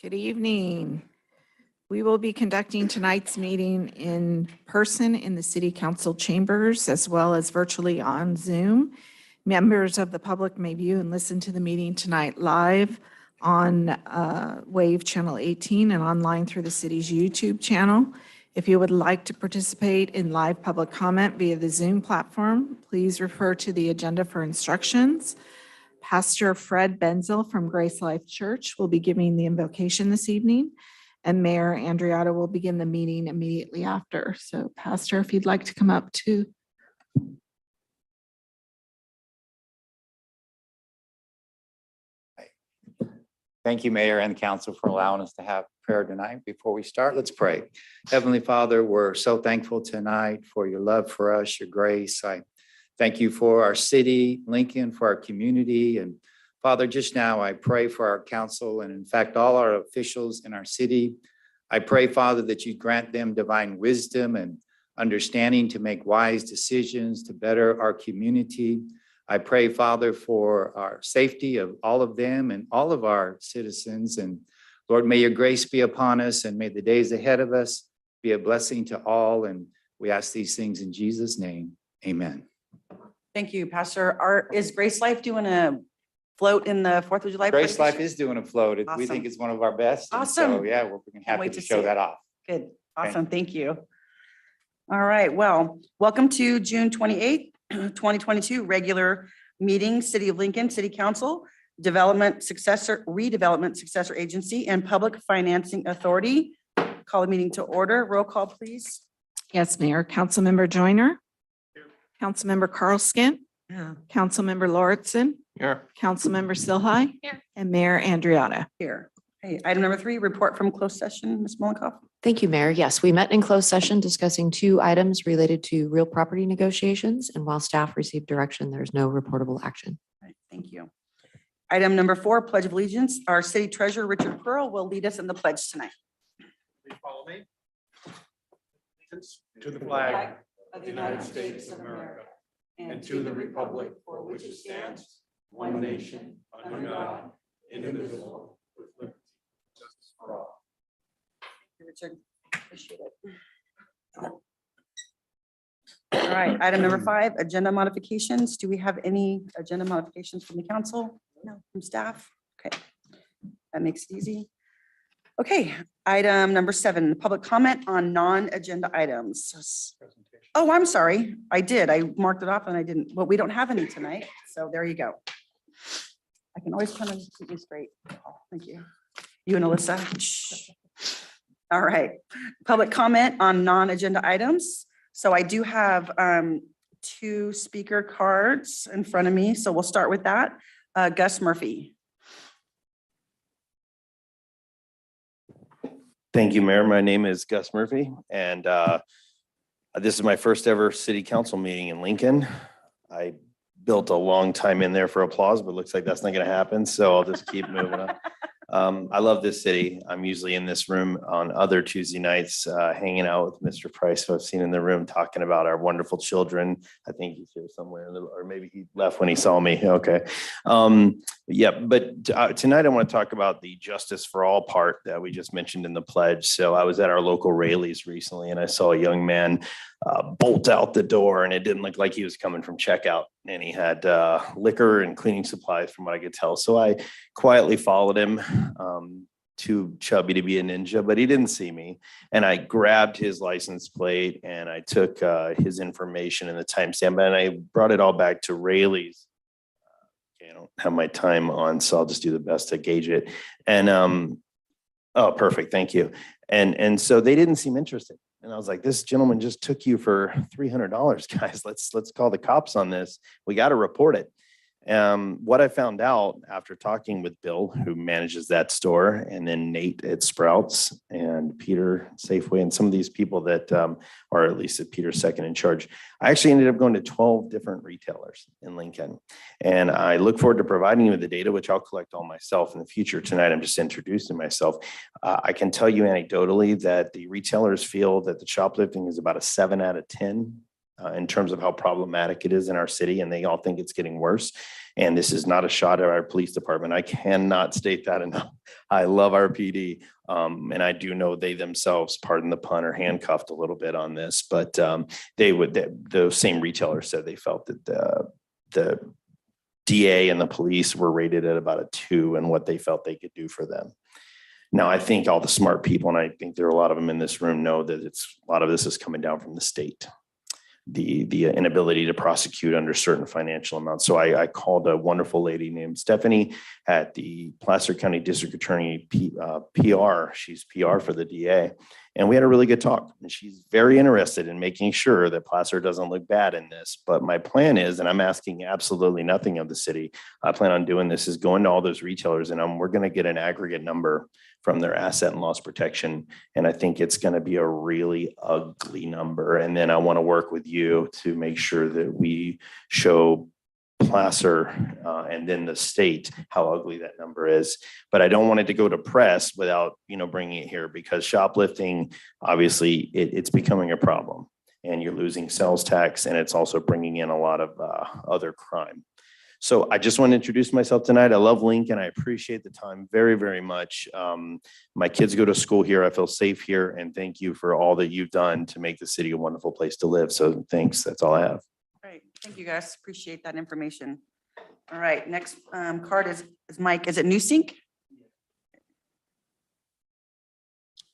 Good evening. We will be conducting tonight's meeting in person in the City Council chambers as well as virtually on Zoom. Members of the public may view and listen to the meeting tonight live on Wave Channel 18 and online through the city's YouTube channel. If you would like to participate in live public comment via the Zoom platform, please refer to the agenda for instructions. Pastor Fred Benzel from Grace Life Church will be giving the invocation this evening, and Mayor Andreatta will begin the meeting immediately after. So Pastor, if you'd like to come up to. Thank you, Mayor and Council, for allowing us to have prayer tonight. Before we start, let's pray. Heavenly Father, we're so thankful tonight for your love for us, your grace. I thank you for our city, Lincoln, for our community. And Father, just now I pray for our council and in fact, all our officials in our city. I pray, Father, that you grant them divine wisdom and understanding to make wise decisions to better our community. I pray, Father, for our safety of all of them and all of our citizens. And Lord, may your grace be upon us and may the days ahead of us be a blessing to all. And we ask these things in Jesus' name. Amen. Thank you, Pastor. Is Grace Life doing a float in the 4th of July? Grace Life participation? is doing a float. We Awesome. think it's one of our best. And Awesome. So yeah, we're happy wait to to show see that it. off. Good. Awesome. Thank you. All right. Well, welcome to June 28th, 2022 regular meeting, City of Lincoln, City Council, Redevelopment Successor Agency, and Public Financing Authority. Call the meeting to order. Roll call, please. Yes, Mayor. Councilmember Joyner. Councilmember Carl Skint. Yeah. Councilmember Lauritsen. Here. Councilmember Silhai. Here. And Mayor Andreatta. Here. Hey, item number 3, report from closed session. Ms. Mollenkoff. Thank you, Mayor. Yes, we met in closed session discussing 2 items related to real property negotiations. And while staff received direction, there's no reportable action. All right, thank you. Item number 4, Pledge of Allegiance. Our City Treasurer, Richard Pearl, will lead us in the pledge tonight. Please follow me. To the flag of the United States of America and to the republic for which it stands, one nation, under God, indivisible, with liberty and justice for all. Richard, appreciate it. All right, item number 5, agenda modifications. Do we have any agenda modifications from the council? No. From staff? Okay, that makes it easy. Okay, item number 7, public comment on non-agenda items. Oh, I'm sorry. I did. I marked it off and I didn't. Well, we don't have any tonight. So there you go. I can always kind of keep you straight. Oh, thank you. You and Alyssa. Shh. All right. Public comment on non-agenda items. So I do have 2 speaker cards in front of me. So we'll start with that. Gus Murphy. Thank you, Mayor. My name is Gus Murphy, and this is my first ever city council meeting in Lincoln. I built a long time in there for applause, but it looks like that's not going to happen, so I'll just keep moving on. I love this city. I'm usually in this room on other Tuesday nights, hanging out with Mr. Price, who I've seen in the room, talking about our wonderful children. I think he's here somewhere, or maybe he left when he saw me. Okay. Yeah, but tonight I want to talk about the Justice for All part that we just mentioned in the pledge. So I was at our local Raley's recently, and I saw a young man bolt out the door, and it didn't look like he was coming from checkout, and he had liquor and cleaning supplies from what I could tell. So I quietly followed him, too chubby to be a ninja, but he didn't see me. And I grabbed his license plate and I took his information and the timestamp, and I brought it all back to Raley's. I don't have my time on, so I'll just do the best to gauge it. And oh, perfect. Thank you. And so they didn't seem interested. And I was like, this gentleman just took you for $300, guys. Let's call the cops on this. We got to report it. What I found out after talking with Bill, who manages that store, and then Nate at Sprouts and Peter at Safeway, and some of these people that are at least at Peter's second in charge, I actually ended up going to 12 different retailers in Lincoln. And I look forward to providing you with the data, which I'll collect all myself in the future. Tonight, I'm just introducing myself. I can tell you anecdotally that the retailers feel that the shoplifting is about a 7 out of 10 in terms of how problematic it is in our city, and they all think it's getting worse. And this is not a shot at our police department. I cannot state that enough. I love our PD. And I do know they themselves, pardon the pun, are handcuffed a little bit on this, but those same retailers said they felt that the DA and the police were rated at about a 2 and what they felt they could do for them. Now, I think all the smart people, and I think there are a lot of them in this room, know that a lot of this is coming down from the state. The inability to prosecute under certain financial amounts. So I called a wonderful lady named Stephanie at the Placer County District Attorney PR. She's PR for the DA. And we had a really good talk. And she's very interested in making sure that Placer doesn't look bad in this. But my plan is, and I'm asking absolutely nothing of the city, I plan on doing this, is going to all those retailers and we're going to get an aggregate number from their asset and loss protection. And I think it's going to be a really ugly number. And then I want to work with you to make sure that we show Placer and then the state how ugly that number is. But I don't want it to go to press without, bringing it here, because shoplifting, obviously it's becoming a problem and you're losing sales tax, and it's also bringing in a lot of other crime. So I just want to introduce myself tonight. I love Lincoln. I appreciate the time very, very much. My kids go to school here. I feel safe here. And thank you for all that you've done to make the city a wonderful place to live. So thanks. That's all I have. Great. Thank you, guys. Appreciate that information. All right, next card is Mike. Is it NewSync?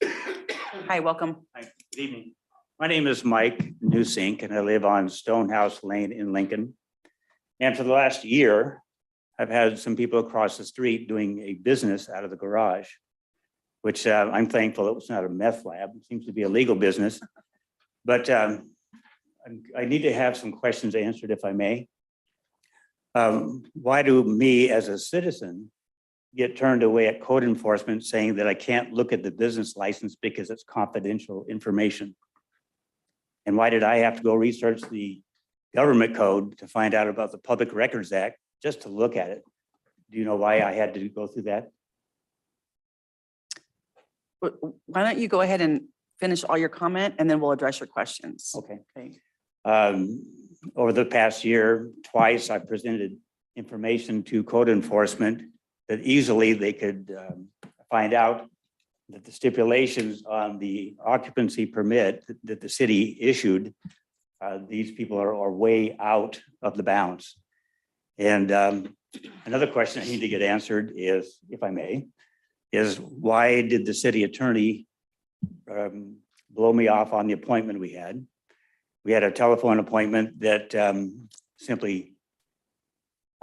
Hi, welcome. Hi, good evening. My name is Mike NewSync, and I live on Stonehouse Lane in Lincoln. And for the last year, I've had some people across the street doing a business out of the garage, which I'm thankful it was not a meth lab. It seems to be a legal business. But I need to have some questions answered, if I may. Why do me as a citizen get turned away at code enforcement saying that I can't look at the business license because it's confidential information? And why did I have to go research the government code to find out about the Public Records Act just to look at it? Do you know why I had to go through that? Why don't you go ahead and finish all your comment and then we'll address your questions. Okay. Okay. Over the past year, twice I presented information to code enforcement that easily they could find out that the stipulations on the occupancy permit that the city issued, these people are way out of the bounds. And another question I need to get answered is, if I may, is why did the city attorney blow me off on the appointment we had? We had a telephone appointment that simply,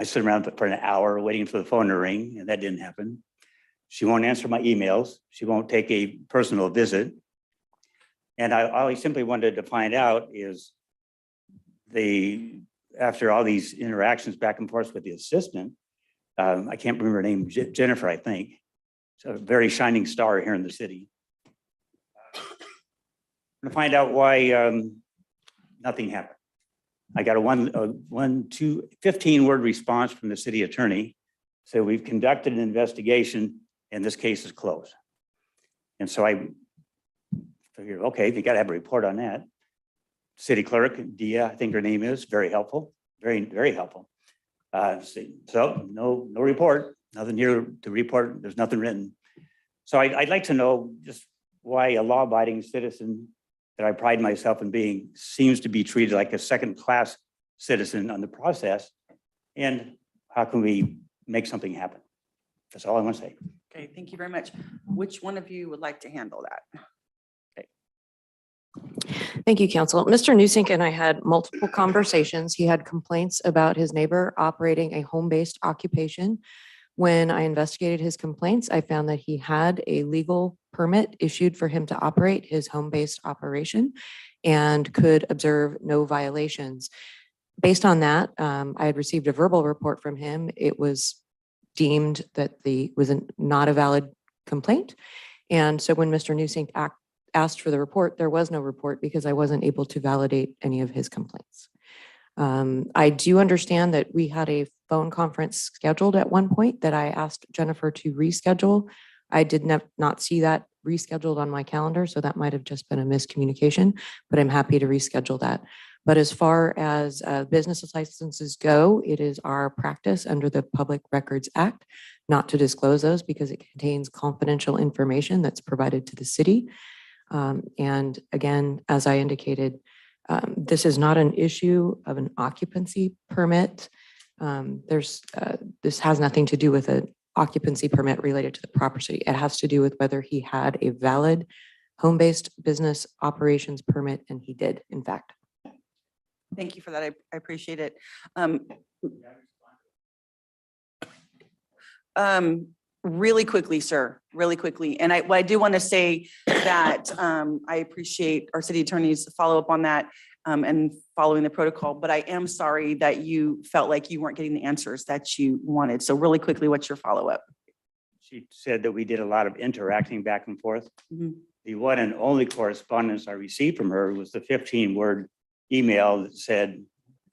I stood around for an hour waiting for the phone to ring, and that didn't happen. She won't answer my emails. She won't take a personal visit. And I simply wanted to find out is after all these interactions back and forth with the assistant, I can't remember her name, Jennifer, I think. She's a very shining star here in the city. To find out why nothing happened. I got a 15-word response from the city attorney. So we've conducted an investigation and this case is closed. And so I figured, okay, they got to have a report on that. City clerk, Dia, I think her name is, very helpful, very, very helpful. So no report, nothing here to report. There's nothing written. So I'd like to know just why a law-abiding citizen that I pride myself in being seems to be treated like a second-class citizen on the process, and how can we make something happen? That's all I want to say. Okay, thank you very much. Which one of you would like to handle that? Thank you, Council. Mr. Newsink and I had multiple conversations. He had complaints about his neighbor operating a home-based occupation. When I investigated his complaints, I found that he had a legal permit issued for him to operate his home-based operation and could observe no violations. Based on that, I had received a verbal report from him. It was deemed that was not a valid complaint. And so when Mr. Newsink asked for the report, there was no report because I wasn't able to validate any of his complaints. I do understand that we had a phone conference scheduled at one point that I asked Jennifer to reschedule. I did not see that rescheduled on my calendar, so that might have just been a miscommunication, but I'm happy to reschedule that. But as far as business licenses go, it is our practice under the Public Records Act not to disclose those because it contains confidential information that's provided to the city. And again, as I indicated, this is not an issue of an occupancy permit. This has nothing to do with an occupancy permit related to the property. It has to do with whether he had a valid home-based business operations permit, and he did, in fact. Thank you for that. I appreciate it. Really quickly, sir, really quickly. And I do want to say that I appreciate our city attorney's follow-up on that and following the protocol, but I am sorry that you felt like you weren't getting the answers that you wanted. So really quickly, what's your follow-up? She said that we did a lot of interacting back and forth. Mhm. The one and only correspondence I received from her was the 15-word email that said,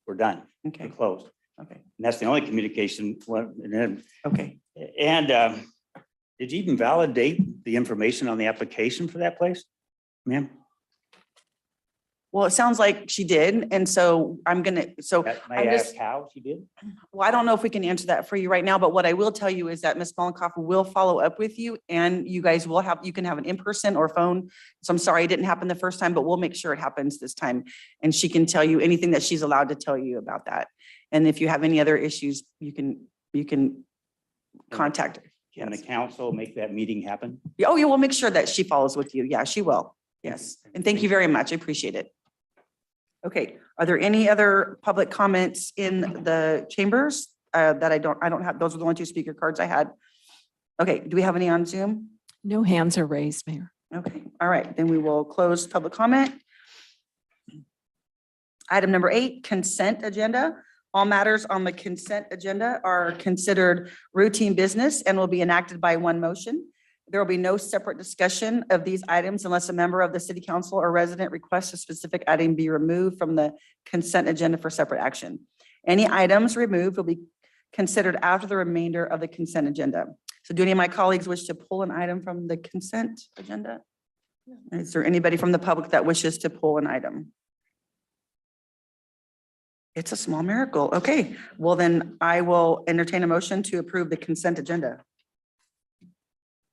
we're done, we're Okay, closed. okay, And that's the only communication. okay. And did you even validate the information on the application for that place? Ma'am? Well, it sounds like she did. And so I'm gonna, so May I'm I just, ask how she did? well, I don't know if we can answer that for you right now, but what I will tell you is that Ms. Mollenkopf will follow up with you and you guys will have, you can have an in-person or phone. So I'm sorry it didn't happen the first time, but we'll make sure it happens this time. And she can tell you anything that she's allowed to tell you about that. And if you have any other issues, you can contact her. Can the Yes. council make that meeting happen? Oh, yeah, we'll make sure that she follows with you. Yeah, she will. Yes. And thank you very much. I appreciate it. Okay, are there any other public comments in the chambers that I don't have? Those are the only two speaker cards I had. Okay, do we have any on Zoom? No hands are raised, Mayor. Okay, all right, then we will close public comment. Item number 8, consent agenda. All matters on the consent agenda are considered routine business and will be enacted by one motion. There will be no separate discussion of these items unless a member of the city council or resident requests a specific item be removed from the consent agenda for separate action. Any items removed will be considered after the remainder of the consent agenda. So do any of my colleagues wish to pull an item from the consent agenda? Is there anybody from the public that wishes to pull an item? It's a small miracle. Okay, well then I will entertain a motion to approve the consent agenda.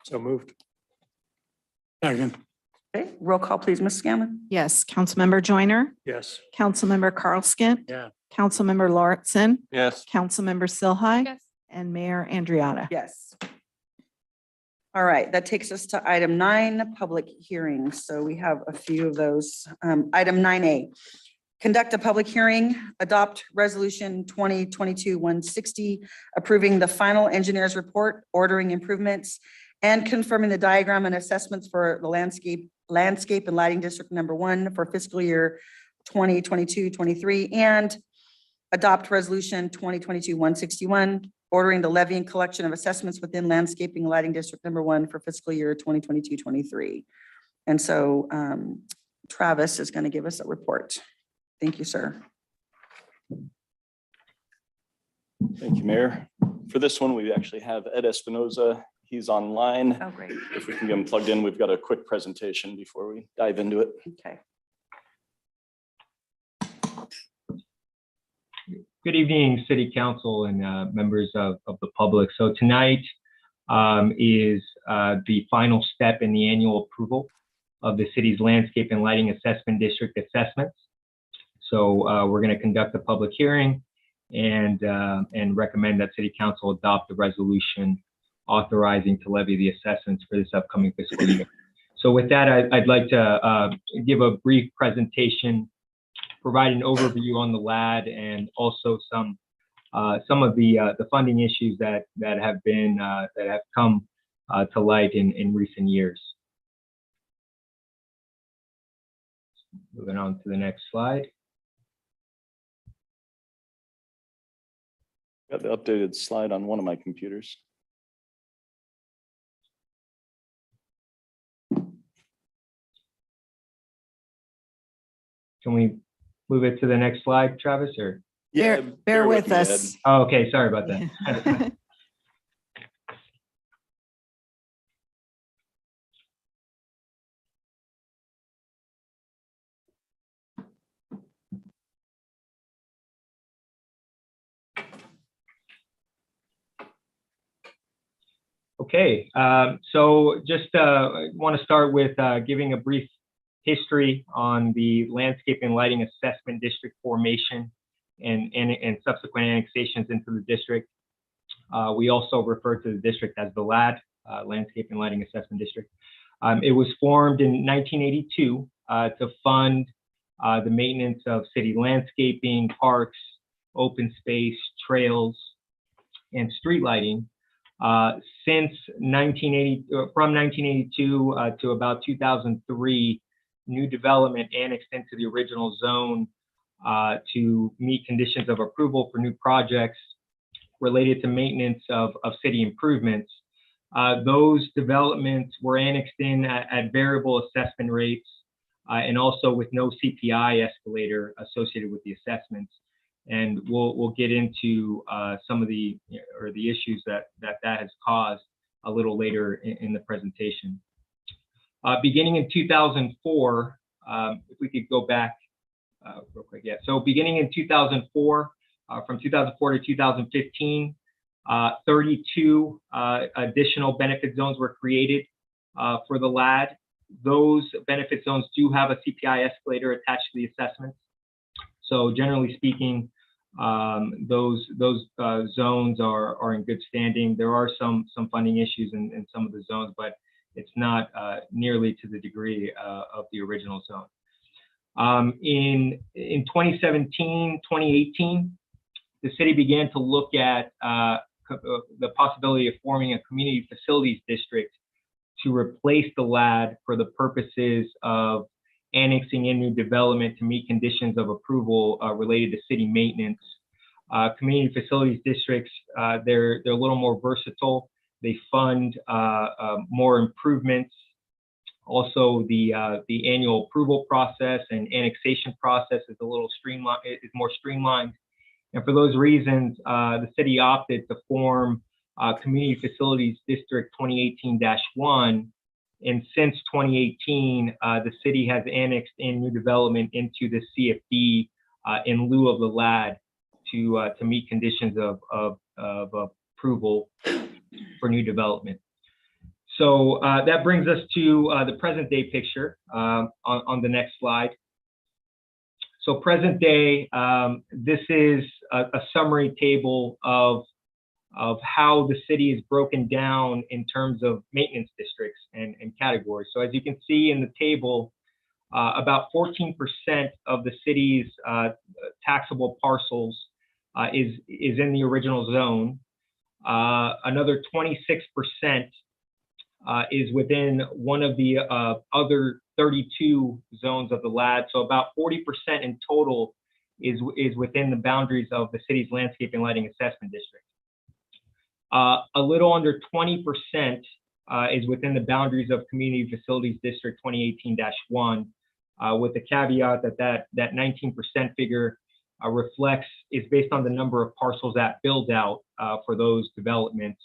So moved. Second. Okay, roll call, please, Ms. Scanlon. Yes, Councilmember Joyner, Yes. Councilmember Carl Skint. Yeah. Councilmember Lauritsen, Yes. Councilmember Silhai. Yes. And Mayor Andriata. Yes. All right, that takes us to item 9, public hearings. So we have a few of those. Item 9A, conduct a public hearing, adopt resolution 2022-160, approving the final engineer's report, ordering improvements, and confirming the diagram and assessments for the landscape and lighting district number 1 for fiscal year 2022-23, and adopt resolution 2022-161, ordering the levy and collection of assessments within landscaping and lighting district number 1 for fiscal year 2022-23. And so Travis is going to give us a report. Thank you, sir. Thank you, Mayor. For this one, we actually have Ed Espinoza. He's online. Oh, great. If we can get him plugged in, we've got a quick presentation before we dive into it. Okay. Good evening, City Council and members of the public. So tonight is the final step in the annual approval of the city's landscape and lighting assessment district assessments. So we're going to conduct a public hearing and recommend that City Council adopt the resolution authorizing to levy the assessments for this upcoming fiscal year. So with that, I'd like to give a brief presentation, provide an overview on the LAD, and also some of the funding issues that have come to light in recent years. Moving on to the next slide. Got the updated slide on one of my computers. Can we move it to the next slide, Travis, or? Bear with me, Ed. us. Oh, okay, sorry about that. Okay, so just want to start with giving a brief history on the landscape and lighting assessment district formation and subsequent annexations into the district. We also refer to the district as the LAD, Landscape and Lighting Assessment District. It was formed in 1982 to fund the maintenance of city landscaping, parks, open space, trails, and street lighting. Since from 1982 to about 2003, new development annexed into the original zone to meet conditions of approval for new projects related to maintenance of city improvements. Those developments were annexed in at variable assessment rates and also with no CPI escalator associated with the assessments. And we'll get into some of the issues that has caused a little later in the presentation. Beginning in 2004, if we could go back real quick, yeah. So beginning in 2004, from 2004 to 2015, 32 additional benefit zones were created for the LAD. Those benefit zones do have a CPI escalator attached to the assessments. So generally speaking, those zones are in good standing. There are some funding issues in some of the zones, but it's not nearly to the degree of the original zone. In 2017, 2018, the city began to look at the possibility of forming a community facilities district to replace the LAD for the purposes of annexing in new development to meet conditions of approval related to city maintenance. Community facilities districts, they're a little more versatile. They fund more improvements. Also, the annual approval process and annexation process is a little more streamlined. And for those reasons, the city opted to form Community Facilities District 2018-1. And since 2018, the city has annexed in new development into the CFD in lieu of the LAD to meet conditions of approval for new development. So that brings us to the present day picture on the next slide. So present day, this is a summary table of how the city is broken down in terms of maintenance districts and categories. So as you can see in the table, about 14% of the city's taxable parcels is in the original zone. Another 26% is within one of the other 32 zones of the LAD. So about 40% in total is within the boundaries of the city's landscape and lighting assessment district. A little under 20% is within the boundaries of Community Facilities District 2018-1, with the caveat that 19% figure is based on the number of parcels that build out for those developments.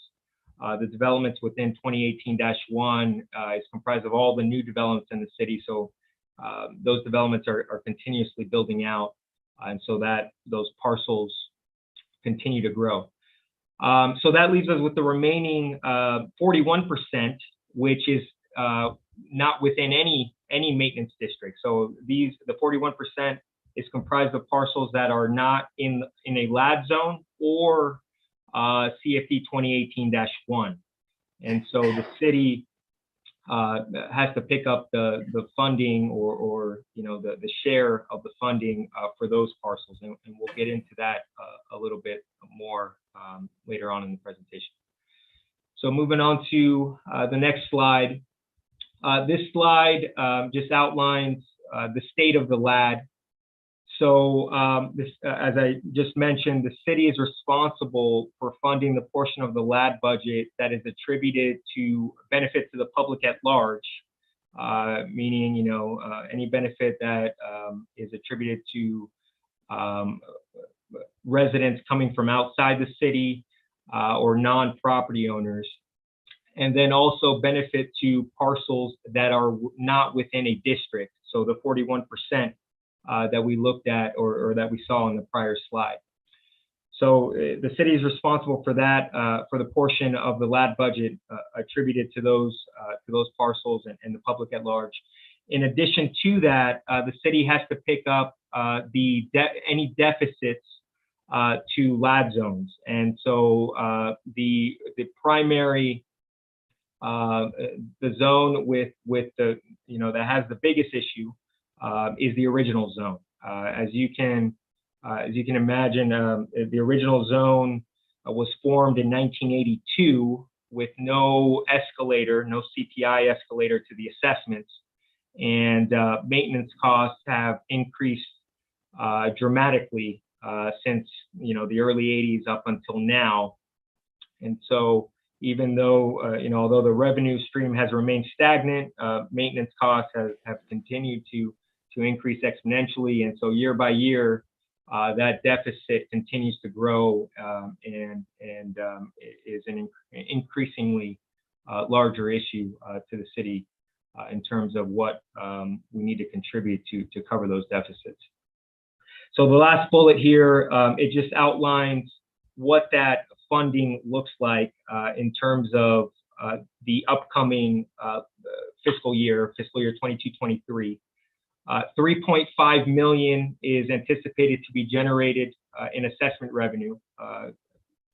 The developments within 2018-1 is comprised of all the new developments in the city. So those developments are continuously building out, and so that those parcels continue to grow. So that leaves us with the remaining 41%, which is not within any maintenance district. So the 41% is comprised of parcels that are not in a LAD zone or CFD 2018-1. And so the city has to pick up the funding or the share of the funding for those parcels. And we'll get into that a little bit more later on in the presentation. So moving on to the next slide. This slide just outlines the state of the LAD. So as I just mentioned, the city is responsible for funding the portion of the LAD budget that is attributed to benefit to the public at large, meaning any benefit that is attributed to residents coming from outside the city or non-property owners, and then also benefit to parcels that are not within a district. So the 41% that we looked at or that we saw on the prior slide. The city is responsible for that, for the portion of the LAD budget attributed to those parcels and the public at large. In addition to that, the city has to pick up any deficits to LAD zones. And so the primary, the zone with the, that has the biggest issue is the original zone. As you can imagine, the original zone was formed in 1982 with no escalator, no CPI escalator to the assessments, and maintenance costs have increased dramatically since the early 80s up until now. And so even though although the revenue stream has remained stagnant, maintenance costs have continued to increase exponentially, and so year by year that deficit continues to grow and is an increasingly larger issue to the city in terms of what we need to contribute to cover those deficits. So the last bullet here, it just outlines what that funding looks like in terms of the upcoming fiscal year 22-23. 3.5 million is anticipated to be generated in assessment revenue,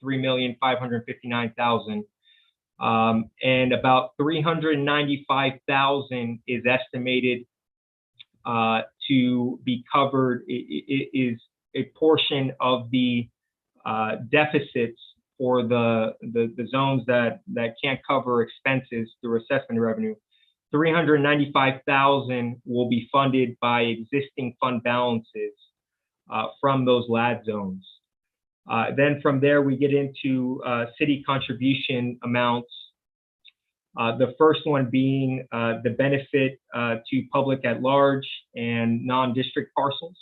3,559,000, and about 395,000 is estimated to be covered. It is a portion of the deficits for the zones that can't cover expenses through assessment revenue. 395,000 will be funded by existing fund balances from those LAD zones. Then from there, we get into city contribution amounts. The first one being the benefit to public at large and non-district parcels,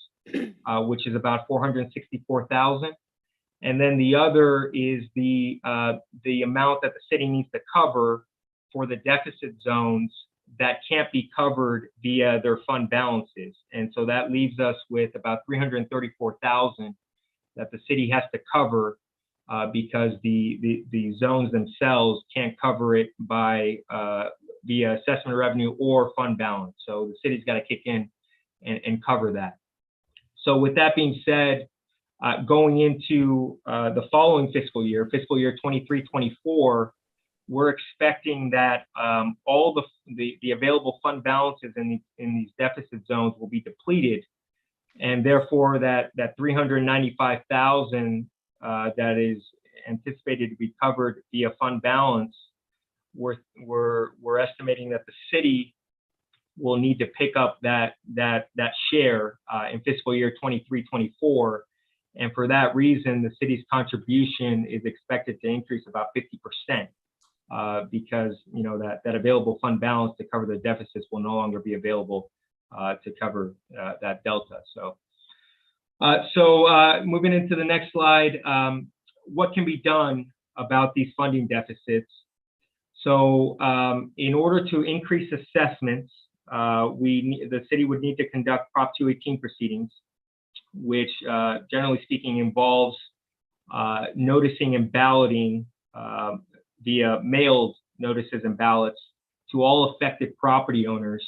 which is about 464,000. And then the other is the amount that the city needs to cover for the deficit zones that can't be covered via their fund balances. And so that leaves us with about 334,000 that the city has to cover because the zones themselves can't cover it by via assessment revenue or fund balance. So the city's got to kick in and cover that. So with that being said, going into the following fiscal year 23-24, we're expecting that all the available fund balances in these deficit zones will be depleted, and therefore that 395,000 that is anticipated to be covered via fund balance, we're estimating that the city will need to pick up that share in fiscal year 23-24. And for that reason, the city's contribution is expected to increase about 50%. Because that available fund balance to cover the deficits will no longer be available to cover that delta. So moving into the next slide, what can be done about these funding deficits? So in order to increase assessments, the city would need to conduct Prop 218 proceedings, which generally speaking involves noticing and balloting via mailed notices and ballots to all affected property owners.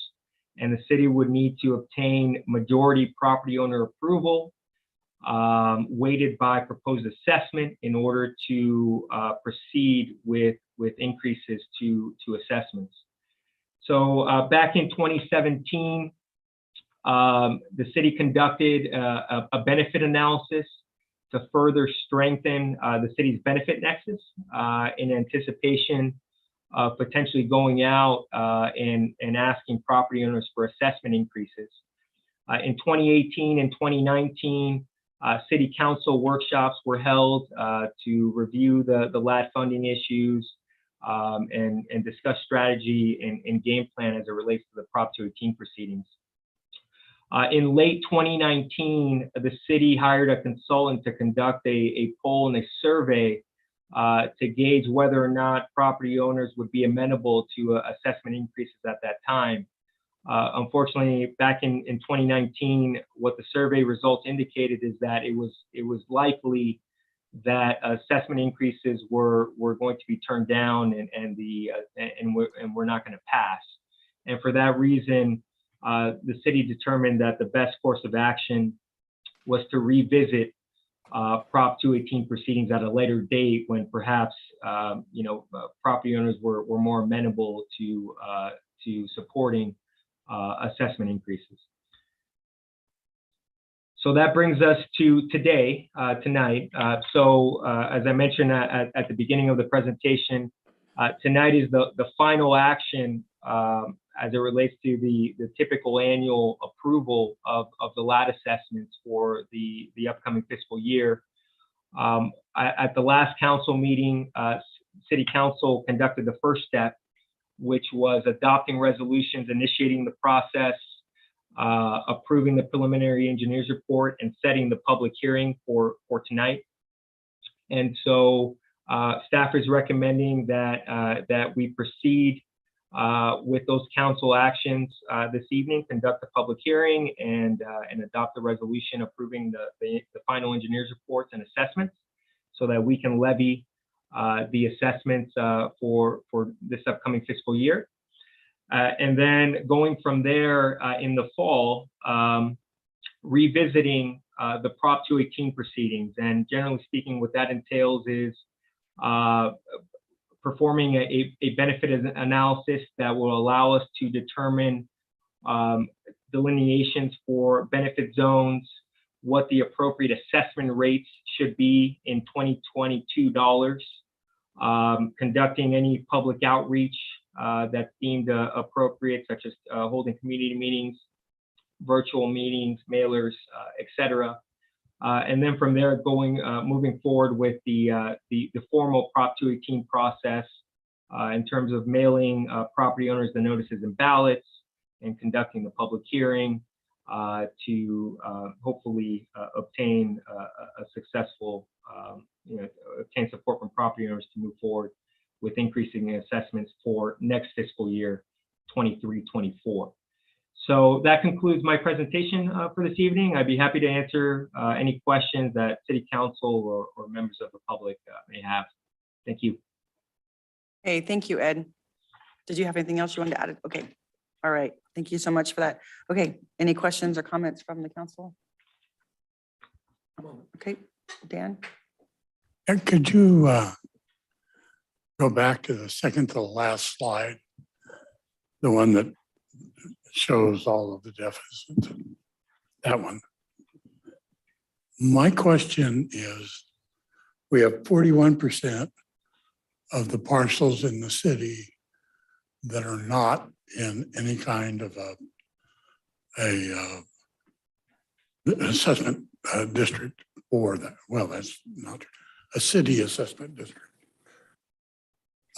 And the city would need to obtain majority property owner approval, weighted by proposed assessment in order to proceed with increases to assessments. So back in 2017, the city conducted a benefit analysis to further strengthen the city's benefit nexus in anticipation of potentially going out and asking property owners for assessment increases. In 2018 and 2019, city council workshops were held to review the LAD funding issues and discuss strategy and game plan as it relates to the Prop 218 proceedings. In late 2019, the city hired a consultant to conduct a poll and a survey to gauge whether or not property owners would be amenable to assessment increases at that time. Unfortunately, back in 2019, what the survey results indicated is that it was likely that assessment increases were going to be turned down and we're not going to pass. And for that reason, the city determined that the best course of action was to revisit Prop 218 proceedings at a later date when perhaps property owners were more amenable to supporting assessment increases. So that brings us to today, tonight. As I mentioned at the beginning of the presentation, tonight is the final action as it relates to the typical annual approval of the LAT assessments for the upcoming fiscal year. At the last council meeting, City Council conducted the first step, which was adopting resolutions, initiating the process, approving the preliminary engineer's report, and setting the public hearing for tonight. And so staff is recommending that we proceed with those council actions this evening, conduct a public hearing, and adopt the resolution approving the final engineer's reports and assessments so that we can levy the assessments for this upcoming fiscal year. And then going from there in the fall, revisiting the Prop 218 proceedings. And generally speaking, what that entails is performing a benefit analysis that will allow us to determine delineations for benefit zones, what the appropriate assessment rates should be in 2022 dollars, conducting any public outreach that's deemed appropriate, such as holding community meetings, virtual meetings, mailers, etc. And then from there, moving forward with the formal Prop 218 process in terms of mailing property owners the notices and ballots and conducting the public hearing to hopefully obtain a successful, obtain support from property owners to move forward with increasing the assessments for next fiscal year 23-24. So that concludes my presentation for this evening. I'd be happy to answer any questions that City Council or members of the public may have. Thank you. Hey, thank you, Ed. Did you have anything else you wanted to add? Okay. All right. Thank you so much for that. Okay. Any questions or comments from the council? Okay, Dan? Could you go back to the second to the last slide, the one that shows all of the deficits, that one. My question is, we have 41% of the parcels in the city that are not in any kind of a assessment district, or that, well, that's not a city assessment district.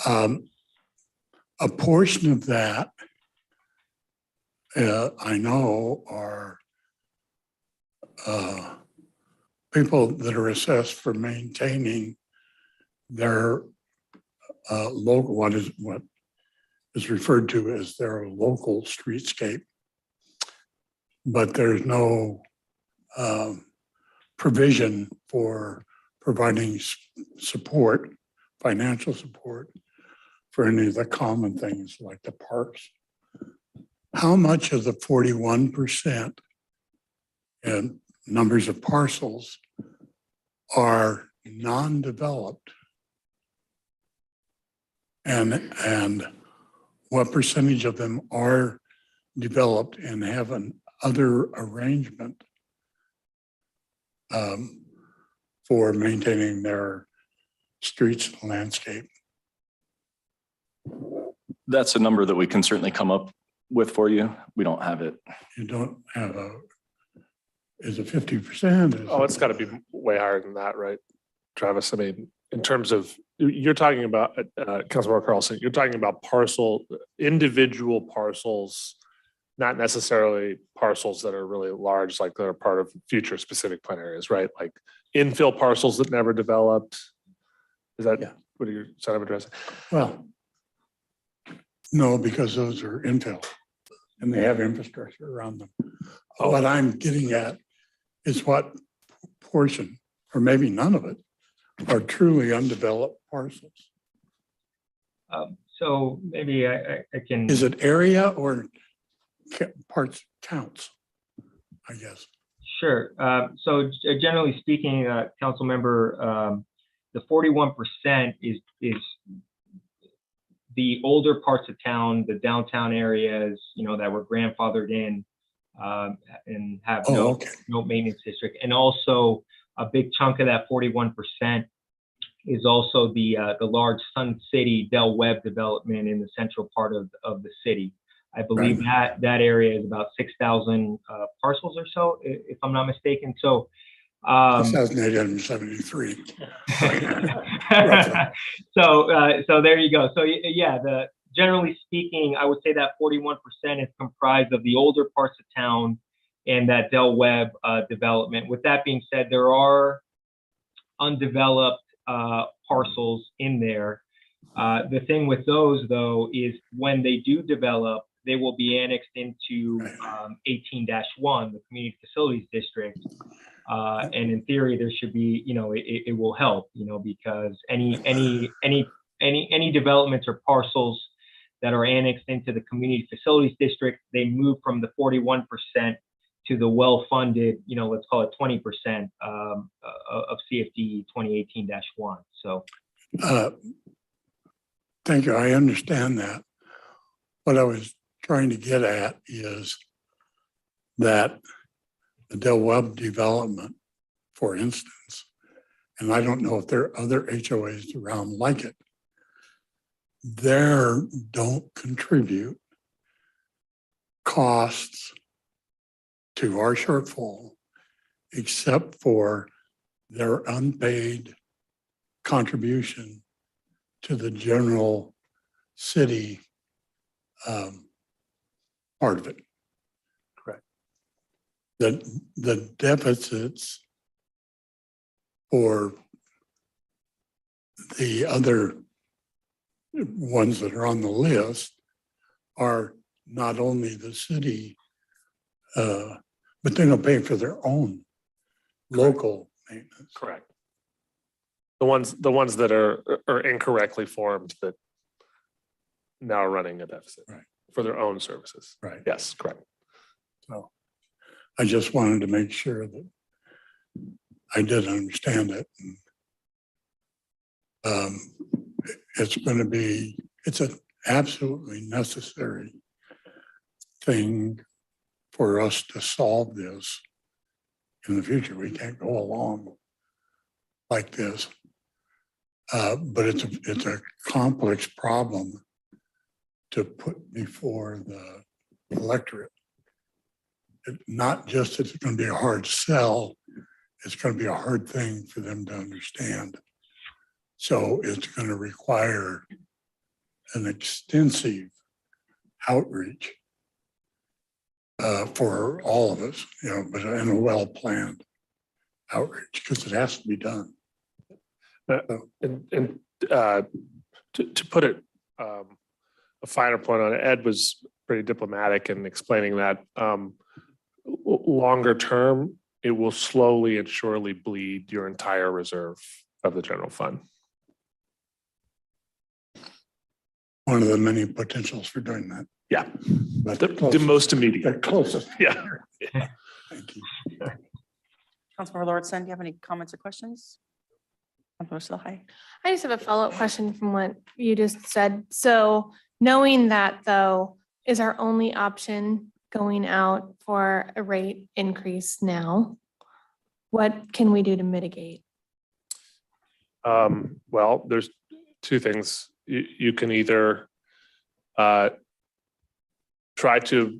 A portion of that I know are people that are assessed for maintaining their local, what is referred to as their local streetscape, but there's no provision for providing support, financial support for any of the common things like the parks. How much of the 41% and numbers of parcels are non-developed? And what percentage of them are developed and have an other arrangement for maintaining their streets and landscape? That's a number that we can certainly come up with for you. We don't have it. You don't have is it 50%? Oh, it's got to be way higher than that, right, Travis? I mean, in terms of, you're talking about, Councilmember Carlson, you're talking about individual parcels, not necessarily parcels that are really large, like that are part of future specific plan areas, right? Like infill parcels that never developed. Is that what you're sort of addressing? Well, no, because those are infill and they have infrastructure around them. What I'm getting at is what portion, or maybe none of it, are truly undeveloped parcels? So maybe I can. Is it area or parts counts? I guess. Sure. So generally speaking, council member, the 41% is the older parts of town, the downtown areas, that were grandfathered in and have Okay. no maintenance district. And also a big chunk of that 41% is also the large Sun City Del Webb development in the central part of the city. I believe that area is about 6,000 parcels or so, if I'm not mistaken. So 6,873. so there you go. So yeah, generally speaking, I would say that 41% is comprised of the older parts of town and that Del Webb development. With that being said, there are undeveloped parcels in there. The thing with those, though, is when they do develop, they will be annexed into 18-1, the Community Facilities District. And in theory, there should be, it will help, because any developments or parcels that are annexed into the Community Facilities District, they move from the 41% to the well-funded, let's call it 20% of CFD 2018-1. So. Thank you. I understand that. What I was trying to get at is that the Del Webb development, for instance, and I don't know if there are other HOAs around like it, there don't contribute costs to our shortfall except for their unpaid contribution to the general city part of it. Correct. The deficits for the other ones that are on the list are not only the city, but they don't pay for their own local maintenance. Correct. The ones that are incorrectly formed that now are running a deficit Right. for their own services. Right. Yes, correct. So I just wanted to make sure that I did understand it. It's an absolutely necessary thing for us to solve this in the future. We can't go along like this. But it's a complex problem to put before the electorate. Not just that it's going to be a hard sell, it's going to be a hard thing for them to understand. So it's going to require an extensive outreach for all of us, but in a well-planned outreach, because it has to be done. And to put it a finer point on it, Ed was pretty diplomatic in explaining that longer term, it will slowly and surely bleed your entire reserve of the general fund. One of the many potentials for doing that. Yeah, But the most immediate. the closest. Yeah. Thank you. Councilmember Lordson, do you have any comments or questions? Councilmember Sillhei? I just have a follow-up question from what you just said. So knowing that, though, is our only option going out for a rate increase now? What can we do to mitigate? Well, there's two things. You can either try to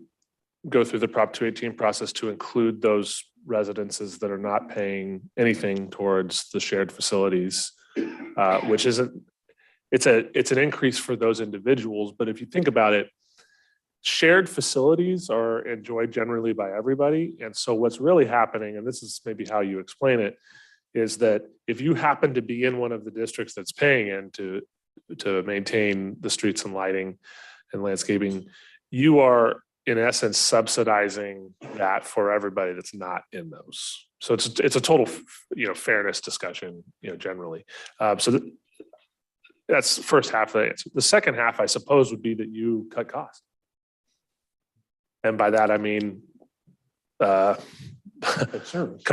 go through the Prop 218 process to include those residences that are not paying anything towards the shared facilities, which isn't, it's an increase for those individuals. But if you think about it, shared facilities are enjoyed generally by everybody. And so what's really happening, and this is maybe how you explain it, is that if you happen to be in one of the districts that's paying in to maintain the streets and lighting and landscaping, you are in essence subsidizing that for everybody that's not in those. So it's a total, fairness discussion, generally. That's the first half of the answer. The second half, I suppose, would be that you cut costs. And by that, I mean, cut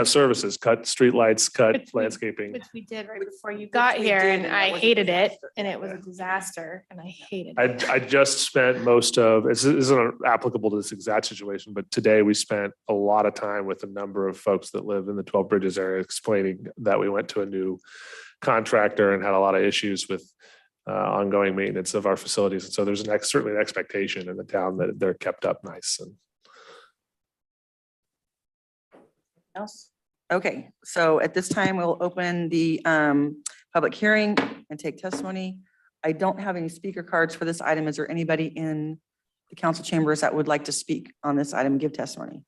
services, cut streetlights, cut Which we- landscaping. Which we did right before you got we here, did, and and I that was a hated it, disaster. and it was a disaster, and I hated it. I just spent most of, this isn't applicable to this exact situation, but today we spent a lot of time with a number of folks that live in the 12 Bridges area explaining that we went to a new contractor and had a lot of issues with ongoing maintenance of our facilities. And so there's certainly an expectation in the town that they're kept up nice. And Else? Okay, so at this time, we'll open the public hearing and take testimony. I don't have any speaker cards for this item. Is there anybody in the council chambers that would like to speak on this item, and give testimony?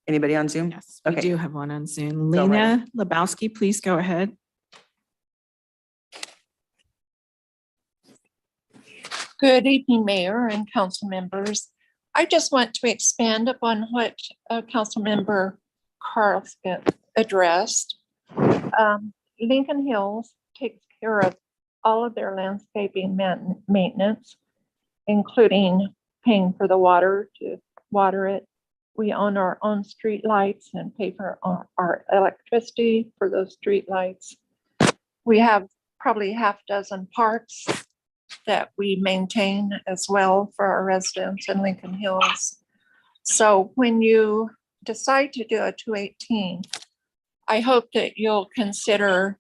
Anybody on Zoom? Yes, we Okay. do have one on Zoom. Go right Lena Lebowski, please go ahead. Good evening, Mayor and council members. I just want to expand upon what Councilmember Carlson addressed. Lincoln Hills takes care of all of their landscaping maintenance, including paying for the water to water it. We own our own street lights and pay for our electricity for those street lights. We have probably half dozen parks that we maintain as well for our residents in Lincoln Hills. So when you decide to do a 218, I hope that you'll consider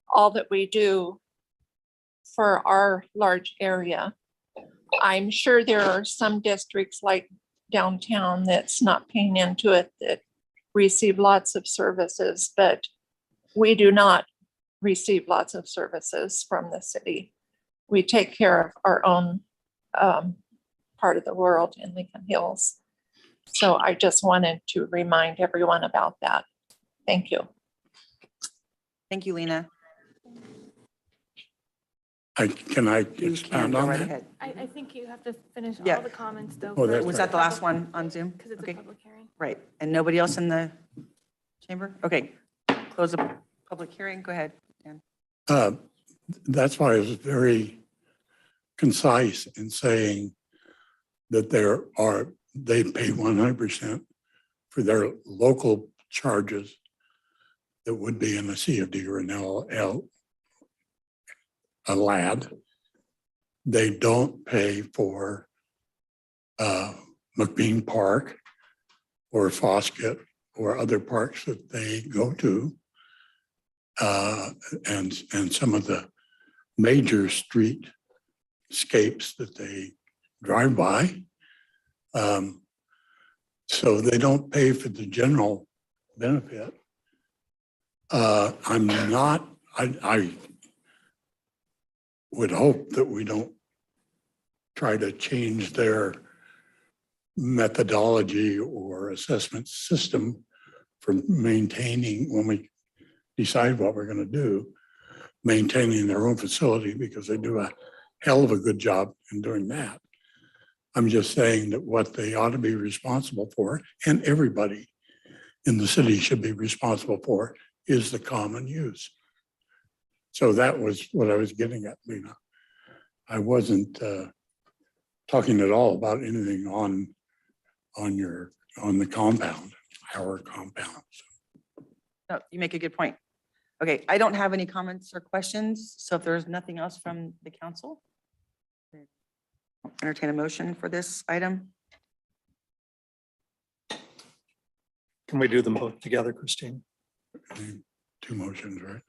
all that we do for our large area. I'm sure there are some districts like downtown that's not paying into it that receive lots of services, but we do not receive lots of services from the city. We take care of our own part of the world in Lincoln Hills. So I just wanted to remind everyone about that. Thank you. Thank you, Lena. Can I You can expound go on right that? ahead. I think you have to finish Yeah. all the comments though. Oh, that's Was that the last one on Zoom? Because it's a Okay, public hearing. right. And nobody else in the chamber? Okay, close the public hearing. Go ahead, Dan. That's why I was very concise in saying that they pay 100% for their local charges that would be in a CFD or an a LAD. They don't pay for McBean Park or Foskett or other parks that they go to. And some of the major streetscapes that they drive by. So they don't pay for the general benefit. I would hope that we don't try to change their methodology or assessment system for maintaining, when we decide what we're going to do, maintaining their own facility, because they do a hell of a good job in doing that. I'm just saying that what they ought to be responsible for, and everybody in the city should be responsible for, is the common use. So that was what I was getting at, Lena. I wasn't talking at all about anything on the compound, our compound. No, you make a good point. Okay, I don't have any comments or questions. So if there's nothing else from the council, entertain a motion for this item. can we do them both together, Christine? Two motions, right?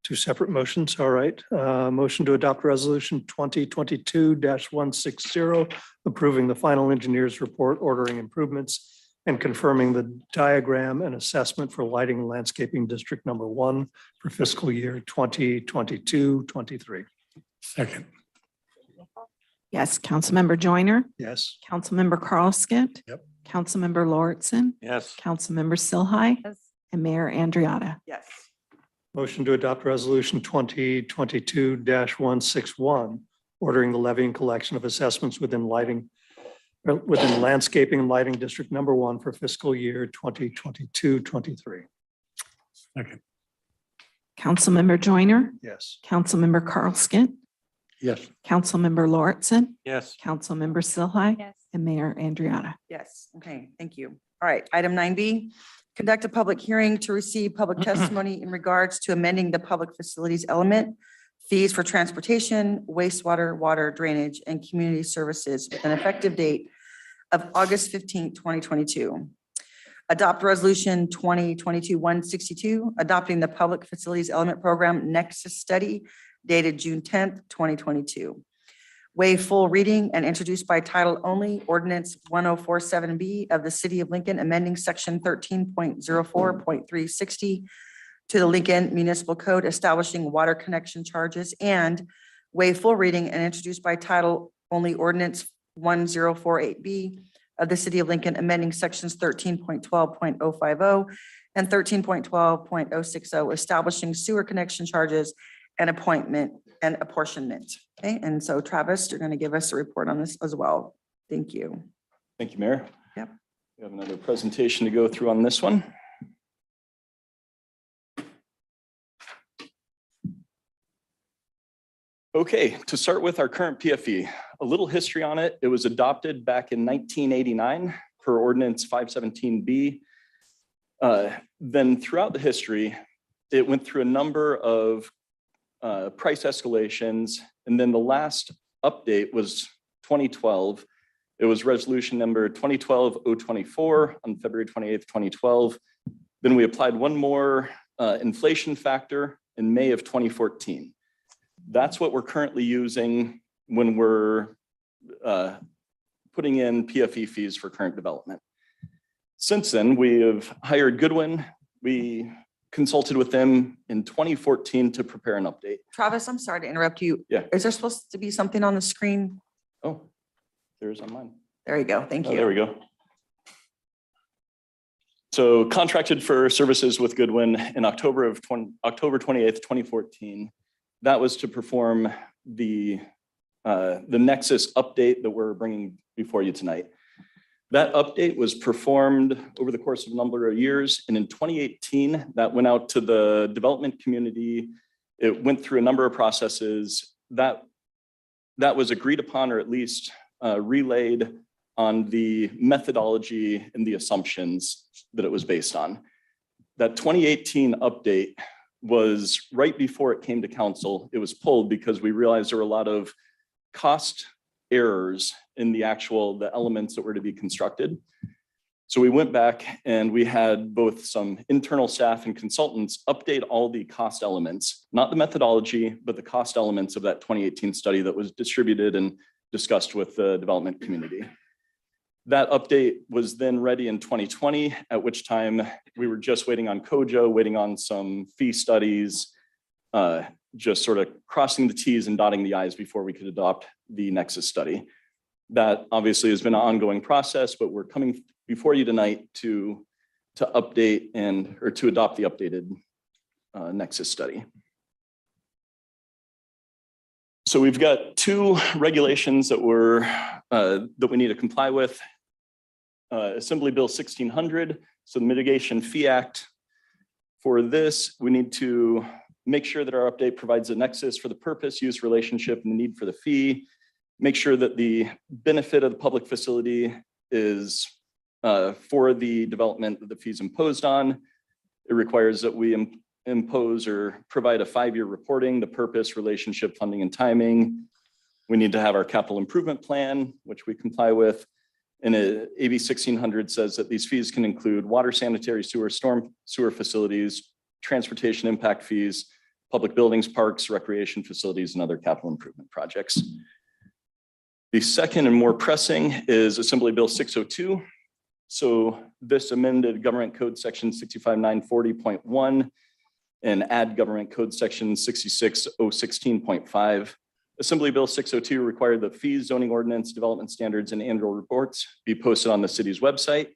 Two separate motions, all right. Motion to adopt resolution 2022-160, approving the final engineer's report, ordering improvements and confirming the diagram and assessment for lighting and landscaping district number 1 for fiscal year 2022-23. Second, Yes, Councilmember Joyner, Yes. Councilmember Carlskent. Yep. Councilmember Lauritsen, Yes. Councilmember Silhai, and Mayor Andriotta. Yes. Motion to adopt resolution 2022-161, ordering the levy and collection of assessments within landscaping and lighting district number 1 for fiscal year 2022-23. Second. Councilmember Joyner, Yes. Councilmember Carl Skint, Yes. Councilmember Lauritsen, Yes. Councilmember Silhai, Yes. and Mayor Andriana. Yes, okay, thank you. All right, item 9B, conduct a public hearing to receive public testimony in regards to amending the public facilities element, fees for transportation, wastewater, water drainage, and community services with an effective date of August 15th, 2022. Adopt resolution 2022-162, adopting the public facilities element program Nexus study dated June 10th, 2022. Waive full reading and introduced by title only ordinance 1047B of the City of Lincoln, amending section 13.04.360 to the Lincoln Municipal Code, establishing water connection charges, and waive full reading and introduced by title only ordinance 1048B of the City of Lincoln, amending sections 13.12.050 and 13.12.060, establishing sewer connection charges and appointment and apportionment. Okay, and so Travis, you're going to give us a report on this as well. Thank you. Thank you, Mayor. Yep. We have another presentation to go through on this one. Okay, to start with our current PFE, a little history on it. It was adopted back in 1989 per ordinance 517B. Then throughout the history, it went through a number of price escalations. And then the last update was 2012. It was resolution number 2012-024 on February 28th, 2012. Then we applied one more inflation factor in May of 2014. That's what we're currently using when we're putting in PFE fees for current development. Since then, we have hired Goodwin. We consulted with them in 2014 to prepare an update. Travis, I'm sorry to interrupt you. Yeah. Is there supposed to be something on the screen? Oh, there's on mine. There you go. Thank Oh, you. there we go. So contracted for services with Goodwin in October 28th, 2014. That was to perform the Nexus update that we're bringing before you tonight. That update was performed over the course of a number of years. And in 2018, that went out to the development community. It went through a number of processes that was agreed upon, or at least relayed on the methodology and the assumptions that it was based on. That 2018 update was right before it came to council. It was pulled because we realized there were a lot of cost errors in the elements that were to be constructed. So we went back and we had both some internal staff and consultants update all the cost elements, not the methodology, but the cost elements of that 2018 study that was distributed and discussed with the development community. That update was then ready in 2020, at which time we were just waiting on COJO, waiting on some fee studies, just sort of crossing the T's and dotting the I's before we could adopt the Nexus study. That obviously has been an ongoing process, but we're coming before you tonight to update or to adopt the updated Nexus study. So we've got two regulations that we need to comply with. Assembly Bill 1600, so the Mitigation Fee Act. For this, we need to make sure that our update provides a nexus for the purpose, use, relationship, and the need for the fee. Make sure that the benefit of the public facility is for the development that the fees imposed on. It requires that we impose or provide a 5-year reporting, the purpose, relationship, funding, and timing. We need to have our capital improvement plan, which we comply with. And AB 1600 says that these fees can include water, sanitary, sewer, storm sewer facilities, transportation impact fees, public buildings, parks, recreation facilities, and other capital improvement projects. The second and more pressing is Assembly Bill 602. So this amended Government Code Section 65940.1 and add Government Code Section 66016.5. Assembly Bill 602 required that fees, zoning ordinance, development standards, and annual reports be posted on the city's website.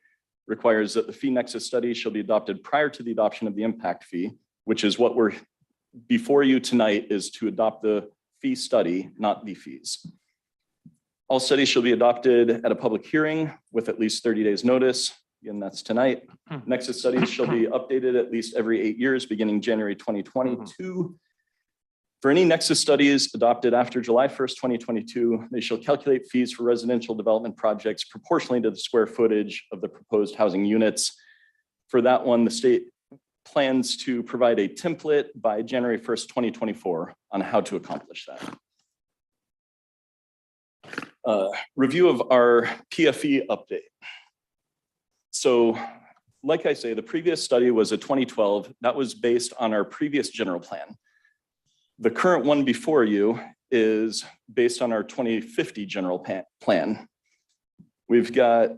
Requires that the fee nexus study shall be adopted prior to the adoption of the impact fee, which is what we're before you tonight, is to adopt the fee study, not the fees. All studies shall be adopted at a public hearing with at least 30 days notice. Again, that's tonight. Nexus studies shall be updated at least every 8 years, beginning January 2022. For any Nexus studies adopted after July 1st, 2022, they shall calculate fees for residential development projects proportionally to the square footage of the proposed housing units. For that one, the state plans to provide a template by January 1st, 2024 on how to accomplish that. Review of our PFE update. So like I say, the previous study was a 2012. That was based on our previous general plan. The current one before you is based on our 2050 general plan. We've got,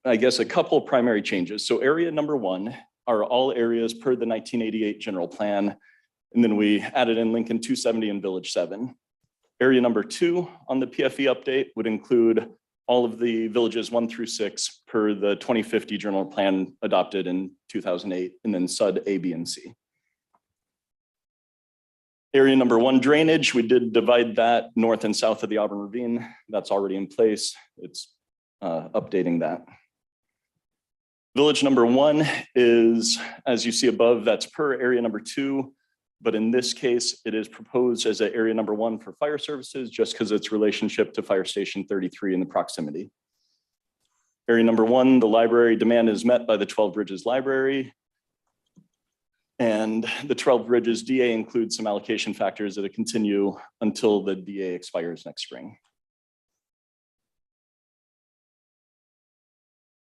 I guess, a couple of primary changes. So area number 1 are all areas per the 1988 general plan. And then we added in Lincoln 270 and Village 7. Area number 2 on the PFE update would include all of the villages 1 through 6 per the 2050 general plan adopted in 2008, and then SUD A, B, and C. Area number 1 drainage, we did divide that north and south of the Auburn Ravine. That's already in place. It's updating that. Village number 1 is, as you see above, that's per area number 2. But in this case, it is proposed as an area number 1 for fire services, just because its relationship to Fire Station 33 in the proximity. Area number 1, the library demand is met by the 12 Bridges Library. And the 12 Bridges DA includes some allocation factors that continue until the DA expires next spring.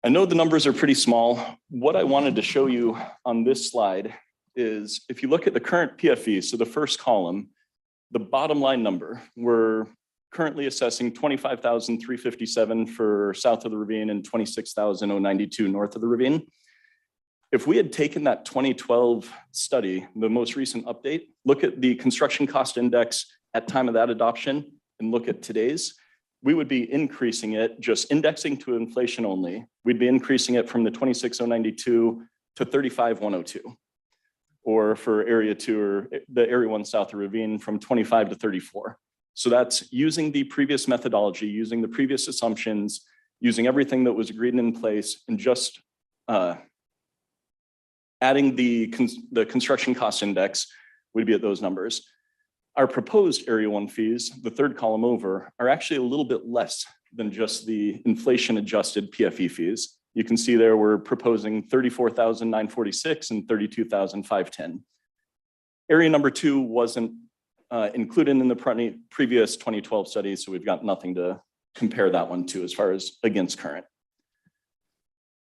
I know the numbers are pretty small. What I wanted to show you on this slide is if you look at the current PFE, so the first column, the bottom line number, we're currently assessing 25,357 for south of the ravine and 26,092 north of the ravine. If we had taken that 2012 study, the most recent update, look at the construction cost index at time of that adoption and look at today's, we would be increasing it, just indexing to inflation only. We'd be increasing it from the 26,092 to 35,102. Or for area 2 or the area 1 south of ravine from 25 to 34. So that's using the previous methodology, using the previous assumptions, using everything that was agreed in place, and just adding the construction cost index, we'd be at those numbers. Our proposed area 1 fees, the third column over, are actually a little bit less than just the inflation adjusted PFE fees. You can see there we're proposing 34,946 and 32,510. Area number 2 wasn't included in the previous 2012 study, so we've got nothing to compare that one to as far as against current.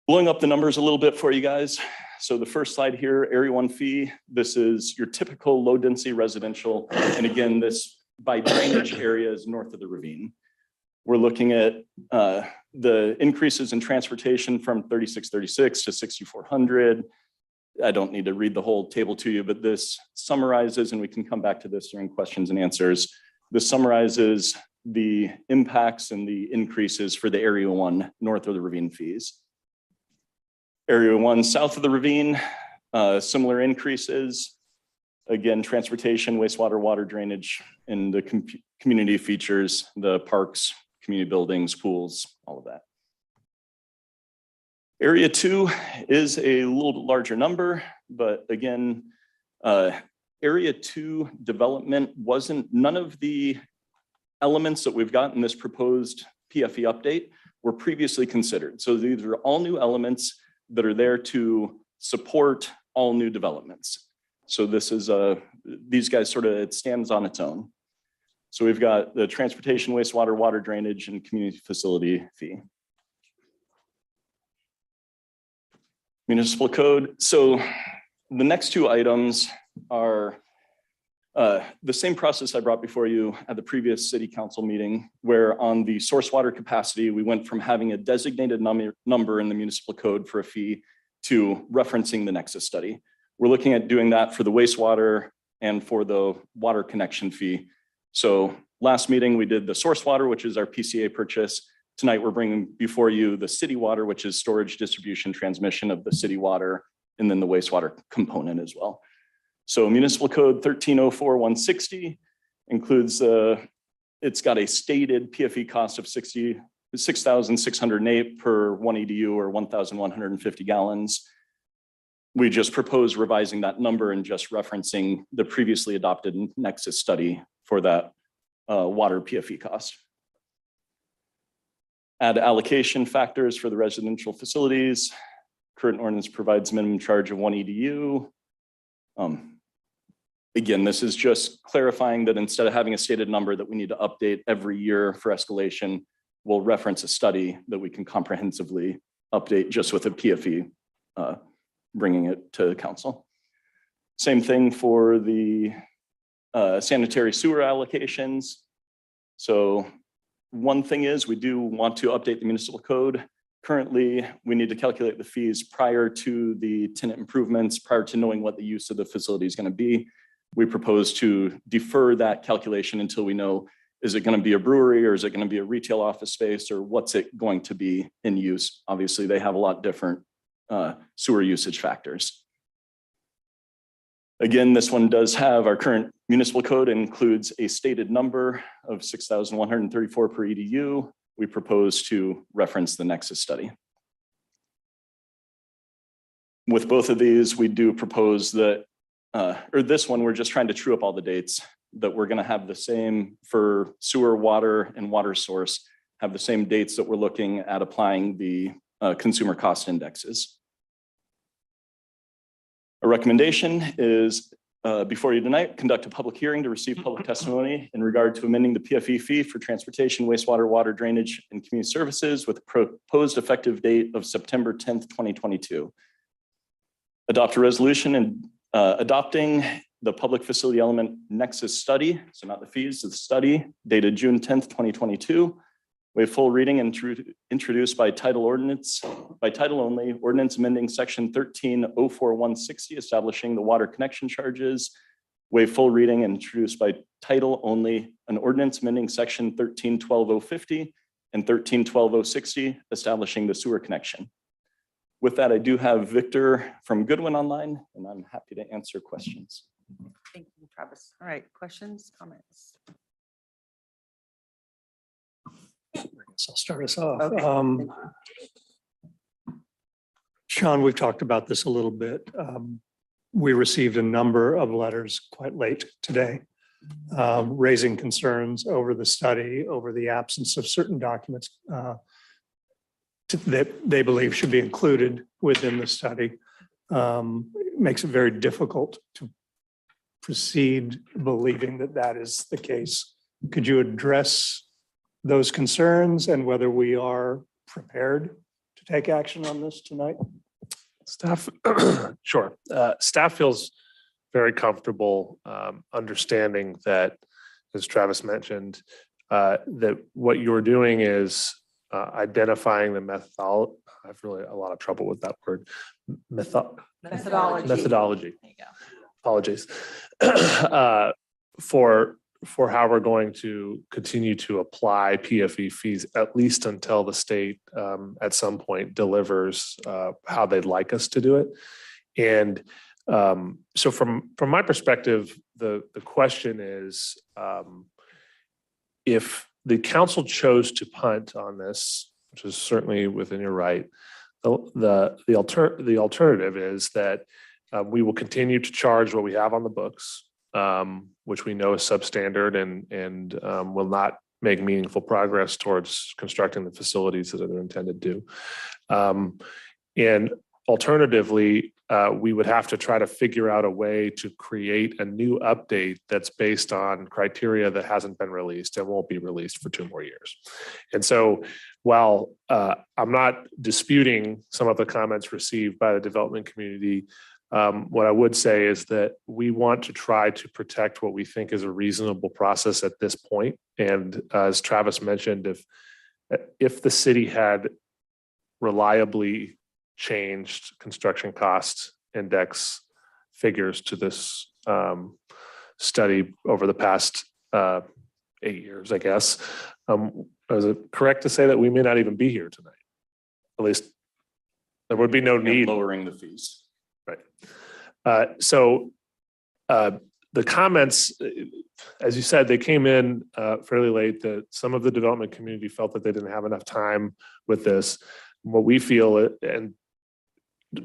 Blowing up the numbers a little bit for you guys. So the first slide here, area 1 fee, this is your typical low density residential. And again, this by drainage areas north of the ravine. We're looking at the increases in transportation from 3636 to 6400. I don't need to read the whole table to you, but this summarizes, and we can come back to this during questions and answers. This summarizes the impacts and the increases for the area 1 north of the ravine fees. Area 1 south of the ravine, similar increases. Again, transportation, wastewater, water drainage, and the community features, the parks, community buildings, pools, all of that. Area 2 is a little bit larger number, but again, area 2 development none of the elements that we've got in this proposed PFE update were previously considered. So these are all new elements that are there to support all new developments. So this is these guys sort of, it stands on its own. So we've got the transportation, wastewater, water drainage, and community facility fee. Municipal code. So the next 2 items are the same process I brought before you at the previous city council meeting, where on the source water capacity, we went from having a designated number in the municipal code for a fee to referencing the Nexus study. We're looking at doing that for the wastewater and for the water connection fee. So last meeting, we did the source water, which is our PCA purchase. Tonight, we're bringing before you the city water, which is storage, distribution, transmission of the city water, and then the wastewater component as well. So municipal code 1304-160 Includes, it's got a stated PFE cost of 6,608 per 1 EDU or 1,150 gallons. We just propose revising that number and just referencing the previously adopted Nexus study for that water PFE cost. Add allocation factors for the residential facilities. Current ordinance provides minimum charge of 1 EDU. Again, this is just clarifying that instead of having a stated number that we need to update every year for escalation, we'll reference a study that we can comprehensively update just with a PFE, bringing it to council. Same thing for the sanitary sewer allocations. So one thing is we do want to update the municipal code. Currently, we need to calculate the fees prior to the tenant improvements, prior to knowing what the use of the facility is going to be. We propose to defer that calculation until we know, is it going to be a brewery or is it going to be a retail office space or what's it going to be in use? Obviously, they have a lot different sewer usage factors. Again, this one does have our current municipal code includes a stated number of 6,134 per EDU. We propose to reference the Nexus study. With both of these, we do propose that, or this one, we're just trying to true up all the dates, that we're going to have the same for sewer, water, and water source, have the same dates that we're looking at applying the consumer cost indexes. A recommendation is before you tonight, conduct a public hearing to receive public testimony in regard to amending the PFE fee for transportation, wastewater, water drainage, and community services with a proposed effective date of September 10th, 2022. Adopt a resolution and adopting the public facility element Nexus study, so not the fees, the study dated June 10th, 2022. We have full reading introduced by title only, ordinance amending section 1304-160, establishing the water connection charges. We have full reading introduced by title only, an ordinance amending section 1312-050 and 1312-060, establishing the sewer connection. With that, I do have Victor from Goodwin online, and I'm happy to answer questions. Thank you, Travis. All right, questions, comments? So I'll start us off. Okay, thank you. Sean, we've talked about this a little bit. We received a number of letters quite late today, raising concerns over the study, over the absence of certain documents that they believe should be included within the study. It makes it very difficult to proceed believing that that is the case. Could you address those concerns and whether we are prepared to take action on this tonight? Staff, sure. Staff feels very comfortable understanding that, as Travis mentioned, that what you're doing is identifying the methodology. I've really a lot of trouble with that word. Methodology. There you go. Apologies. For how we're going to continue to apply PFE fees, at least until the state at some point delivers how they'd like us to do it. And so from my perspective, the question is, if the council chose to punt on this, which is certainly within your right, the alternative is that we will continue to charge what we have on the books, which we know is substandard and will not make meaningful progress towards constructing the facilities that they're intended to. And alternatively, we would have to try to figure out a way to create a new update that's based on criteria that hasn't been released and won't be released for 2 more years. And so while I'm not disputing some of the comments received by the development community, what I would say is that we want to try to protect what we think is a reasonable process at this point. And as Travis mentioned, if the city had reliably changed construction cost index figures to this study over the past 8 years, I guess, is it correct to say that we may not even be here tonight? At least there would be no need. Lowering the fees. Right. So the comments, as you said, they came in fairly late. That some of the development community felt that they didn't have enough time with this. What we feel, and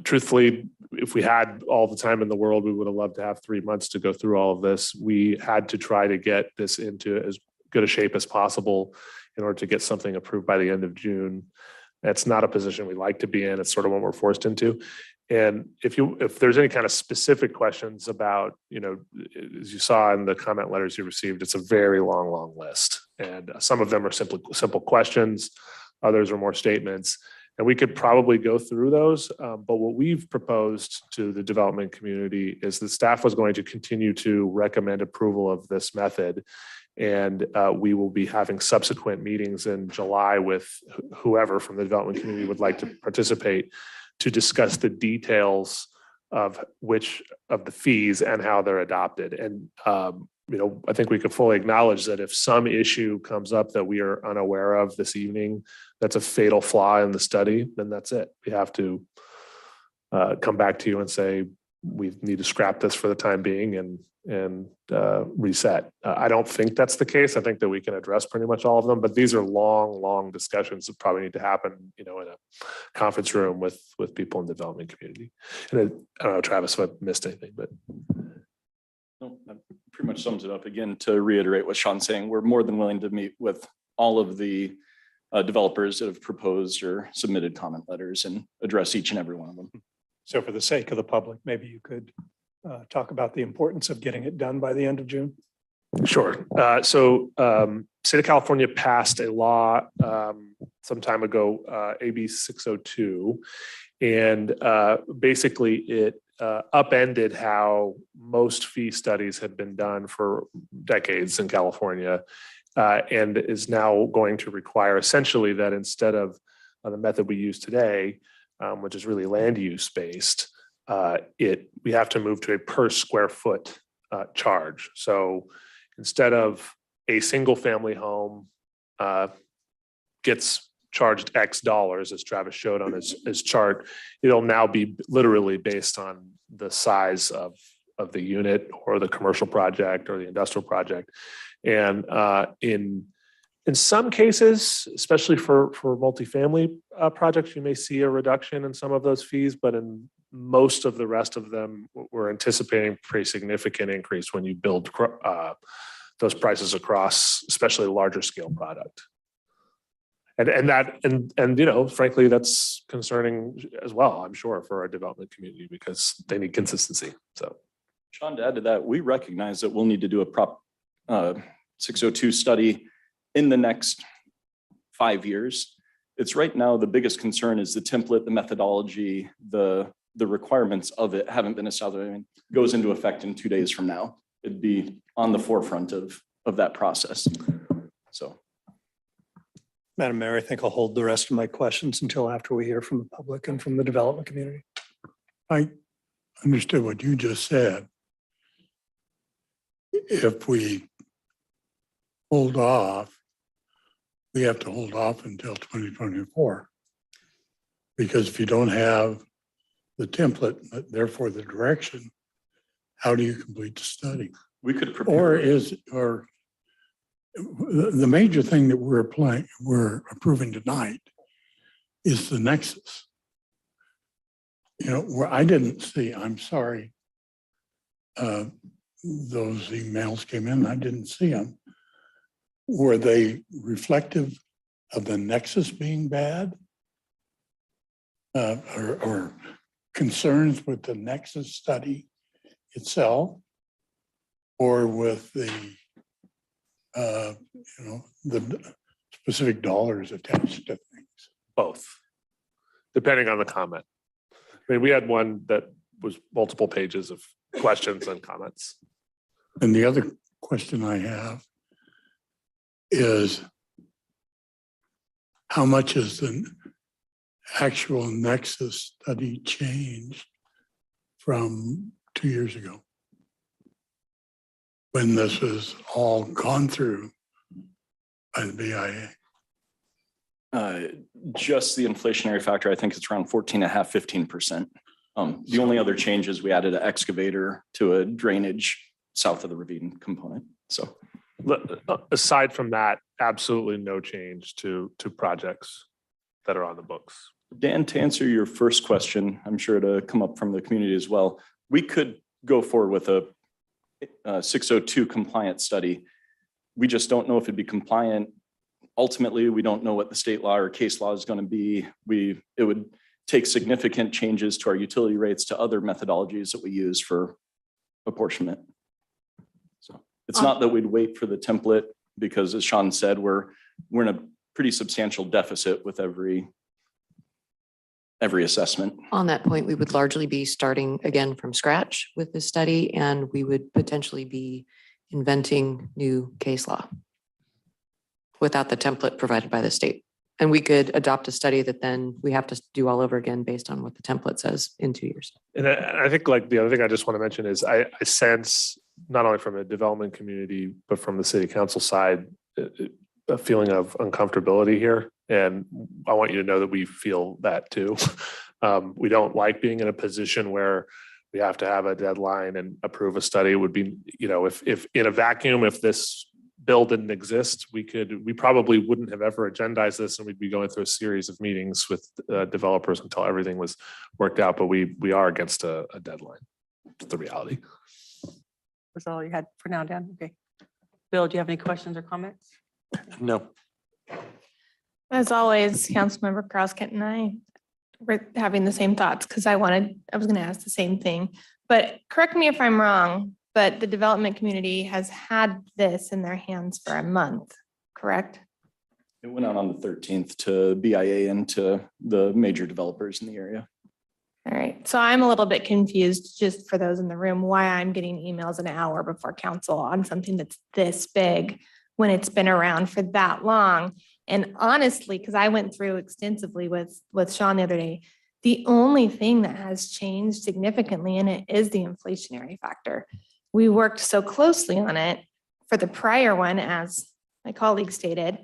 truthfully, if we had all the time in the world, we would have loved to have 3 months to go through all of this. We had to try to get this into as good a shape as possible in order to get something approved by the end of June. That's not a position we like to be in. It's sort of what we're forced into. And if there's any kind of specific questions about, as you saw in the comment letters you received, it's a very long list. And some of them are simple questions. Others are more statements. And we could probably go through those. But what we've proposed to the development community is the staff was going to continue to recommend approval of this method. And we will be having subsequent meetings in July with whoever from the development community would like to participate to discuss the details of which of the fees and how they're adopted. And, I think we could fully acknowledge that if some issue comes up that we are unaware of this evening, that's a fatal flaw in the study, then that's it. We have to come back to you and say, we need to scrap this for the time being and reset. I don't think that's the case. I think that we can address pretty much all of them, but these are long discussions that probably need to happen, in a conference room with people in the development community. And I don't know, Travis, if I missed anything, but. No, that pretty much sums it up. Again, to reiterate what Sean's saying, we're more than willing to meet with all of the developers that have proposed or submitted comment letters and address each and every one of them. So for the sake of the public, maybe you could talk about the importance of getting it done by the end of June. Sure. So State of California passed a law some time ago, AB 602, and basically it upended how most fee studies had been done for decades in California, and is now going to require essentially that instead of the method we use today, which is really land use based, we have to move to a per square foot charge. So instead of a single family home gets charged X dollars, as Travis showed on his chart, it'll now be literally based on the size of the unit or the commercial project or the industrial project. And in some cases, especially for multifamily projects, you may see a reduction in some of those fees, but in most of the rest of them, we're anticipating pretty significant increase when you build those prices across, especially larger scale product. And frankly, that's concerning as well, I'm sure, for our development community because they need consistency. So, Sean, to add to that, we recognize that we'll need to do a Prop 602 study in the next 5 years. It's right now, the biggest concern is the template, the methodology, the requirements of it haven't been established. I mean, it goes into effect in 2 days from now. It'd be on the forefront of that process. So. Madam Mayor, I think I'll hold the rest of my questions until after we hear from the public and from the development community. I understood what you just said. If we hold off, we have to hold off until 2024. Because if you don't have the template, therefore the direction, how do you complete the study? We could prepare. Or the major thing that we're approving tonight is the nexus. Where I didn't see, I'm sorry, those emails came in, I didn't see them. Were they reflective of the nexus being bad? Or concerns with the nexus study itself? Or with the specific dollars attached to things? both, depending on the comment. I mean, we had one that was multiple pages of questions and comments. And the other question I have is how much has the actual nexus study changed from 2 years ago, when this was all gone through by the BIA? Just the inflationary factor, I think it's around 14.5, 15%. The only other change is we added an excavator to a drainage south of the ravine component. So Aside from that, absolutely no change to projects that are on the books. Dan, to answer your first question, I'm sure to come up from the community as well, we could go forward with a 602 compliant study. We just don't know if it'd be compliant. Ultimately, we don't know what the state law or case law is going to be. It would take significant changes to our utility rates, to other methodologies that we use for apportionment. So it's not that we'd wait for the template, because as Sean said, we're in a pretty substantial deficit with every assessment. On that point, we would largely be starting again from scratch with this study, and we would potentially be inventing new case law without the template provided by the state. And we could adopt a study that then we have to do all over again based on what the template says in 2 years. And I think like the other thing I just want to mention is I sense not only from the development community, but from the city council side, a feeling of uncomfortability here. And I want you to know that we feel that too. We don't like being in a position where we have to have a deadline and approve a study. It would be, if in a vacuum, if this bill didn't exist, we probably wouldn't have ever agendized this, and we'd be going through a series of meetings with developers until everything was worked out. But we are against a deadline. It's the reality. That's all you had for now, Dan? Okay. Bill, do you have any questions or comments? No. As always, Councilmember Crosskett and I were having the same thoughts, because I was going to ask the same thing. But correct me if I'm wrong, but the development community has had this in their hands for a month, correct? It went out on the 13th to BIA and to the major developers in the area. All right, so I'm a little bit confused, just for those in the room, why I'm getting emails an hour before council on something that's this big when it's been around for that long. And honestly, because I went through extensively with Sean the other day, the only thing that has changed significantly in it is the inflationary factor. We worked so closely on it for the prior one, as my colleague stated.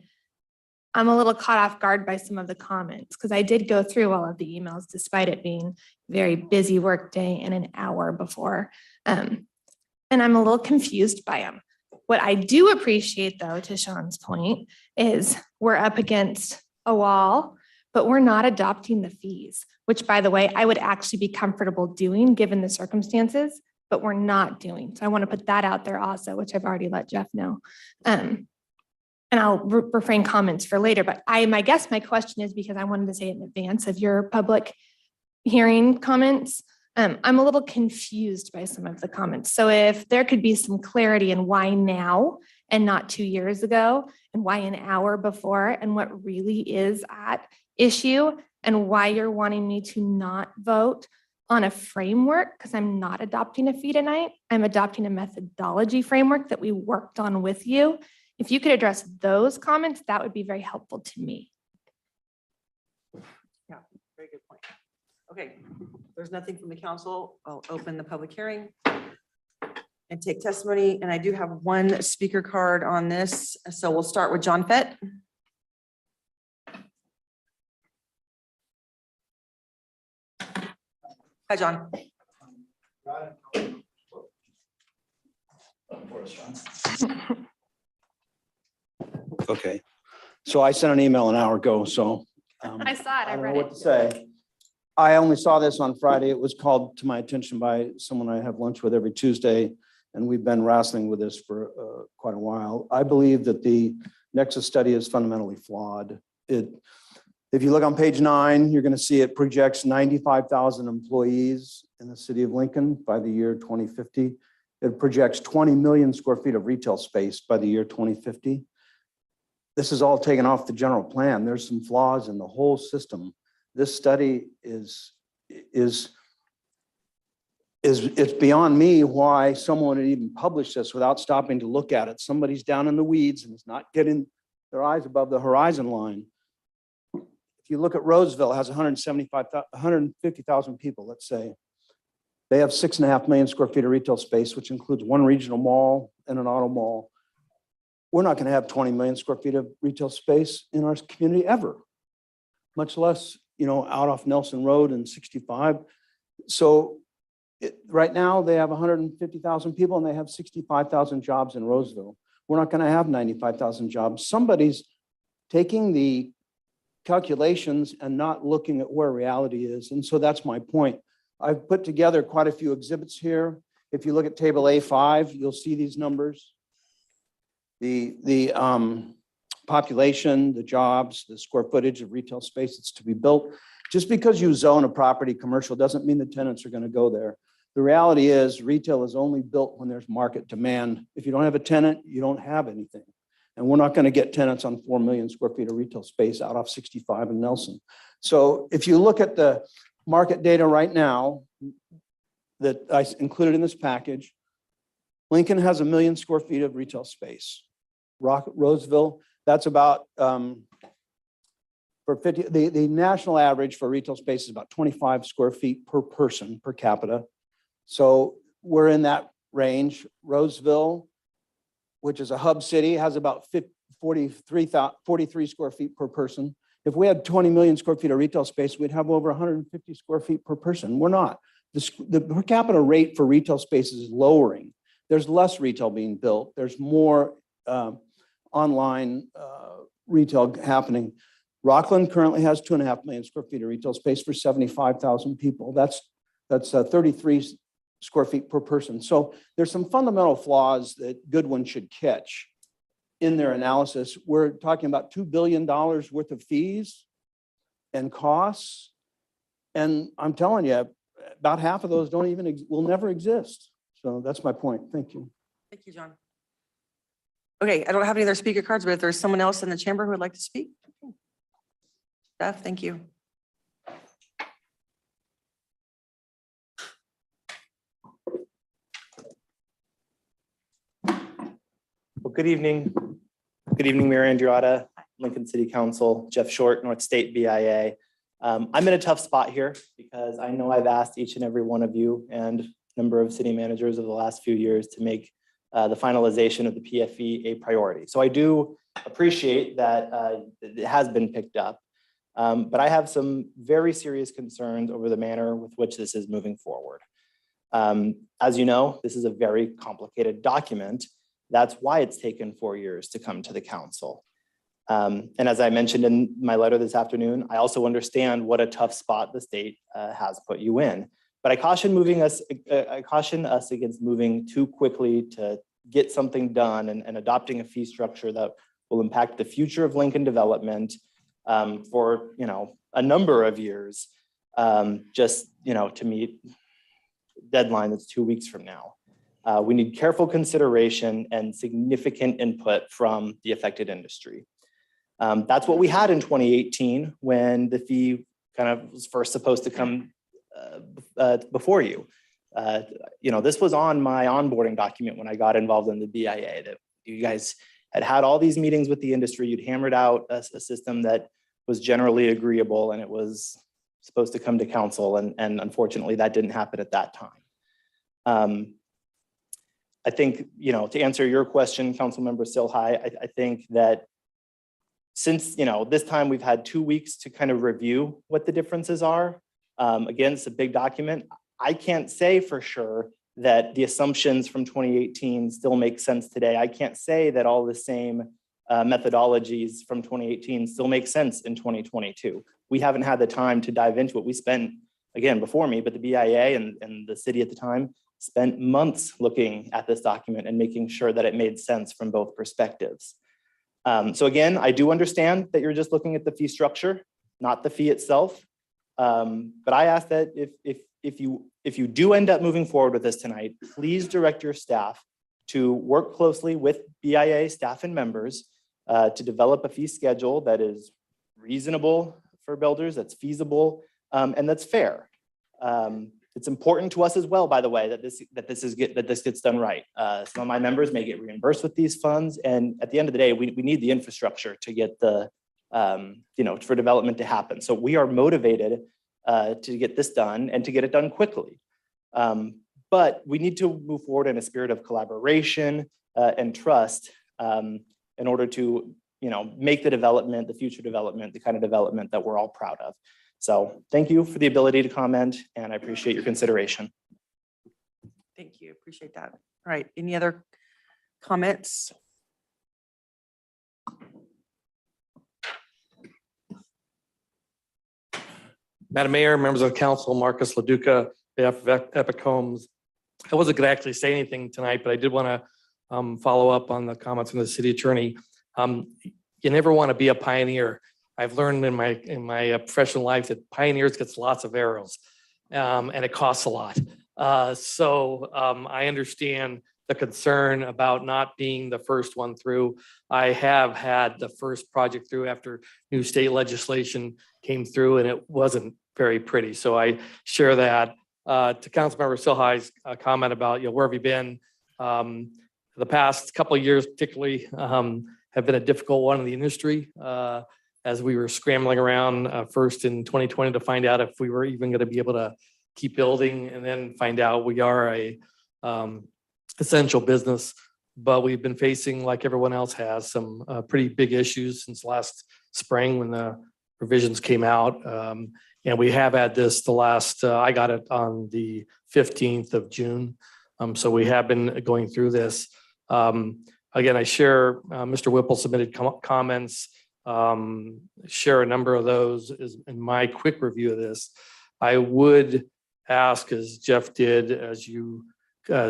I'm a little caught off guard by some of the comments, because I did go through all of the emails despite it being a very busy work day and an hour before. And I'm a little confused by them. What I do appreciate, though, to Sean's point, is we're up against a wall, but we're not adopting the fees, which, by the way, I would actually be comfortable doing given the circumstances, but we're not doing. So I want to put that out there also, which I've already let Jeff know. And I'll refrain comments for later, but my question is, because I wanted to say it in advance of your public hearing comments, I'm a little confused by some of the comments. So if there could be some clarity in why now and not 2 years ago, and why an hour before, and what really is at issue, and why you're wanting me to not vote on a framework, because I'm not adopting a fee tonight. I'm adopting a methodology framework that we worked on with you. If you could address those comments, that would be very helpful to me. Yeah, very good point. Okay, there's nothing from the council. I'll open the public hearing and take testimony. And I do have one speaker card on this. So we'll start with John Fett. Hi, John. Okay, so I sent an email an hour ago, so. I saw it, I don't read know it. what to say. I only saw this on Friday. It was called to my attention by someone I have lunch with every Tuesday, and we've been wrestling with this for quite a while. I believe that the Nexus study is fundamentally flawed. If you look on page 9, you're going to see it projects 95,000 employees in the city of Lincoln by the year 2050. It projects 20 million square feet of retail space by the year 2050. This is all taken off the general plan. There's some flaws in the whole system. This study it's beyond me why someone would even publish this without stopping to look at it. Somebody's down in the weeds and is not getting their eyes above the horizon line. If you look at Roseville, it has 150,000 people, let's say. They have 6.5 million square feet of retail space, which includes one regional mall and an auto mall. We're not going to have 20 million square feet of retail space in our community ever, much less, out off Nelson Road and 65. So Right now, they have 150,000 people and they have 65,000 jobs in Roseville. We're not going to have 95,000 jobs. Somebody's taking the calculations and not looking at where reality is. And so that's my point. I've put together quite a few exhibits here. If you look at table A5, you'll see these numbers. The population, the jobs, the square footage of retail space that's to be built. Just because you zone a property commercial doesn't mean the tenants are going to go there. The reality is retail is only built when there's market demand. If you don't have a tenant, you don't have anything. And we're not going to get tenants on 4 million square feet of retail space out off 65 in Nelson. So if you look at the market data right now that I included in this package, Lincoln has 1 million square feet of retail space. Roseville, that's about for 50, the national average for retail space is about 25 square feet per person per capita. So we're in that range. Roseville, which is a hub city, has about 43 square feet per person. If we had 20 million square feet of retail space, we'd have over 150 square feet per person. We're not. The per capita rate for retail space is lowering. There's less retail being built. There's more online retail happening. Rockland currently has 2.5 million square feet of retail space for 75,000 people. That's 33 square feet per person. So there's some fundamental flaws that Goodwin should catch in their analysis. We're talking about $2 billion worth of fees and costs. And I'm telling you, about half of those will never exist. So that's my point. Thank you. Thank you, John. Okay, I don't have any other speaker cards, but if there's someone else in the chamber who would like to speak. Steph, thank you. Well, good evening. Good evening, Mayor Andriotta, Lincoln City Council, Jeff Short, North State BIA. I'm in a tough spot here because I know I've asked each and every one of you and a number of city managers over the last few years to make the finalization of the PFE a priority. So I do appreciate that it has been picked up, but I have some very serious concerns over the manner with which this is moving forward. As you know, this is a very complicated document. That's why it's taken 4 years to come to the council. And as I mentioned in my letter this afternoon, I also understand what a tough spot the state has put you in. But I caution us against moving too quickly to get something done and adopting a fee structure that will impact the future of Lincoln development for a number of years, just to meet deadline that's 2 weeks from now. We need careful consideration and significant input from the affected industry. That's what we had in 2018 when the fee kind of was first supposed to come before you. This was on my onboarding document when I got involved in the BIA, that you guys had all these meetings with the industry. You'd hammered out a system that was generally agreeable, and it was supposed to come to council. And unfortunately, that didn't happen at that time. I think, to answer your question, Councilmember Silhai, I think that since, this time we've had 2 weeks to kind of review what the differences are. Again, it's a big document. I can't say for sure that the assumptions from 2018 still make sense today. I can't say that all the same methodologies from 2018 still make sense in 2022. We haven't had the time to dive into it. We spent, again, before me, but the BIA and the city at the time spent months looking at this document and making sure that it made sense from both perspectives. So again, I do understand that you're just looking at the fee structure, not the fee itself. But I ask that if you do end up moving forward with this tonight, please direct your staff to work closely with BIA staff and members to develop a fee schedule that is reasonable for builders, that's feasible, and that's fair. It's important to us as well, by the way, that this gets done right. Some of my members may get reimbursed with these funds, and at the end of the day, we need the infrastructure to get the for development to happen. So we are motivated to get this done and to get it done quickly. But we need to move forward in a spirit of collaboration and trust in order to make the future development, the kind of development that we're all proud of. So thank you for the ability to comment, and I appreciate your consideration. Thank you. Appreciate that. All right. Any other comments? Madam Mayor, members of council, Marcus Leduca, behalf of Epic Homes. I wasn't going to actually say anything tonight, but I did want to follow up on the comments from the city attorney. You never want to be a pioneer. I've learned in my professional life that pioneers gets lots of arrows, and it costs a lot. So I understand the concern about not being the first one through. I have had the first project through after new state legislation came through, and it wasn't very pretty. So I share that. To Councilmember Silhai's comment about, where have you been? The past couple of years particularly have been a difficult one in the industry as we were scrambling around first in 2020 to find out if we were even going to be able to keep building, and then find out we are a essential business. But we've been facing, like everyone else has, some pretty big issues since last spring when the revisions came out. And we have had this the last, I got it on the 15th of June. So we have been going through this. Again, I share, Mr. Whipple submitted comments, share a number of those in my quick review of this. I would ask, as Jeff did, as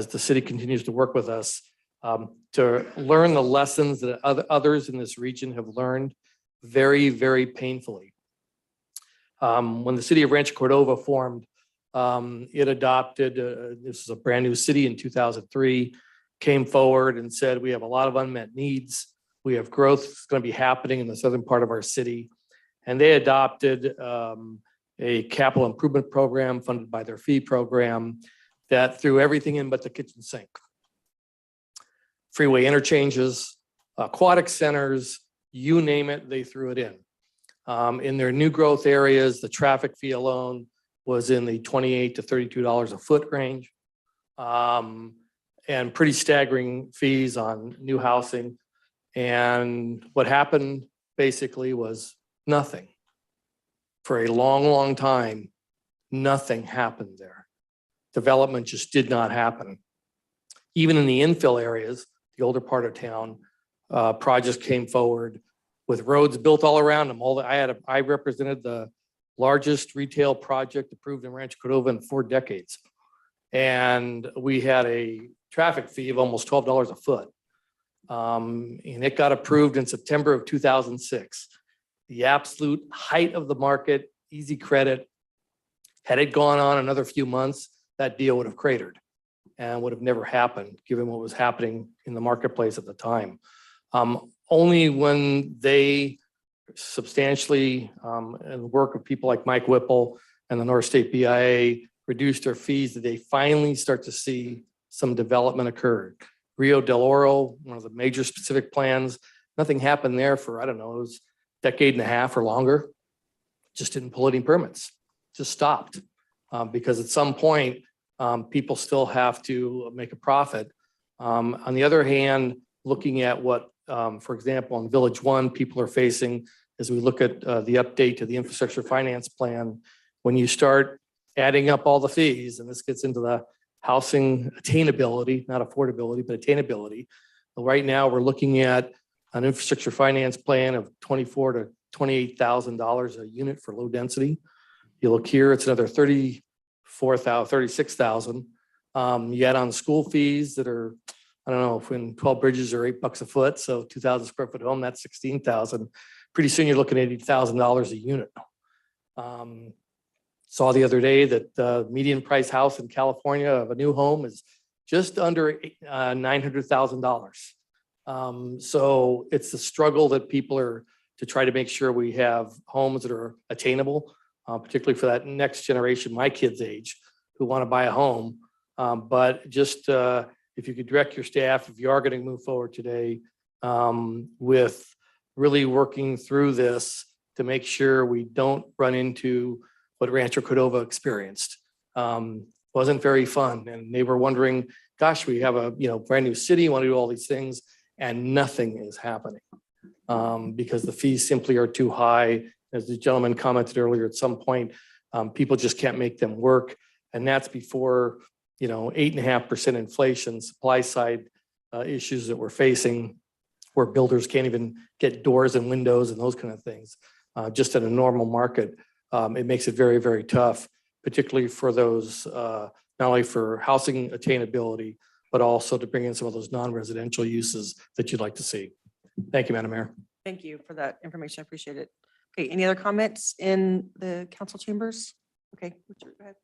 the city continues to work with us, to learn the lessons that others in this region have learned very, very painfully. When the city of Rancho Cordova formed, it adopted, this is a brand new city in 2003, came forward and said, we have a lot of unmet needs. We have growth that's going to be happening in the southern part of our city. And they adopted a capital improvement program funded by their fee program that threw everything in but the kitchen sink. Freeway interchanges, aquatic centers, you name it, they threw it in. In their new growth areas, the traffic fee alone was in the $28 to $32 a foot range. And pretty staggering fees on new housing. And what happened basically was nothing. For a long, long time, nothing happened there. Development just did not happen. Even in the infill areas, the older part of town, projects came forward with roads built all around them. I represented the largest retail project approved in Rancho Cordova in 4 decades. And we had a traffic fee of almost $12 a foot. And it got approved in September of 2006. The absolute height of the market, easy credit. Had it gone on another few months, that deal would have cratered and would have never happened given what was happening in the marketplace at the time. Only when they substantially, and the work of people like Mike Whipple and the North State BIA reduced their fees, did they finally start to see some development occur. Rio del Oro, one of the major specific plans, nothing happened there for, I don't know, it was a decade and a half or longer. Just didn't pull any permits, just stopped. Because at some point, people still have to make a profit. On the other hand, looking at what, for example, in Village One, people are facing as we look at the update to the infrastructure finance plan, when you start adding up all the fees, and this gets into the housing attainability, not affordability, but attainability. Right now, we're looking at an infrastructure finance plan of $24,000 to $28,000 a unit for low density. You look here, it's another $34,000, $36,000. You add on school fees that are, I don't know, if in 12 bridges are $8 a foot, so 2,000 square foot home, that's 16,000. Pretty soon you're looking at $80,000 a unit. Saw the other day that the median price house in California of a new home is just under $900,000. So it's the struggle that people are to try to make sure we have homes that are attainable, particularly for that next generation, my kids' age, who want to buy a home. But just if you could direct your staff, if you are going to move forward today with really working through this to make sure we don't run into what Rancho Cordova experienced. Wasn't very fun. And they were wondering, gosh, we have a brand new city, want to do all these things, and nothing is happening because the fees simply are too high. As the gentleman commented earlier, at some point, people just can't make them work. And that's before 8.5% inflation, supply side issues that we're facing, where builders can't even get doors and windows and those kind of things. Just in a normal market, it makes it very, very tough, particularly for those, not only for housing attainability, but also to bring in some of those non-residential uses that you'd like to see. Thank you, Madam Mayor. Thank you for that information. I appreciate it. Okay, any other comments in the council chambers? Okay, Richard, go ahead.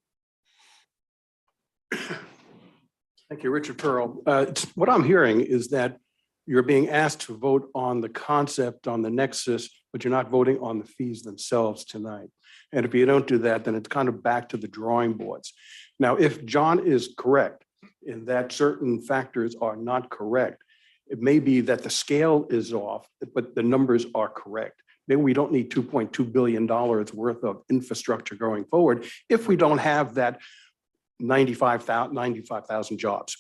Thank you, Richard Pearl. What I'm hearing is that you're being asked to vote on the concept on the nexus, but you're not voting on the fees themselves tonight. And if you don't do that, then it's kind of back to the drawing boards. Now, if John is correct in that certain factors are not correct, it may be that the scale is off, but the numbers are correct. Maybe we don't need $2.2 billion worth of infrastructure going forward if we don't have that 95,000 jobs.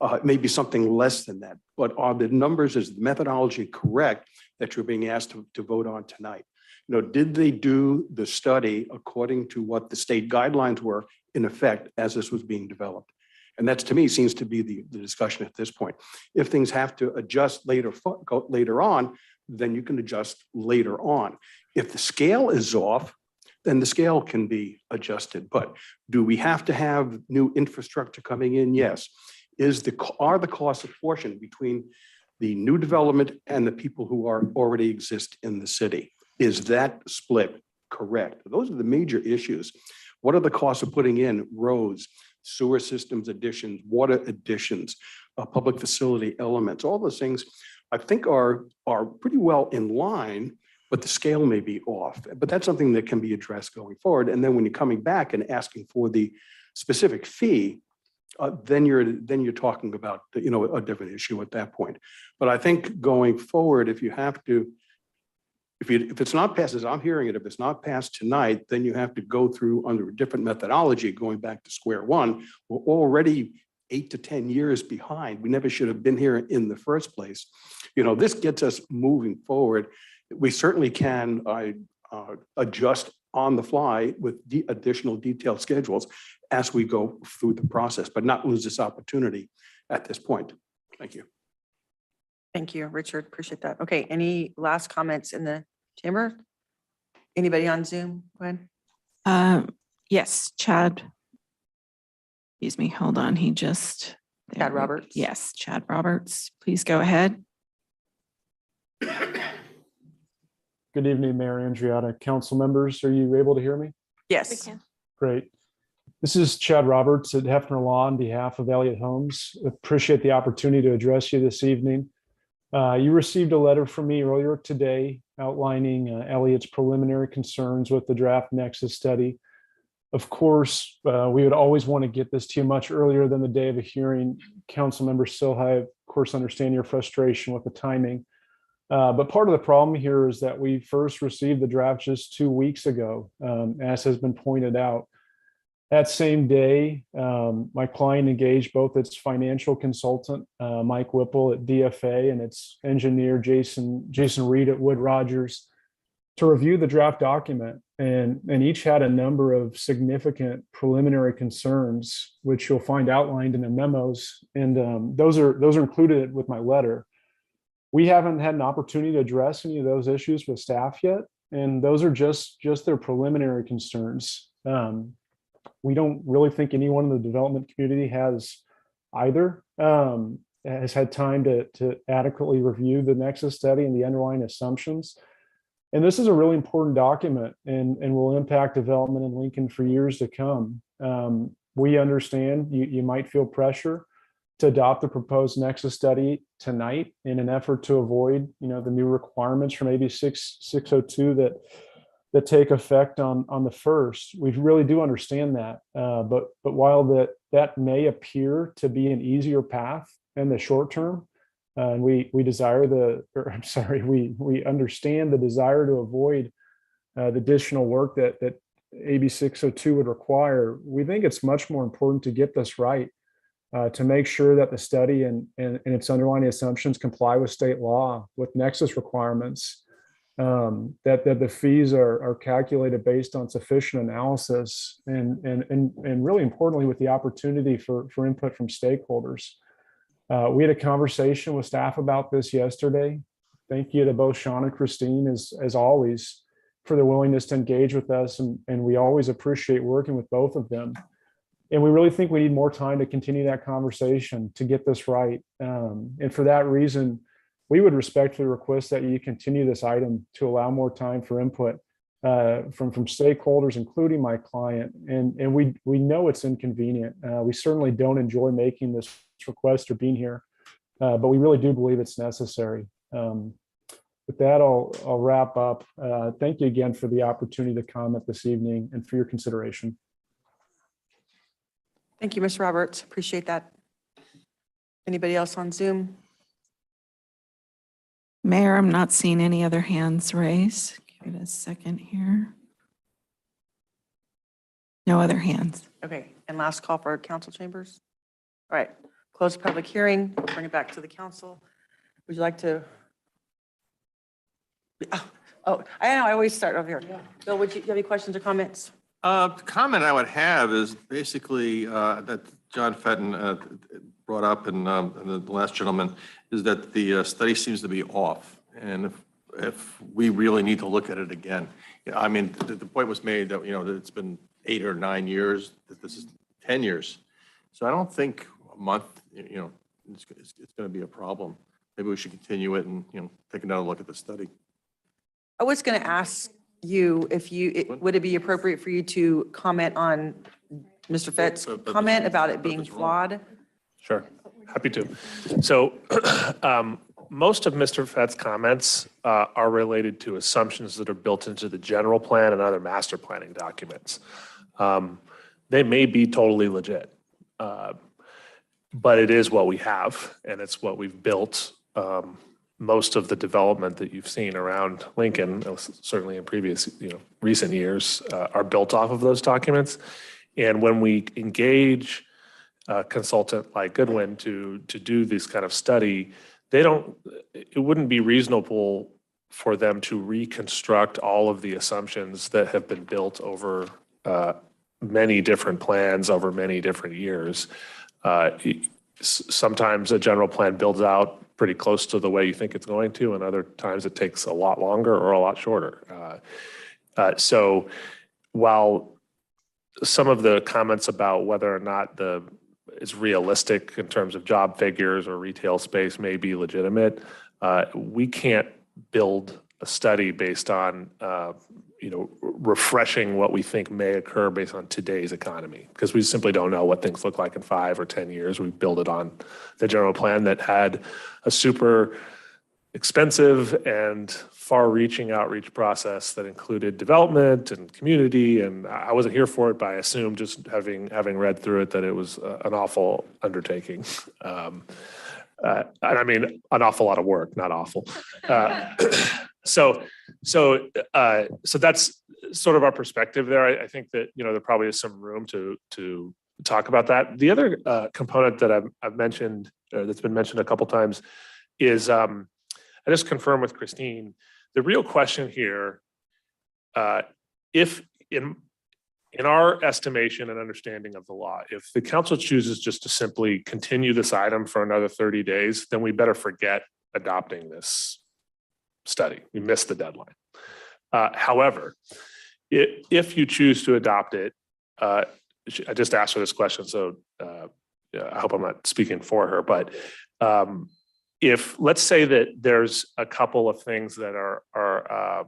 It may be something less than that, but are the numbers, is the methodology correct that you're being asked to vote on tonight? Did they do the study according to what the state guidelines were in effect as this was being developed? And that's, to me, seems to be the discussion at this point. If things have to adjust later on, then you can adjust later on. If the scale is off, then the scale can be adjusted. But do we have to have new infrastructure coming in? Yes. Are the costs apportioned between the new development and the people who already exist in the city? Is that split correct? Those are the major issues. What are the costs of putting in roads, sewer systems additions, water additions, public facility elements? All those things I think are pretty well in line, but the scale may be off. But that's something that can be addressed going forward. And then when you're coming back and asking for the specific fee, then you're talking about a different issue at that point. But I think going forward, if it's not passed, as I'm hearing it, if it's not passed tonight, then you have to go through under a different methodology, going back to square one. We're already 8 to 10 years behind. We never should have been here in the first place. This gets us moving forward. We certainly can adjust on the fly with additional detailed schedules as we go through the process, but not lose this opportunity at this point. Thank you. Thank you, Richard. Appreciate that. Okay, any last comments in the chamber? Anybody on Zoom? Go ahead. Yes, Chad. Excuse me, hold on. Chad Roberts. Yes, Chad Roberts. Please go ahead. Good evening, Mayor Andriotta, council members. Are you able to hear me? Yes. Great. This is Chad Roberts at Hefner Law on behalf of Elliott Homes. Appreciate the opportunity to address you this evening. You received a letter from me earlier today outlining Elliott's preliminary concerns with the draft Nexus study. Of course, we would always want to get this to you much earlier than the day of a hearing. Council member Silhai, of course, understand your frustration with the timing. But part of the problem here is that we first received the draft just 2 weeks ago, as has been pointed out. That same day, my client engaged both its financial consultant, Mike Whipple at DFA, and its engineer, Jason Reed at Wood Rogers, to review the draft document. And each had a number of significant preliminary concerns, which you'll find outlined in the memos. And those are included with my letter. We haven't had an opportunity to address any of those issues with staff yet, and those are just their preliminary concerns. We don't really think anyone in the development community has either, has had time to adequately review the Nexus study and the underlying assumptions. And this is a really important document and will impact development in Lincoln for years to come. We understand you might feel pressure to adopt the proposed Nexus study tonight in an effort to avoid, the new requirements from AB 602 that take effect on the 1st. We really do understand that. But while that may appear to be an easier path in the short term, and we understand the desire to avoid the additional work that AB 602 would require, we think it's much more important to get this right. To make sure that the study and its underlying assumptions comply with state law, with Nexus requirements. that the fees are calculated based on sufficient analysis and really importantly with the opportunity for input from stakeholders. We had a conversation with staff about this yesterday. Thank you to both Sean and Christine as always for their willingness to engage with us, and we always appreciate working with both of them. And we really think we need more time to continue that conversation to get this right. And for that reason, we would respectfully request that you continue this item to allow more time for input from stakeholders, including my client. And we know it's inconvenient. We certainly don't enjoy making this request or being here, but we really do believe it's necessary. With that, I'll wrap up. Thank you again for the opportunity to comment this evening and for your consideration. Thank you, Mr. Roberts. Appreciate that. Anybody else on Zoom? Mayor, I'm not seeing any other hands raised. Give it a second here. No other hands. Okay, and last call for council chambers. All right, close the public hearing, bring it back to the council. Would you like to? Oh, I know, I always start over here. Bill, would you have any questions or comments? The comment I would have is basically that John Fenton brought up and the last gentleman is that the study seems to be off. And if we really need to look at it again, I mean, the point was made that, that it's been 8 or 9 years, that this is 10 years. So I don't think a month, it's going to be a problem. Maybe we should continue it and, take another look at the study. I was going to ask you if would it be appropriate for you to comment on Mr. Fett's comment about it being flawed? Sure, happy to. So most of Mr. Fett's comments are related to assumptions that are built into the general plan and other master planning documents. They may be totally legit, but it is what we have and it's what we've built. Most of the development that you've seen around Lincoln, certainly in previous, recent years, are built off of those documents. And when we engage a consultant like Goodwin to do this kind of study, it wouldn't be reasonable for them to reconstruct all of the assumptions that have been built over many different plans over many different years. Sometimes a general plan builds out pretty close to the way you think it's going to, and other times it takes a lot longer or a lot shorter. So while some of the comments about whether or not it's realistic in terms of job figures or retail space may be legitimate, we can't build a study based on refreshing what we think may occur based on today's economy, because we simply don't know what things look like in 5 or 10 years. We build it on the general plan that had a super expensive and far-reaching outreach process that included development and community. And I wasn't here for it, but I assume just having read through it that it was an awful undertaking. And I mean, an awful lot of work, not awful. So that's sort of our perspective there. I think that, there probably is some room to talk about that. The other component that I've mentioned, or that's been mentioned a couple times, is I just confirmed with Christine, the real question here, if in our estimation and understanding of the law, if the council chooses just to simply continue this item for another 30 days, then we better forget adopting this study. We missed the deadline. However, if you choose to adopt it, I just asked her this question, so I hope I'm not speaking for her, but if let's say that there's a couple of things that are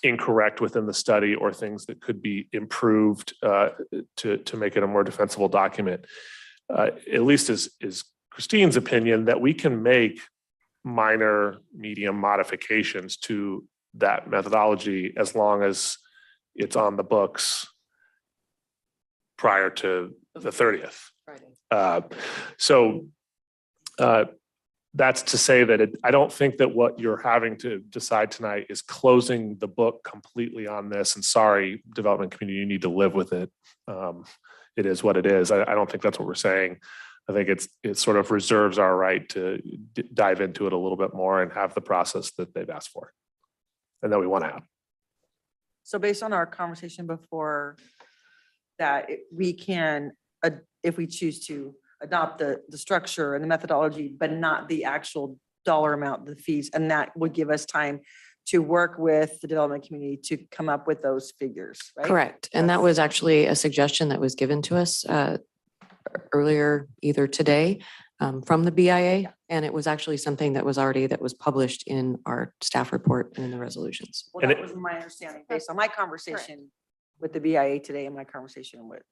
incorrect within the study or things that could be improved to make it a more defensible document, at least is Christine's opinion that we can make minor, medium modifications to that methodology as long as it's on the books prior to the 30th. So that's to say that I don't think that what you're having to decide tonight is closing the book completely on this. And sorry, development community, you need to live with it. It is what it is. I don't think that's what we're saying. I think it sort of reserves our right to dive into it a little bit more and have the process that they've asked for. and that we want to have. So based on our conversation before, that we can, if we choose to adopt the structure and the methodology, but not the actual dollar amount, the fees, and that would give us time to work with the development community to come up with those figures, right? Correct. And that was actually a suggestion that was given to us earlier, either today from the BIA. And it was actually something that was published in our staff report and in the resolutions. Well, that was my understanding based on my conversation with the BIA today and my conversation with.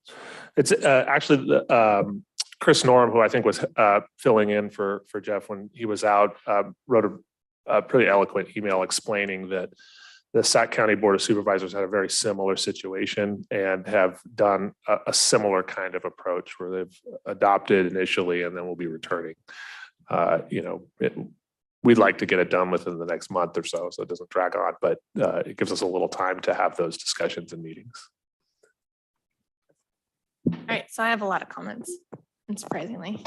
It's actually Chris Norm, who I think was filling in for Jeff when he was out, wrote a pretty eloquent email explaining that the Sac County Board of Supervisors had a very similar situation and have done a similar kind of approach where they've adopted initially and then will be returning. We'd like to get it done within the next month or so it doesn't drag on, but it gives us a little time to have those discussions and meetings. All right, so I have a lot of comments, unsurprisingly.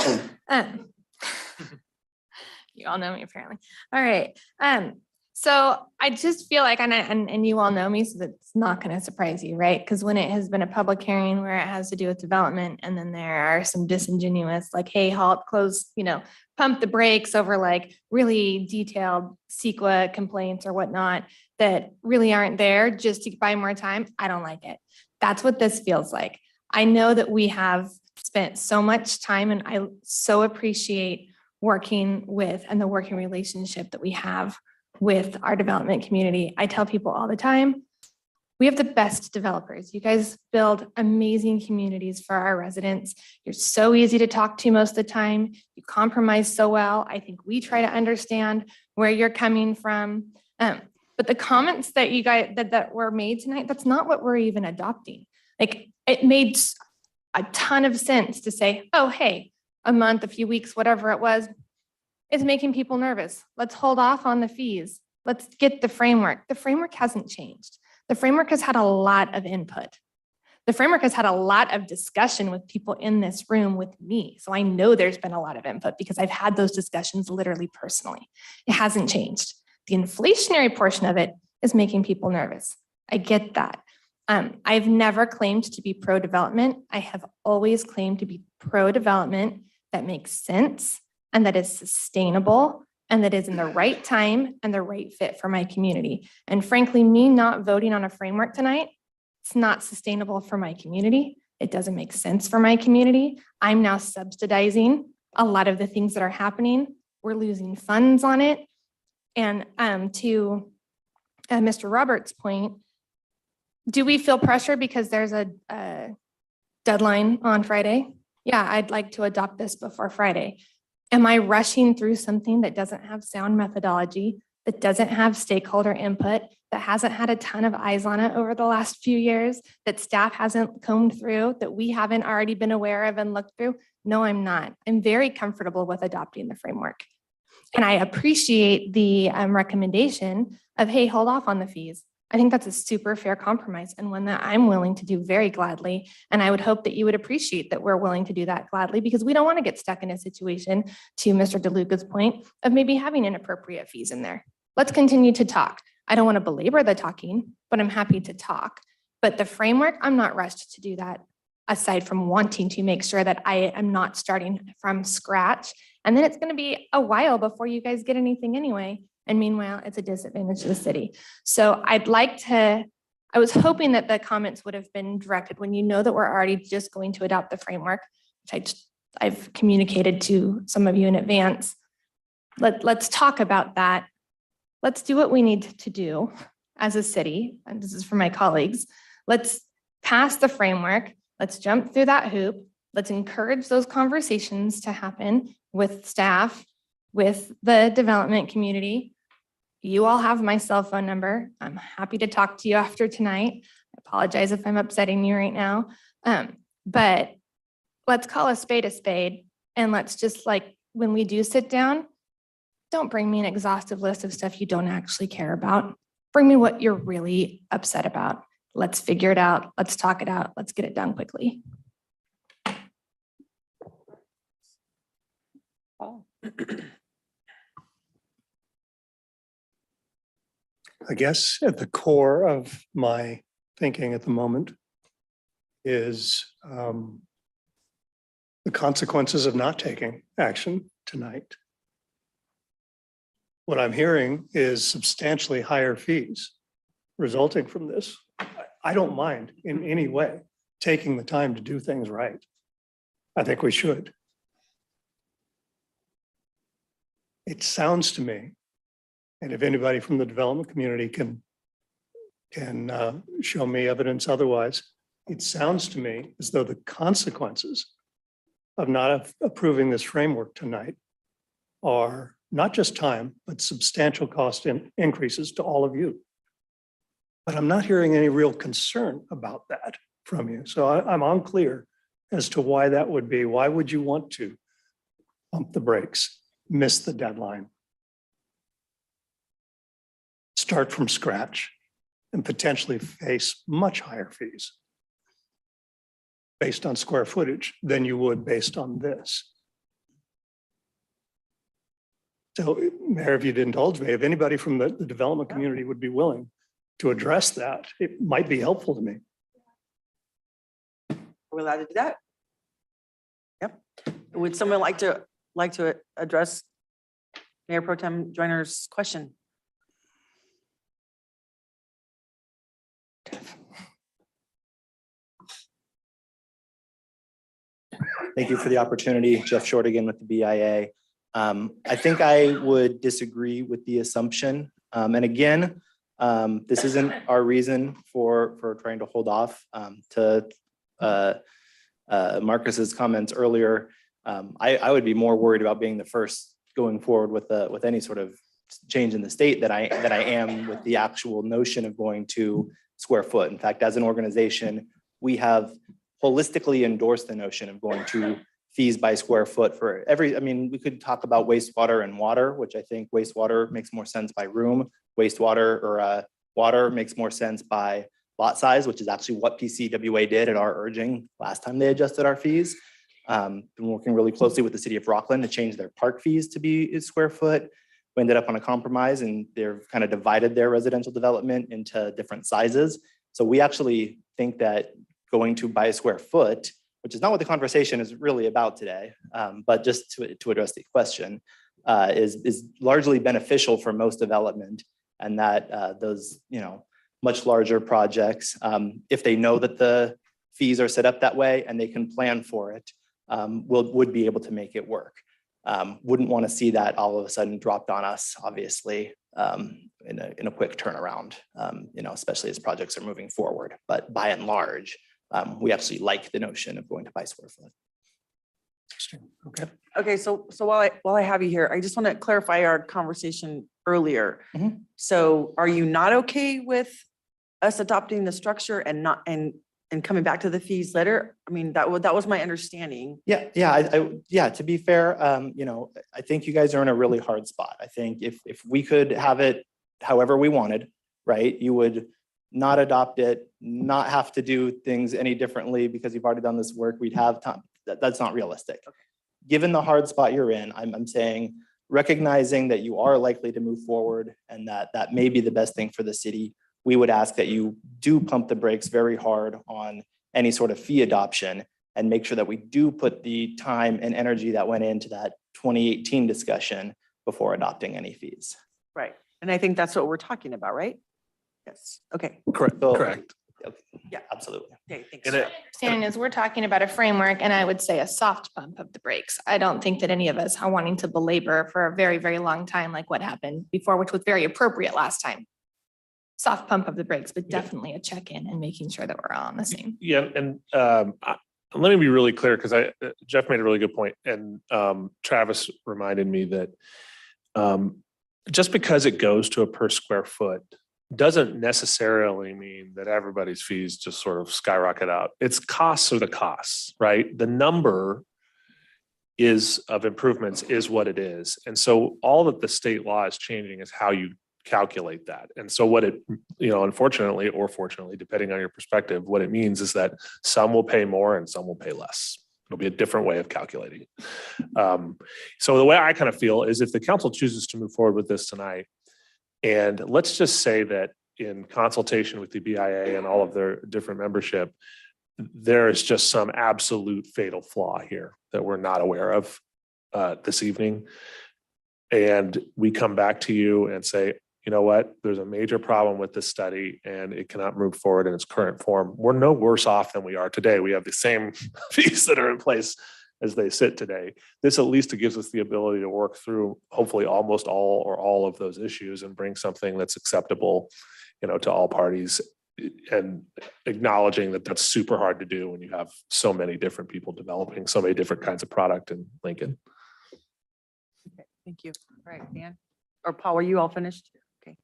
You all know me apparently. All right. So I just feel like, and you all know me, so that's not going to surprise you, right? Because when it has been a public hearing where it has to do with development, and then there are some disingenuous, like, hey, halt, close, pump the brakes over like really detailed CEQA complaints or whatnot that really aren't there just to buy more time. I don't like it. That's what this feels like. I know that we have spent so much time, and I so appreciate working with and the working relationship that we have with our development community. I tell people all the time, we have the best developers. You guys build amazing communities for our residents. You're so easy to talk to most of the time. You compromise so well. I think we try to understand where you're coming from. But the comments that you guys that were made tonight, that's not what we're even adopting. Like, it made a ton of sense to say, oh, hey, a month, a few weeks, whatever it was, is making people nervous. Let's hold off on the fees. Let's get the framework. The framework hasn't changed. The framework has had a lot of input. The framework has had a lot of discussion with people in this room with me. So I know there's been a lot of input because I've had those discussions literally personally. It hasn't changed. The inflationary portion of it is making people nervous. I get that. I've never claimed to be pro-development. I have always claimed to be pro-development that makes sense and that is sustainable and that is in the right time and the right fit for my community. And frankly, me not voting on a framework tonight, it's not sustainable for my community. It doesn't make sense for my community. I'm now subsidizing a lot of the things that are happening. We're losing funds on it. And to Mr. Roberts' point, do we feel pressure because there's a deadline on Friday? Yeah, I'd like to adopt this before Friday. Am I rushing through something that doesn't have sound methodology, that doesn't have stakeholder input, that hasn't had a ton of eyes on it over the last few years, that staff hasn't combed through, that we haven't already been aware of and looked through? No, I'm not. I'm very comfortable with adopting the framework. And I appreciate the recommendation of, hey, hold off on the fees. I think that's a super fair compromise and one that I'm willing to do very gladly. And I would hope that you would appreciate that we're willing to do that gladly, because we don't want to get stuck in a situation, to Mr. DeLuca's point, of maybe having inappropriate fees in there. Let's continue to talk. I don't want to belabor the talking, but I'm happy to talk. But the framework, I'm not rushed to do that, aside from wanting to make sure that I am not starting from scratch. And then it's going to be a while before you guys get anything anyway. And meanwhile, it's a disadvantage to the city. So I was hoping that the comments would have been directed when you know that we're already just going to adopt the framework, which I've communicated to some of you in advance. Let's talk about that. Let's do what we need to do as a city. And this is for my colleagues. Let's pass the framework. Let's jump through that hoop. Let's encourage those conversations to happen with staff, with the development community. You all have my cell phone number. I'm happy to talk to you after tonight. I apologize if I'm upsetting you right now. But let's call a spade, and let's just, like, when we do sit down, don't bring me an exhaustive list of stuff you don't actually care about. Bring me what you're really upset about. Let's figure it out. Let's talk it out. Let's get it done quickly. I guess at the core of my thinking at the moment is the consequences of not taking action tonight. What I'm hearing is substantially higher fees resulting from this. I don't mind in any way taking the time to do things right. I think we should. It sounds to me, and if anybody from the development community can show me evidence otherwise, it sounds to me as though the consequences of not approving this framework tonight are not just time, but substantial cost increases to all of you. But I'm not hearing any real concern about that from you. So I'm unclear as to why that would be. Why would you want to pump the brakes, miss the deadline, start from scratch, and potentially face much higher fees based on square footage than you would based on this? So, Mayor, if you'd indulge me, if anybody from the development community would be willing to address that, it might be helpful to me. Are we allowed to do that? Yep. Would someone like to address Mayor Pro Tem Joyner's question? Thank you for the opportunity. Jeff Short again with the BIA. I think I would disagree with the assumption. And again, this isn't our reason for trying to hold off. To Marcus's comments earlier, I would be more worried about being the first going forward with any sort of change in the state that I am with the actual notion of going to square foot. In fact, as an organization, we have holistically endorsed the notion of going to fees by square foot for every, I mean, we could talk about wastewater and water, which I think wastewater makes more sense by room. Wastewater or water makes more sense by lot size, which is actually what PCWA did at our urging last time they adjusted our fees. Been working really closely with the city of Rockland to change their park fees to be square foot. We ended up on a compromise and they've kind of divided their residential development into different sizes. So we actually think that going to by a square foot, which is not what the conversation is really about today, but just to address the question, is largely beneficial for most development, and that those much larger projects, if they know that the fees are set up that way and they can plan for it, would be able to make it work. Wouldn't want to see that all of a sudden dropped on us, obviously, in a quick turnaround, especially as projects are moving forward. But by and large, we actually like the notion of going to by square foot. Okay. Okay, so while I have you here, I just want to clarify our conversation earlier. So are you not okay with us adopting the structure and not and coming back to the fees later? I mean, that was my understanding. Yeah. To be fair, I think you guys are in a really hard spot. I think if we could have it however we wanted, right, you would not adopt it, not have to do things any differently because you've already done this work. We'd have time. That's not realistic. Okay. Given the hard spot you're in, I'm saying, recognizing that you are likely to move forward and that may be the best thing for the city, we would ask that you do pump the brakes very hard on any sort of fee adoption and make sure that we do put the time and energy that went into that 2018 discussion before adopting any fees. Right. And I think that's what we're talking about, right? Yes. Okay. Correct. So- Correct. Yeah, absolutely. Okay, thanks. And Understanding is we're talking about a framework and I would say a soft bump of the brakes. I don't think that any of us are wanting to belabor for a very, very long time like what happened before, which was very appropriate last time. Soft pump of the brakes, but definitely a check-in and making sure that we're all on the same. Yeah, and let me be really clear because Jeff made a really good point, and Travis reminded me that just because it goes to a per square foot doesn't necessarily mean that everybody's fees just sort of skyrocket out. It's costs are the costs, right? The number of improvements is what it is. And so all that the state law is changing is how you calculate that. And so what it, unfortunately or fortunately, depending on your perspective, what it means is that some will pay more and some will pay less. It'll be a different way of calculating. So the way I kind of feel is if the council chooses to move forward with this tonight, And let's just say that in consultation with the BIA and all of their different membership, there is just some absolute fatal flaw here that we're not aware of this evening. And we come back to you and say, you know what, there's a major problem with this study and it cannot move forward in its current form. We're no worse off than we are today. We have the same fees that are in place as they sit today. This at least gives us the ability to work through hopefully almost all or all of those issues and bring something that's acceptable, to all parties, and acknowledging that that's super hard to do when you have so many different people developing so many different kinds of product in Lincoln. Okay, thank you. All right, Dan or Paul, are you all finished? Okay.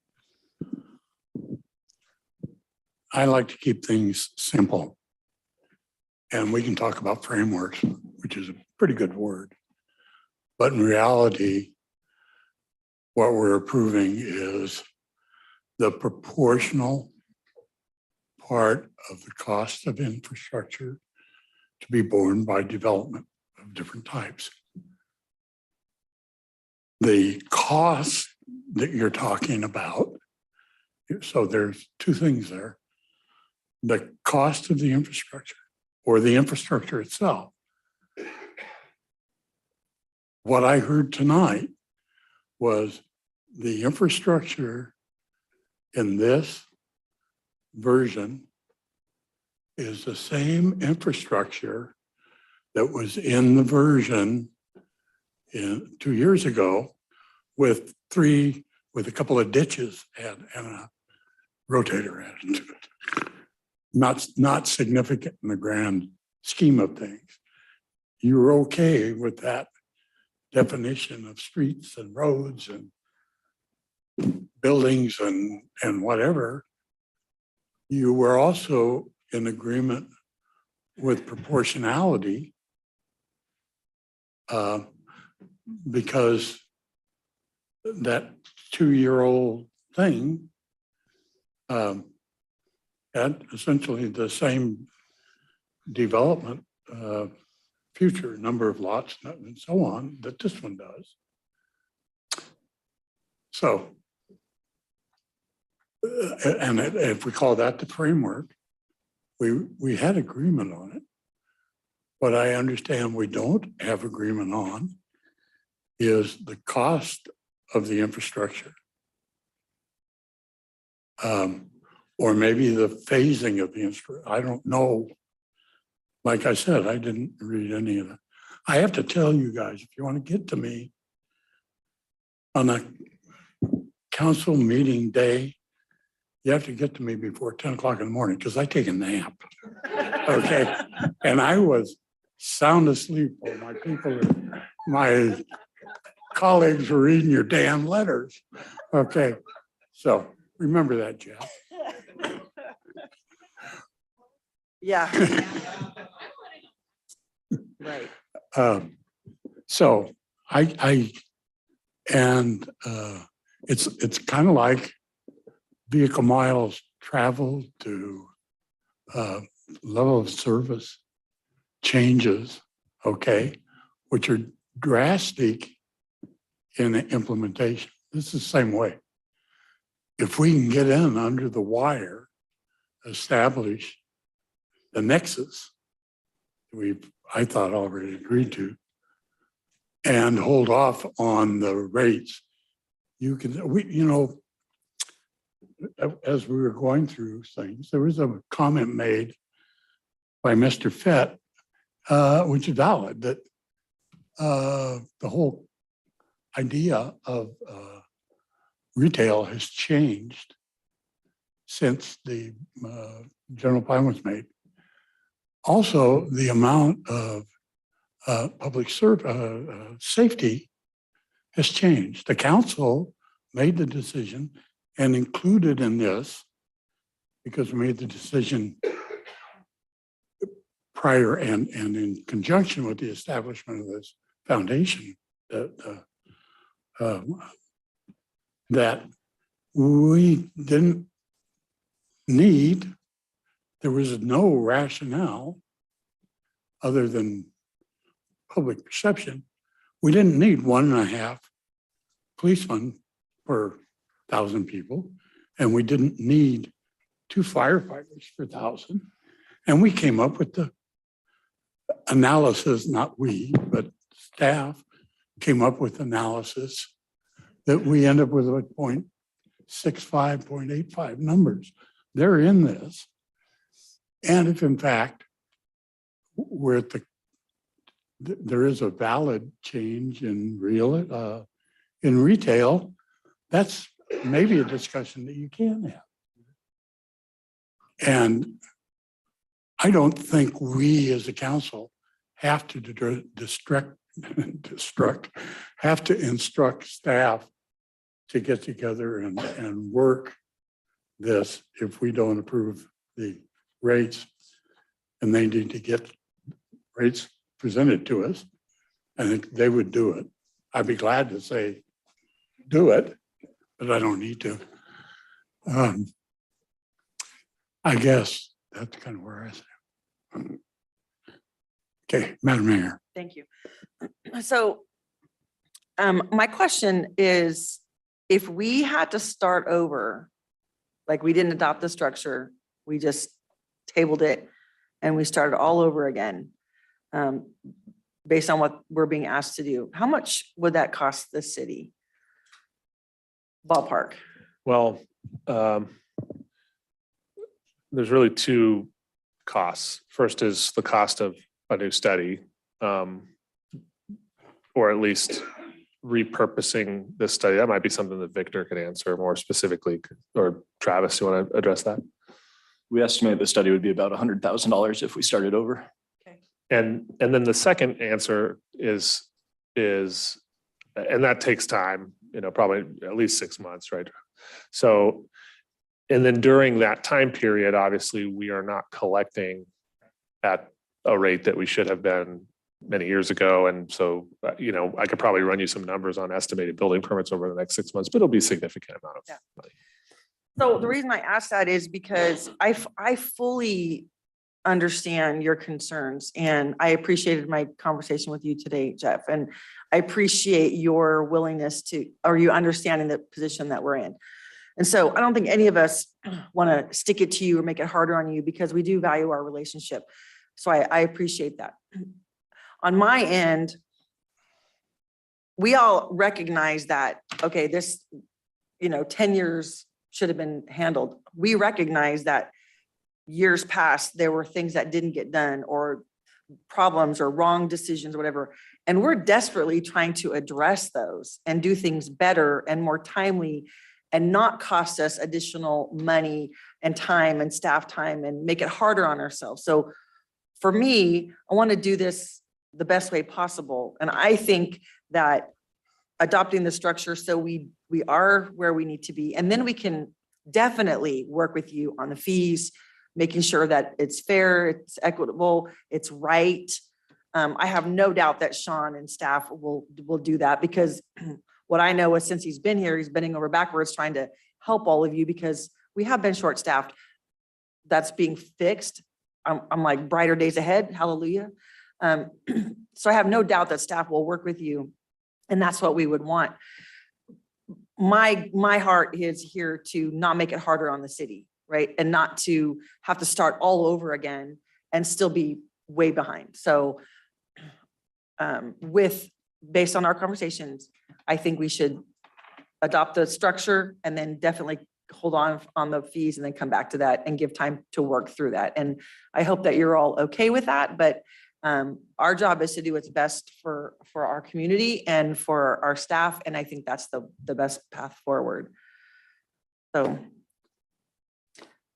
I like to keep things simple. And we can talk about frameworks, which is a pretty good word. But in reality, what we're approving is the proportional part of the cost of infrastructure to be borne by development of different types. The cost that you're talking about, so there's two things there. The cost of the infrastructure or the infrastructure itself. What I heard tonight was the infrastructure in this version is the same infrastructure that was in the version 2 years ago with a couple of ditches and a rotator added to it. Not significant in the grand scheme of things. You're okay with that definition of streets and roads and buildings and whatever. You were also in agreement with proportionality because that 2-year-old thing had essentially the same development, future number of lots and so on that this one does. So, and if we call that the framework, we had agreement on it. What I understand we don't have agreement on is the cost of the infrastructure. Or maybe the phasing of the infrastructure. I don't know. Like I said, I didn't read any of that. I have to tell you guys, if you want to get to me on a council meeting day, you have to get to me before 10 o'clock in the morning because I take a nap. Okay. And I was sound asleep while my colleagues were reading your damn letters. Okay. So remember that, Jeff. Yeah. Right. So it's kind of like vehicle miles traveled to level of service changes, okay, which are drastic in the implementation. This is the same way. If we can get in under the wire, establish the nexus I thought already agreed to, and hold off on the rates, as we were going through things, there was a comment made by Mr. Fett, which is valid, that the whole idea of retail has changed since the general plan was made. Also, the amount of public safety has changed. The council made the decision and included in this, because we made the decision prior and in conjunction with the establishment of this foundation, that we didn't need, there was no rationale other than public perception. We didn't need 1.5 policemen per 1,000 people, and we didn't need 2 firefighters per 1,000. And we came up with the analysis, not we, but staff came up with analysis that we end up with a 0.65, 0.85 numbers. They're in this. And if in fact, we're at there is a valid change in retail, that's maybe a discussion that you can have. And I don't think we as a council have to have to instruct staff to get together and work this if we don't approve the rates, and they need to get rates presented to us. I think they would do it. I'd be glad to say, do it, but I don't need to. I guess that's kind of where I stand. Okay, Madam Mayor. Thank you. So my question is, if we had to start over, like we didn't adopt the structure, we just tabled it and we started all over again, based on what we're being asked to do, how much would that cost the city? Ballpark. Well, there's really 2 costs. First is the cost of a new study, or at least repurposing this study. That might be something that Victor could answer more specifically, or Travis, you want to address that? We estimate the study would be about $100,000 if we started over. And then the second answer is, and that takes time, probably at least 6 months, right? So, and then during that time period, obviously, we are not collecting at a rate that we should have been many years ago. And so, I could probably run you some numbers on estimated building permits over the next 6 months, but it'll be a significant amount of money. So the reason I asked that is because I fully understand your concerns, and I appreciated my conversation with you today, Jeff, and I appreciate your willingness or you understanding the position that we're in. And so I don't think any of us want to stick it to you or make it harder on you, because we do value our relationship. So I appreciate that. On my end, we all recognize that, okay, this, 10 years should have been handled. We recognize that years past, there were things that didn't get done, or problems or wrong decisions or whatever. And we're desperately trying to address those and do things better and more timely, and not cost us additional money and time and staff time and make it harder on ourselves. So for me, I want to do this the best way possible. And I think that adopting the structure so we are where we need to be, and then we can definitely work with you on the fees, making sure that it's fair, it's equitable, it's right. I have no doubt that Sean and staff will do that, because what I know is, since he's been here, he's bending over backwards trying to help all of you, because we have been short-staffed. That's being fixed. I'm like, brighter days ahead, hallelujah. So I have no doubt that staff will work with you, and that's what we would want. My heart is here to not make it harder on the city, right? And not to have to start all over again and still be way behind. So based on our conversations, I think we should adopt the structure and then definitely hold on the fees, and then come back to that and give time to work through that. And I hope that you're all okay with that, but our job is to do what's best for our community and for our staff. And I think that's the best path forward. So,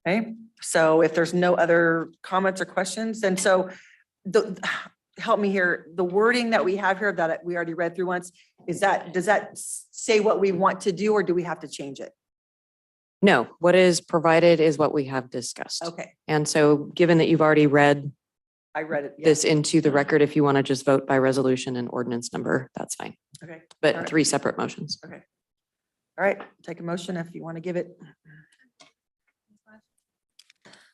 okay. So if there's no other comments or questions, and so help me here, the wording that we have here that we already read through once, does that say what we want to do, or do we have to change it? No, what is provided is what we have discussed. Okay. And so given that you've already read I read it. Yeah. this into the record, if you want to just vote by resolution and ordinance number, that's fine. Okay. But All right. 3 separate motions. Okay. All right. Take a motion if you want to give it.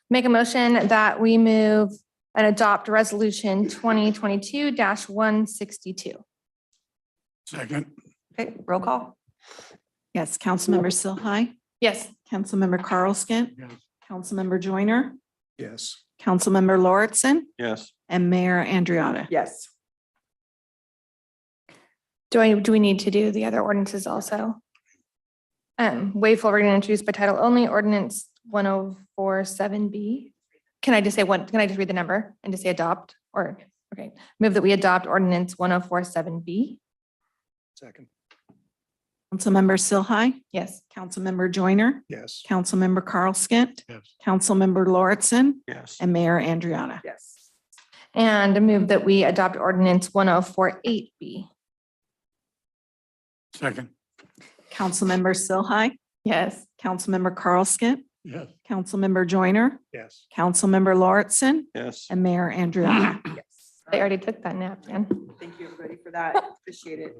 Make a motion that we move and adopt resolution 2022-162. Second. Okay. Roll call. Yes, Councilmember Silhai, Yes. Councilmember Carl Skint, Yes. Councilmember Joyner, Yes. Councilmember Lauritsen, Yes. and Mayor Andriotta. Yes. Do we need to do the other ordinances also? Waive full reading and introduced by title only, ordinance 1047B. Can I just say one, can I just read the number and just say adopt or, okay, move that we adopt ordinance 1047B? Second. Councilmember Silhai, Yes. Councilmember Joyner, Yes. Councilmember Carl Skint, Yes. Councilmember Lauritsen, Yes. and Mayor Andriotta. Yes. And move that we adopt ordinance 1048B. Second. Councilmember Silhai, Yes. Councilmember Carl Skint, Yes. Councilmember Joyner, Yes. Councilmember Lauritsen, Yes. and Mayor Andriotta. Yes. I already took that nap, Dan. Thank you, everybody, for that. Appreciate it.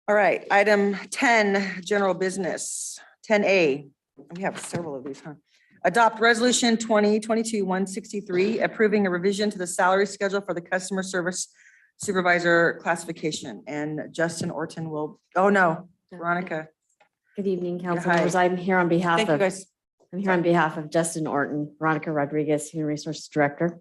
All right, item 10, general business, 10A. We have several of these, huh? Adopt resolution 2022-163, approving a revision to the salary schedule for the customer service supervisor classification. And Justin Orton will, oh no, Veronica. Good evening, Yeah, council hi. members. I'm here on behalf Thank you, of, guys. I'm here on behalf of Justin Orton, Veronica Rodriguez, Human Resources Director.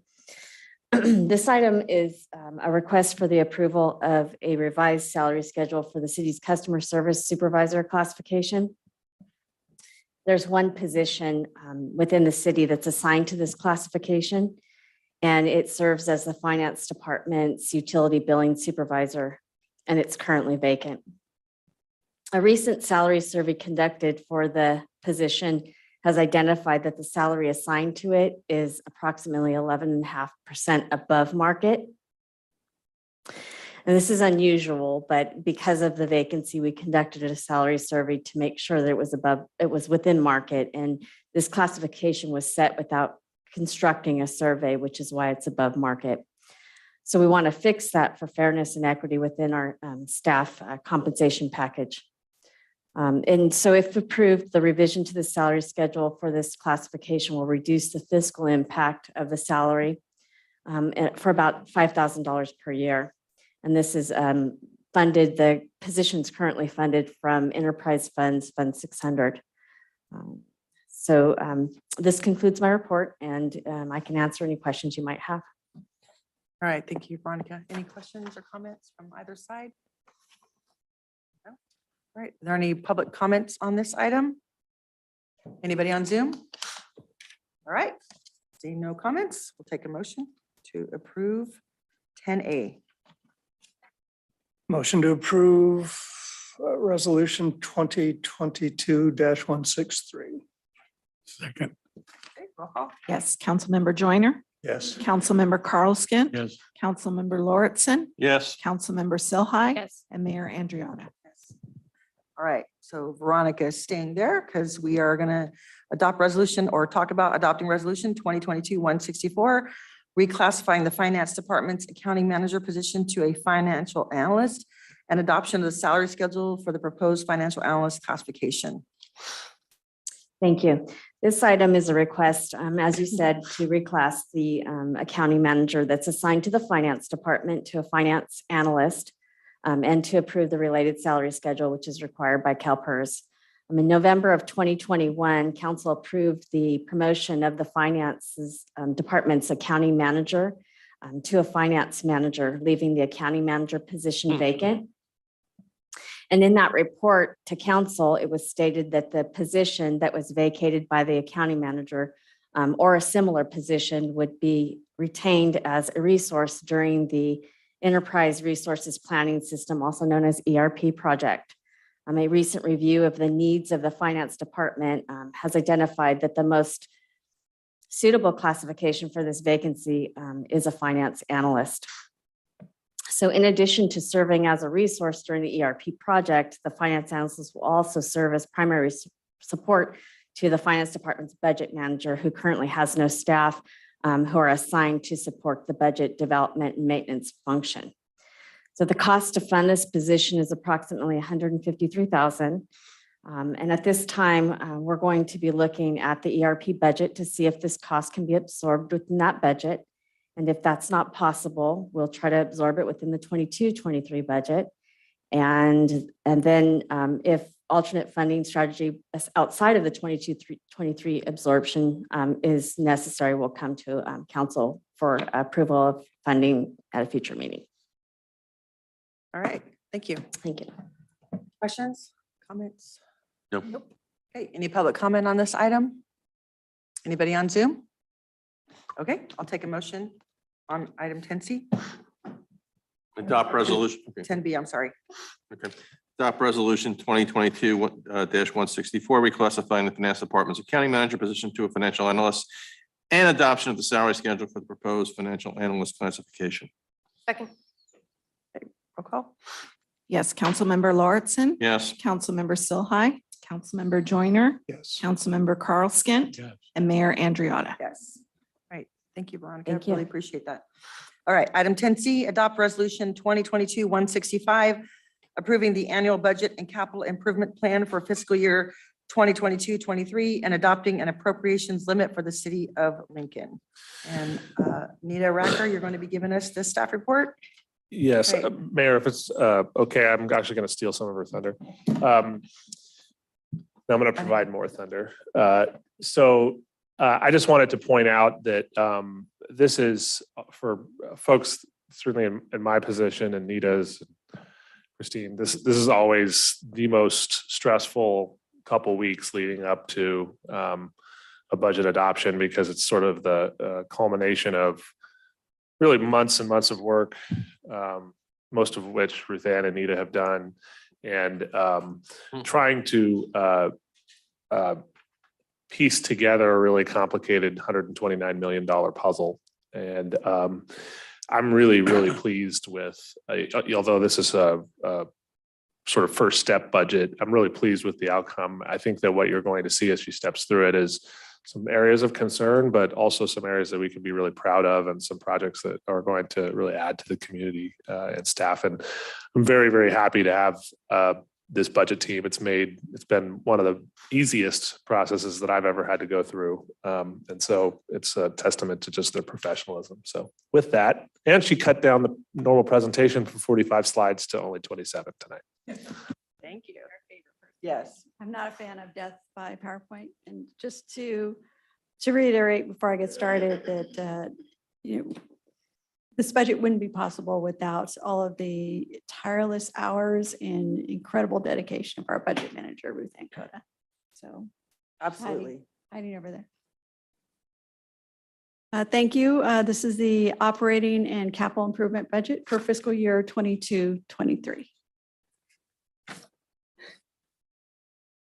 This item is a request for the approval of a revised salary schedule for the city's customer service supervisor classification. There's one position within the city that's assigned to this classification, and it serves as the finance department's utility billing supervisor, and it's currently vacant. A recent salary survey conducted for the position has identified that the salary assigned to it is approximately 11.5% above market. And this is unusual, but because of the vacancy, we conducted a salary survey to make sure that it was within market. And this classification was set without constructing a survey, which is why it's above market. So we want to fix that for fairness and equity within our staff compensation package. And so if approved, the revision to the salary schedule for this classification will reduce the fiscal impact of the salary for about $5,000 per year. And this is funded, the position's currently funded from Enterprise Funds, Fund 600. So this concludes my report, and I can answer any questions you might have. All right, thank you, Veronica. Any questions or comments from either side? No? All right, are there any public comments on this item? Anybody on Zoom? All right, seeing no comments, we'll take a motion to approve 10A. Motion to approve resolution 2022-163. Second. Okay, roll call. Yes, Councilmember Joyner, Yes. Councilmember Carl Skint, Yes. Councilmember Lauritsen, Yes. Councilmember Silhai, Yes. and Mayor Andriotta. All right, so Veronica is staying there because we are going to adopt resolution or talk about adopting resolution 2022-164, reclassifying the finance department's accounting manager position to a financial analyst and adoption of the salary schedule for the proposed financial analyst classification. Thank you. This item is a request, as you said, to reclass the accounting manager that's assigned to the finance department to a finance analyst and to approve the related salary schedule, which is required by CalPERS. In November of 2021, council approved the promotion of the finances department's accounting manager to a finance manager, leaving the accounting manager position vacant. And in that report to council, it was stated that the position that was vacated by the accounting manager or a similar position would be retained as a resource during the Enterprise Resources Planning System, also known as ERP project. A recent review of the needs of the finance department has identified that the most suitable classification for this vacancy is a finance analyst. So in addition to serving as a resource during the ERP project, the finance analyst will also serve as primary support to the finance department's budget manager, who currently has no staff who are assigned to support the budget development and maintenance function. So the cost to fund this position is approximately $153,000. And at this time, we're going to be looking at the ERP budget to see if this cost can be absorbed within that budget. And if that's not possible, we'll try to absorb it within the 22-23 budget. And then if alternate funding strategy outside of the 22-23 absorption is necessary, we'll come to council for approval of funding at a future meeting. All right, thank you. Thank you. Questions, comments? Nope. Okay, any public comment on this item? Anybody on Zoom? Okay, I'll take a motion on item 10C, Adopt resolution. Okay. 10B, I'm sorry. Okay. Adopt resolution 2022-164, reclassifying the finance department's accounting manager position to a financial analyst and adoption of the salary schedule for the proposed financial analyst classification. Second. Roll call. Yes, Councilmember Lauritsen. Yes. Councilmember Silhai, Councilmember Joyner, Yes. Councilmember Carl Skint, Yes. and Mayor Andriotta. Yes. All right, thank you, Veronica. Thank you. Really appreciate that. All right, item 10C, adopt resolution 2022-165, approving the annual budget and capital improvement plan for fiscal year 2022-23 and adopting an appropriations limit for the city of Lincoln. And Nita Racker, you're going to be giving us the staff report. Yes, Great. Mayor, if it's okay, I'm actually going to steal some of her thunder. I'm going to provide more thunder. I just wanted to point out that this is for folks certainly in my position and Nita's, Christine, this is always the most stressful couple weeks leading up to a budget adoption because it's sort of the culmination of really months and months of work, most of which Ruth Ann and Nita have done, and trying to piece together a really complicated $129 million puzzle. And I'm really, really pleased with, although this is a sort of first step budget, I'm really pleased with the outcome. I think that what you're going to see as she steps through it is some areas of concern, but also some areas that we can be really proud of and some projects that are going to really add to the community and staff. And I'm very, very happy to have this budget team. It's been one of the easiest processes that I've ever had to go through. And so it's a testament to just their professionalism. So with that, and she cut down the normal presentation from 45 slides to only 27 tonight. Thank you. Yes. I'm not a fan of death by PowerPoint. And just to reiterate before I get started that, this budget wouldn't be possible without all of the tireless hours and incredible dedication of our budget manager, Ruth Ann Coda. So Absolutely. hiding over there. Thank you. This is the operating and capital improvement budget for fiscal year 22-23.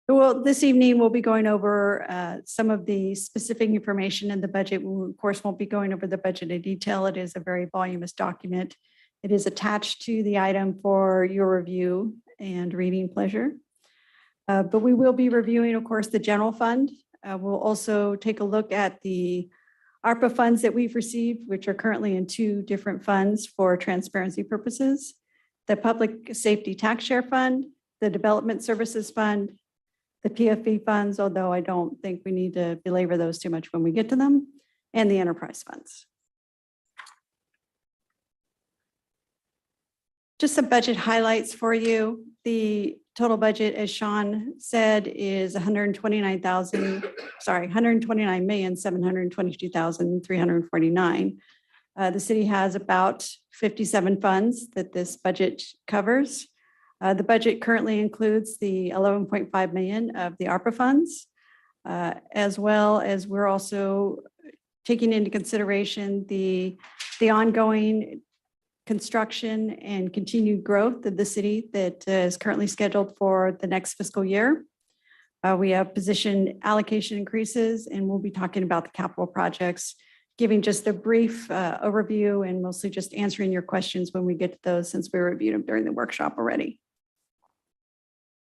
Well, this evening we'll be going over some of the specific information in the budget. We, of course, won't be going over the budget in detail. It is a very voluminous document. It is attached to the item for your review and reading pleasure. But we will be reviewing, of course, the general fund. We'll also take a look at the ARPA funds that we've received, which are currently in 2 different funds for transparency purposes: the Public Safety Tax Share Fund, the Development Services Fund, the PFE funds, although I don't think we need to belabor those too much when we get to them, and the enterprise funds. Just some budget highlights for you. The total budget, as Sean said, is $129,722,349. The city has about 57 funds that this budget covers. The budget currently includes the 11.5 million of the ARPA funds, as well as we're also taking into consideration the ongoing construction and continued growth of the city that is currently scheduled for the next fiscal year. We have position allocation increases, and we'll be talking about the capital projects, giving just a brief overview and mostly just answering your questions when we get to those, since we reviewed them during the workshop already.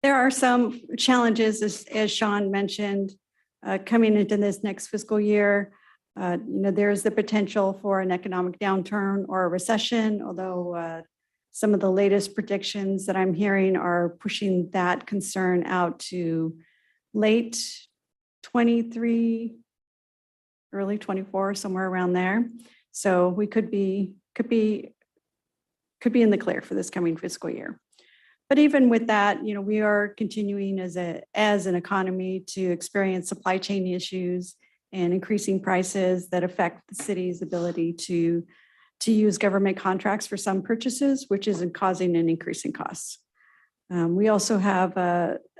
There are some challenges, as Sean mentioned, coming into this next fiscal year. There's the potential for an economic downturn or a recession, although some of the latest predictions that I'm hearing are pushing that concern out to late 23, early 24, somewhere around there. So we could be in the clear for this coming fiscal year. But even with that, we are continuing as an economy to experience supply chain issues and increasing prices that affect the city's ability to use government contracts for some purchases, which is causing an increase in costs. We also have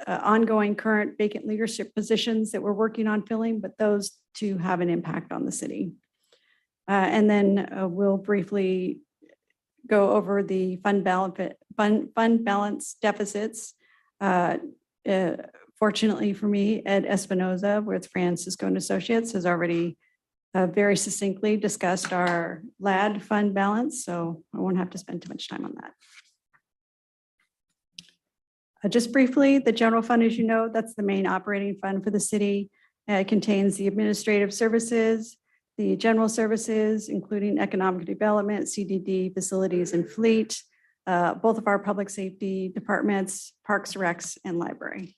ongoing current vacant leadership positions that we're working on filling, but those two have an impact on the city. And then we'll briefly go over the fund balance deficits. Fortunately for me, Ed Espinoza with Francisco and Associates has already very succinctly discussed our LAD fund balance, so I won't have to spend too much time on that. Just briefly, the general fund, as you know, that's the main operating fund for the city. It contains the administrative services, the general services, including economic development, CDD, facilities, and fleet, both of our public safety departments, parks, recs, and library.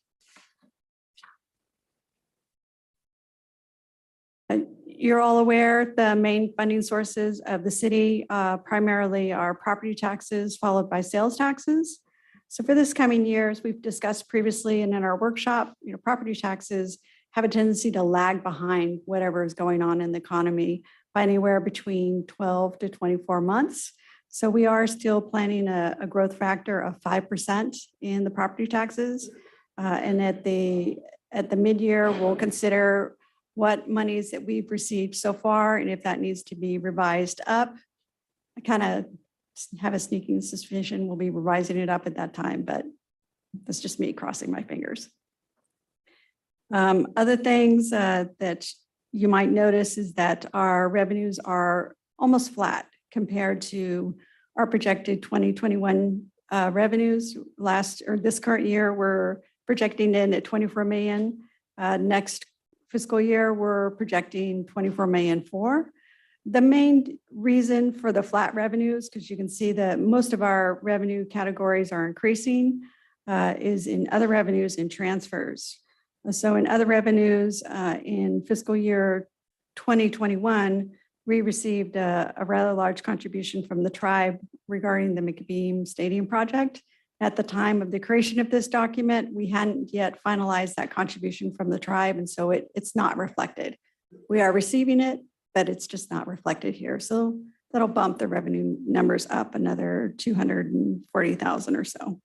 You're all aware the main funding sources of the city primarily are property taxes followed by sales taxes. So for this coming year, as we've discussed previously and in our workshop, property taxes have a tendency to lag behind whatever is going on in the economy by anywhere between 12 to 24 months. So we are still planning a growth factor of 5% in the property taxes. And at the mid-year, we'll consider what monies that we've received so far and if that needs to be revised up. I kind of have a sneaking suspicion we'll be revising it up at that time, but that's just me crossing my fingers. Other things that you might notice is that our revenues are almost flat compared to our projected 2021 revenues. This current year, we're projecting in at 24 million. Next fiscal year, we're projecting 24 million for. The main reason for the flat revenues, because you can see that most of our revenue categories are increasing, is in other revenues and transfers. So in other revenues, in fiscal year 2021, we received a rather large contribution from the tribe regarding the McBeam Stadium project. At the time of the creation of this document, we hadn't yet finalized that contribution from the tribe, and so it's not reflected. We are receiving it, but it's just not reflected here. So that'll bump the revenue numbers up another 240,000 or so.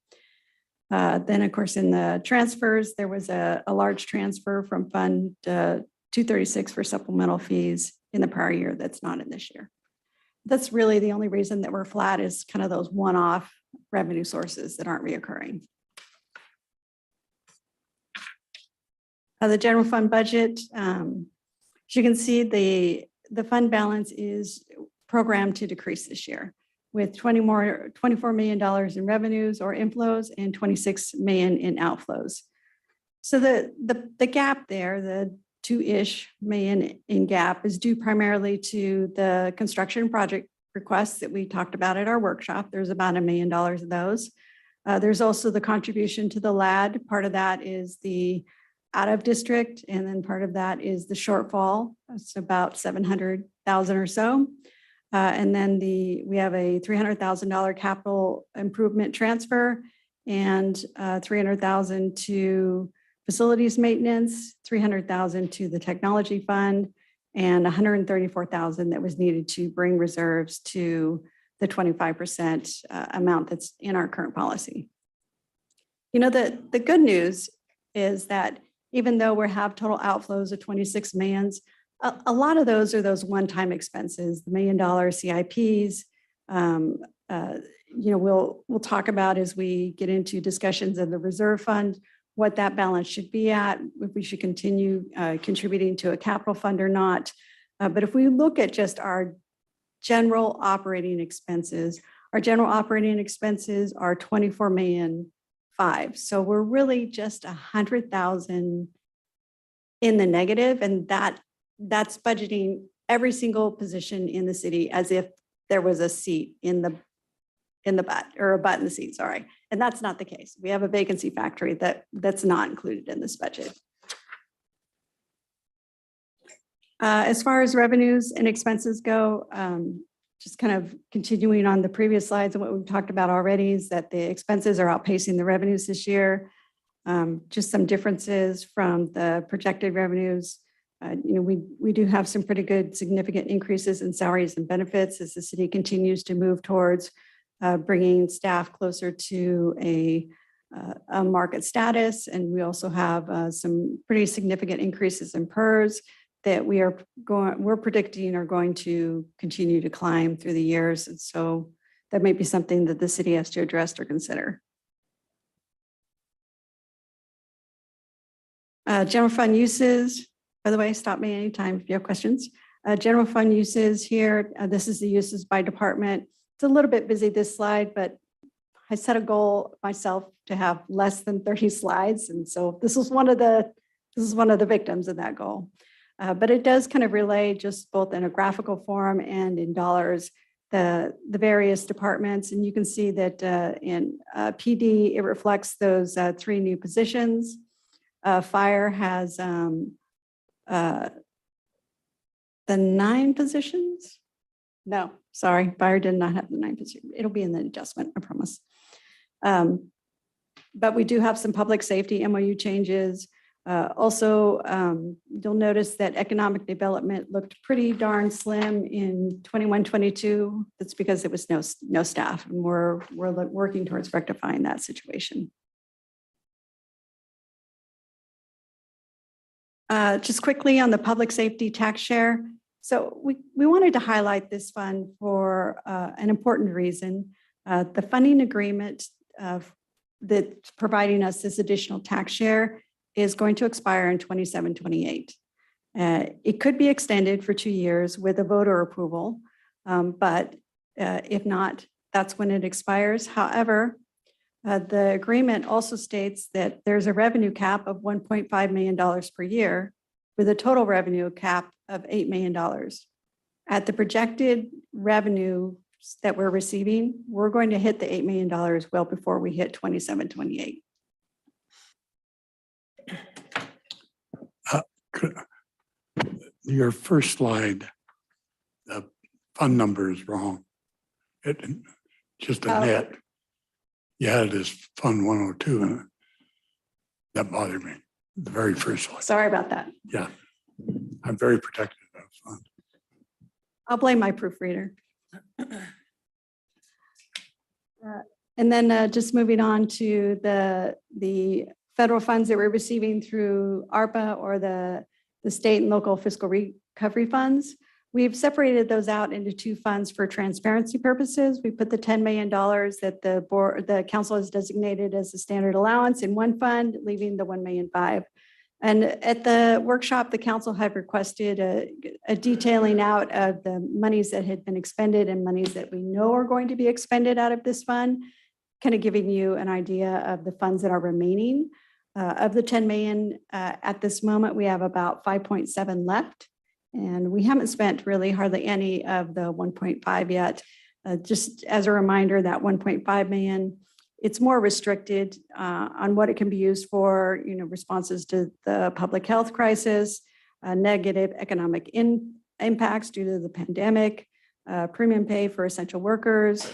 Then, of course, in the transfers, there was a large transfer from Fund 236 for supplemental fees in the prior year that's not in this year. That's really the only reason that we're flat is kind of those one-off revenue sources that aren't reoccurring. The general fund budget, as you can see, the fund balance is programmed to decrease this year with $24 million in revenues or inflows and 26 million in outflows. So the gap there, the 2-ish million in gap is due primarily to the construction project requests that we talked about at our workshop. There's about $1 million of those. There's also the contribution to the LAD. Part of that is the out of district, and then part of that is the shortfall. It's about 700,000 or so. And then we have a $300,000 capital improvement transfer and 300,000 to facilities maintenance, 300,000 to the technology fund, and 134,000 that was needed to bring reserves to the 25% amount that's in our current policy. The good news is that even though we have total outflows of 26 million, a lot of those are those one-time expenses, the $1 million CIPs. We'll talk about as we get into discussions of the reserve fund, what that balance should be at, if we should continue contributing to a capital fund or not. But if we look at just our general operating expenses, our 24 million 5. So we're really just 100,000 in the negative, and that's budgeting every single position in the city as if there was a seat in the butt, or a butt in the seat, sorry. And that's not the case. We have a vacancy factory that's not included in this budget. As far as revenues and expenses go, just kind of continuing on the previous slides and what we've talked about already is that the expenses are outpacing the revenues this year. Just some differences from the projected revenues. We do have some pretty good significant increases in salaries and benefits as the city continues to move towards bringing staff closer to a market status. And we also have some pretty significant increases in PERS that we're predicting are going to continue to climb through the years. And so that may be something that the city has to address or consider. General fund uses, by the way, stop me anytime if you have questions. General fund uses here, this is the uses by department. It's a little bit busy this slide, but I set a goal myself to have less than 30 slides. And so this is one of the victims of that goal. But it does kind of relay just both in a graphical form and in dollars, the various departments. And you can see that in PD, it reflects those 3 new positions. Fire has the 9 positions. No, sorry, fire did not have the 9 positions. It'll be in the adjustment, I promise. But we do have some public safety MOU changes. Also, you'll notice that economic development looked pretty darn slim in 21-22. That's because it was no staff, and we're working towards rectifying that situation. Just quickly on the public safety tax share. So we wanted to highlight this fund for an important reason. The funding agreement that's providing us this additional tax share is going to expire in 27-28. It could be extended for 2 years with a voter approval, but if not, that's when it expires. However, the agreement also states that there's a revenue cap of $1.5 million per year with a total revenue cap of $8 million. At the projected revenue that we're receiving, we're going to hit the $8 million well before we hit 27-28. Your first slide, the fund number is wrong. Just a net. You had it as Fund 102, and that bothered me. The very first one. Sorry about that. Yeah, I'm very protective of that fund. I'll blame my proofreader. And then just moving on to the federal funds that we're receiving through ARPA or the state and local fiscal recovery funds. We've separated those out into 2 funds for transparency purposes. We put the $10 million that the council has designated as a standard allowance in one fund, leaving the $1.5 million. And at the workshop, the council had requested a detailing out of the monies that had been expended and monies that we know are going to be expended out of this fund, kind of giving you an idea of the funds that are remaining. Of the 10 million at this moment, we have about 5.7 left. And we haven't spent really hardly any of the 1.5 yet. Just as a reminder, that 1.5 million, it's more restricted on what it can be used for, responses to the public health crisis, negative economic impacts due to the pandemic, premium pay for essential workers,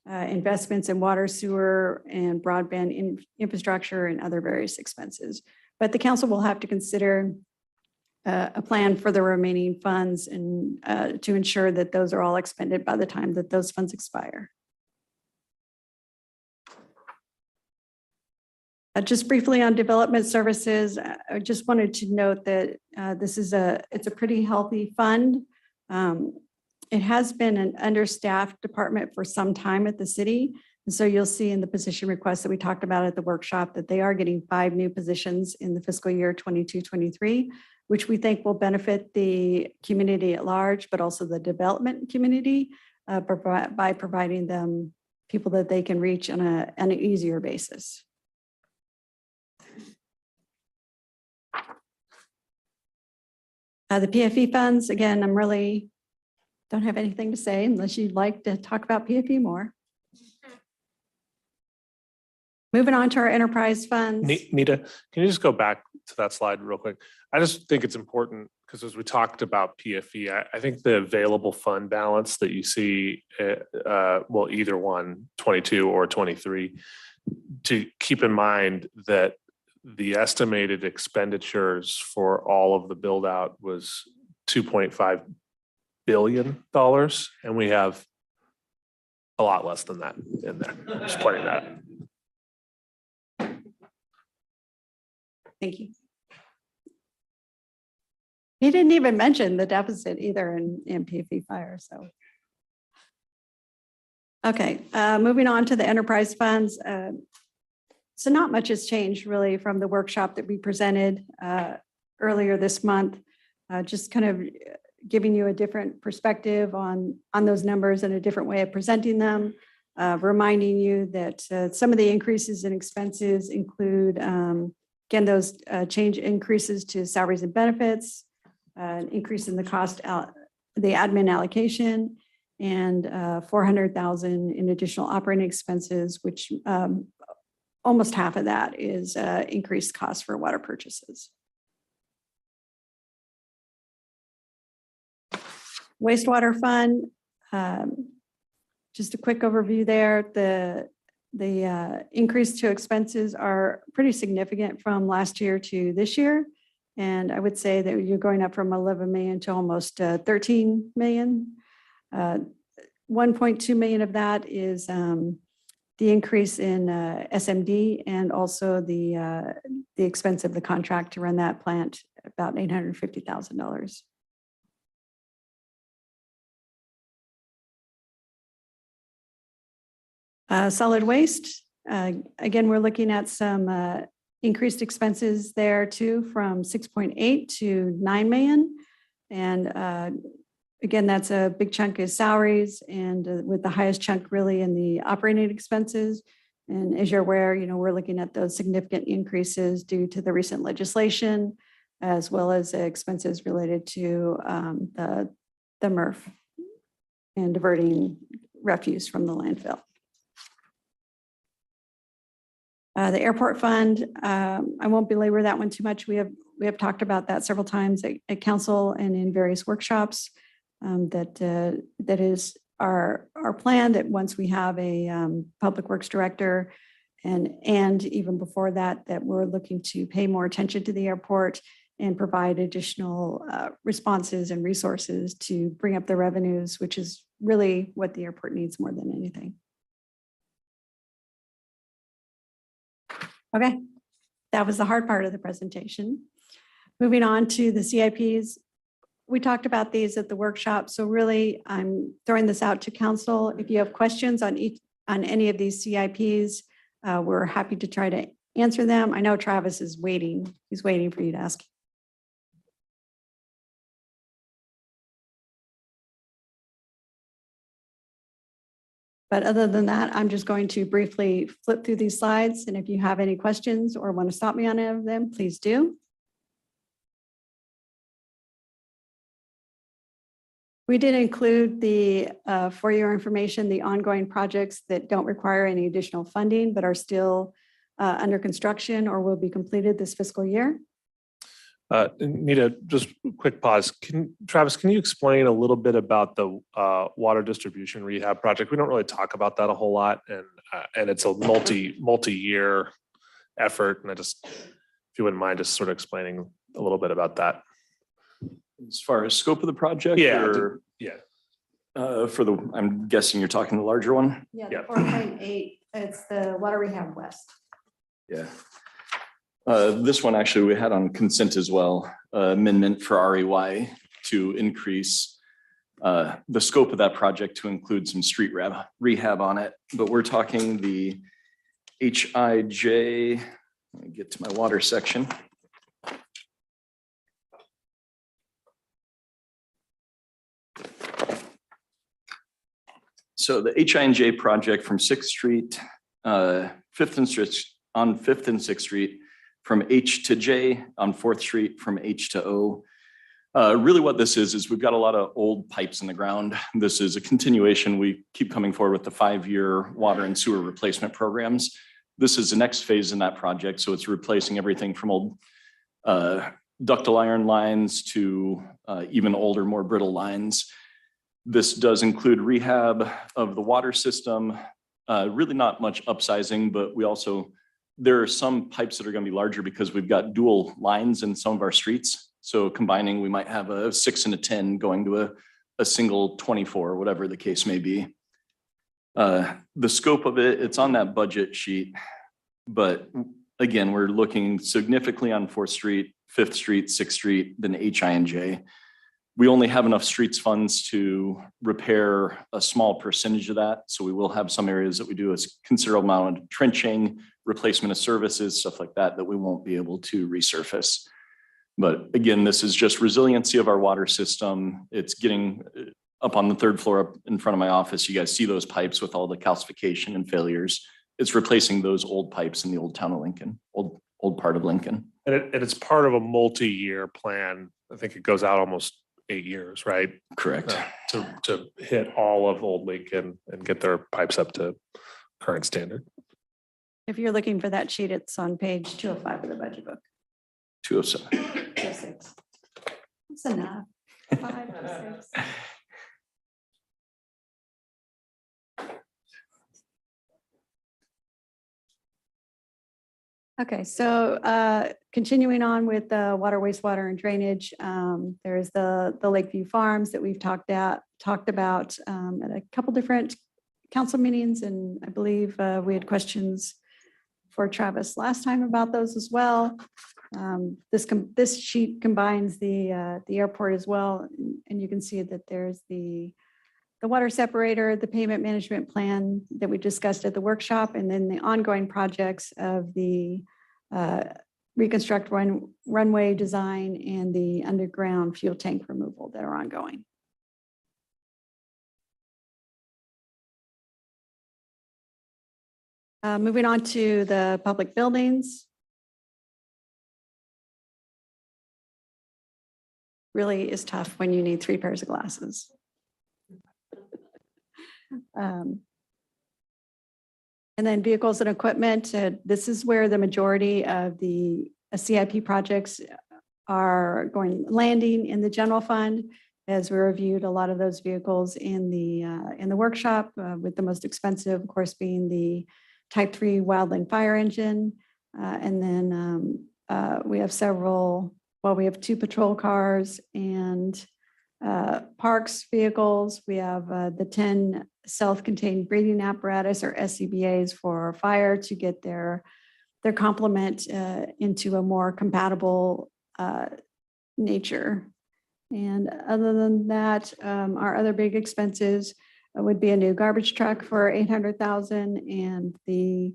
investments in water, sewer, and broadband infrastructure, and other various expenses. But the council will have to consider a plan for the remaining funds and to ensure that those are all expended by the time that those funds expire. Just briefly on development services, I just wanted to note that it's a pretty healthy fund. It has been an understaffed department for some time at the city. And so you'll see in the position requests that we talked about at the workshop that they are getting 5 new positions in the fiscal year 22-23, which we think will benefit the community at large, but also the development community by providing them people that they can reach on an easier basis. The PFE funds, again, I'm really don't have anything to say unless you'd like to talk about PFE more. Moving on to our enterprise funds. Nita, can you just go back to that slide real quick? I just think it's important because as we talked about PFE, I think the available fund balance that you see, well, either one, 22 or 23, to keep in mind that the estimated expenditures for all of the build out was $2.5 billion, and we have a lot less than that in there. Just pointing that out. Thank you. He didn't even mention the deficit either in PFE fire, so. Okay, moving on to the enterprise funds. So not much has changed really from the workshop that we presented earlier this month. Just kind of giving you a different perspective on those numbers and a different way of presenting them. Reminding you that some of the increases in expenses include, again, those change increases to salaries and benefits, an increase in the cost, the admin allocation, and 400,000 in additional operating expenses, which almost half of that is increased cost for water purchases. Wastewater fund, just a quick overview there. The increase to expenses are pretty significant from last year to this year. And I would say that you're going up from 11 million to almost 13 million. 1.2 million of that is the increase in SMD and also the expense of the contract to run that plant, about $850,000. Solid waste, again, we're looking at some increased expenses there too, from 6.8 to 9 million. And again, that's a big chunk is salaries, and with the highest chunk really in the operating expenses. And as you're aware, we're looking at those significant increases due to the recent legislation, as well as expenses related to the MRF and diverting refuse from the landfill. The airport fund, I won't belabor that one too much. We have talked about that several times at council and in various workshops. That is our plan, that once we have a public works director and even before that we're looking to pay more attention to the airport and provide additional responses and resources to bring up the revenues, which is really what the airport needs more than anything. Okay, that was the hard part of the presentation. Moving on to the CIPs. We talked about these at the workshop, so really I'm throwing this out to council. If you have questions on any of these CIPs, we're happy to try to answer them. I know Travis is waiting. He's waiting for you to ask. But other than that, I'm just going to briefly flip through these slides. And if you have any questions or want to stop me on any of them, please do. We did include for your information, the ongoing projects that don't require any additional funding, but are still under construction or will be completed this fiscal year. Nita, just a quick pause. Travis, can you explain a little bit about the water distribution rehab project? We don't really talk about that a whole lot, and it's a multi-year effort. And if you wouldn't mind just sort of explaining a little bit about that. As far as scope of the project? Yeah. I'm guessing you're talking the larger one? Yeah, the 4.8, it's the Water Rehab West. Yeah. This one actually we had on consent as well, amendment for REY to increase the scope of that project to include some street rehab on it. But we're talking the HIJ, let me get to my water section. So the HIJ project from 6th Street, 5th and 6th Street, from H to J, on 4th Street from H to O. Really what this is we've got a lot of old pipes in the ground. This is a continuation. We keep coming forward with the 5-year water and sewer replacement programs. This is the next phase in that project. So it's replacing everything from old ductile iron lines to even older, more brittle lines. This does include rehab of the water system, really not much upsizing, but there are some pipes that are going to be larger because we've got dual lines in some of our streets. So combining, we might have a 6 and a 10 going to a single 24, whatever the case may be. The scope of it, it's on that budget sheet, but again, we're looking significantly on 4th Street, 5th Street, 6th Street, then HI and J. We only have enough streets funds to repair a small percentage of that. So we will have some areas that we do a considerable amount of trenching, replacement of services, stuff like that, that we won't be able to resurface. But again, this is just resiliency of our water system. It's getting up on the 3rd floor up in front of my office. You guys see those pipes with all the calcification and failures. It's replacing those old pipes in the old town of Lincoln, old part of Lincoln. And it's part of a multi-year plan. I think it goes out almost 8 years, right? Correct. To hit all of Old Lincoln and get their pipes up to current standard. If you're looking for that sheet, it's on page 205 of the budget book. 207. 206. That's enough. 5, 6. Okay, so continuing on with the water, wastewater, and drainage, there's the Lakeview Farms that we've talked about at a couple different council meetings, and I believe we had questions for Travis last time about those as well. This sheet combines the airport as well, and you can see that there's the water separator, the payment management plan that we discussed at the workshop, and then the ongoing projects of the reconstruct runway design and the underground fuel tank removal that are ongoing. Moving on to the public buildings. Really is tough when you need 3 pairs of glasses. And then vehicles and equipment, this is where the majority of the CIP projects are landing in the general fund, as we reviewed a lot of those vehicles in the workshop, with the most expensive, of course, being the Type 3 Wildland fire engine. And then we have we have 2 patrol cars and parks vehicles. We have the 10 self-contained breathing apparatus, or SCBAs, for fire to get their complement into a more compatible nature. And other than that, our other big expenses would be a new garbage truck for $800,000 and the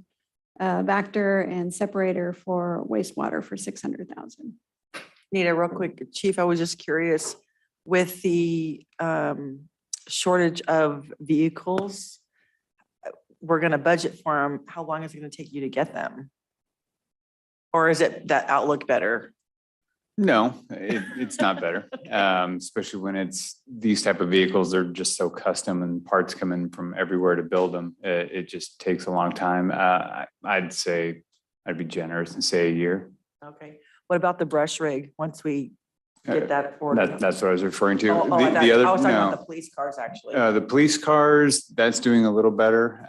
Vector and separator for wastewater for $600,000. Nita, real quick, Chief, I was just curious, with the shortage of vehicles, we're going to budget for them. How long is it going to take you to get them? Or is it that outlook better? No, it's not better, especially when it's these type of vehicles. They're just so custom and parts come in from everywhere to build them. It just takes a long time. I'd say I'd be generous and say a year. Okay. What about the brush rig once we get that for? That's what I was referring to. I was talking about the police cars, actually. The police cars, that's doing a little better.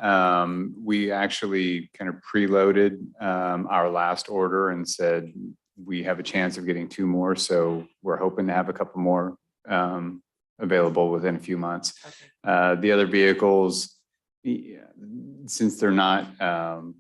We actually kind of preloaded our last order and said, we have a chance of getting 2 more. So we're hoping to have a couple more available within a few months. Okay. The other vehicles, since they're not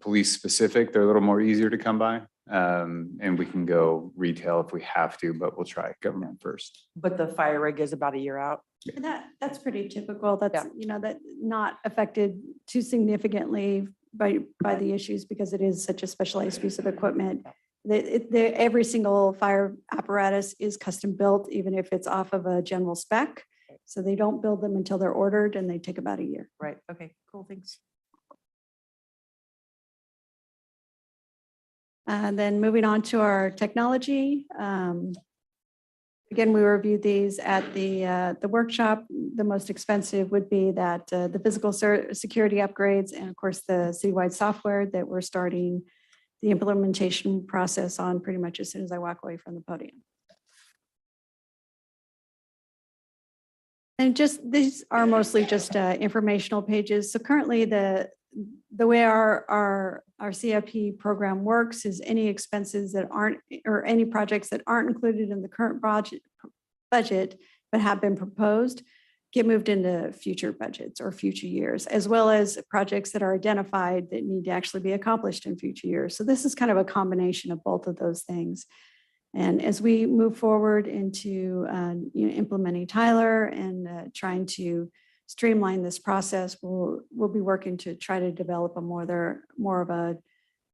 police specific, they're a little more easier to come by. And we can go retail if we have to, but we'll try government first. But the fire rig is about a year out. And that's pretty typical. That's, that not affected too significantly by the issues, because it is such a specialized piece of equipment. Every single fire apparatus is custom built, even if it's off of a general spec. So they don't build them until they're ordered, and they take about a year. Right. Okay, cool. Thanks. And then moving on to our technology. Again, we reviewed these at the workshop. The most expensive would be that the physical security upgrades, and of course the citywide software that we're starting the implementation process on pretty much as soon as I walk away from the podium. And just, these are mostly just informational pages. So currently the way our CIP program works is any expenses that aren't, or any projects that aren't included in the current budget, but have been proposed, get moved into future budgets or future years, as well as projects that are identified that need to actually be accomplished in future years. So this is kind of a combination of both of those things. And as we move forward into implementing Tyler and trying to streamline this process, we'll be working to try to develop a more of a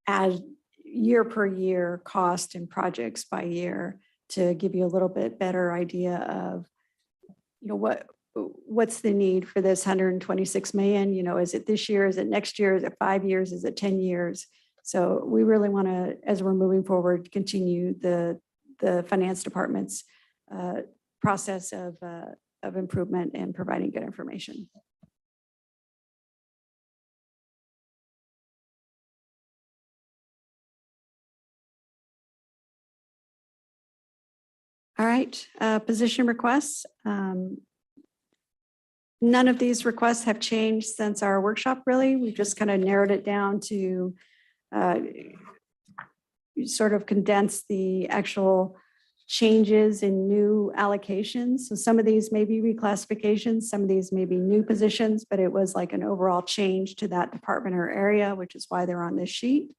as year per year cost and projects by year to give you a little bit better idea of what's the need for this 126 million. Is it this year? Is it next year? Is it 5 years? Is it 10 years? So we really want to, as we're moving forward, continue the finance department's process of improvement and providing good information. All right, position requests. None of these requests have changed since our workshop, really. We've just kind of narrowed it down to sort of condense the actual changes in new allocations. So some of these may be reclassifications, some of these may be new positions, but it was like an overall change to that department or area, which is why they're on this sheet.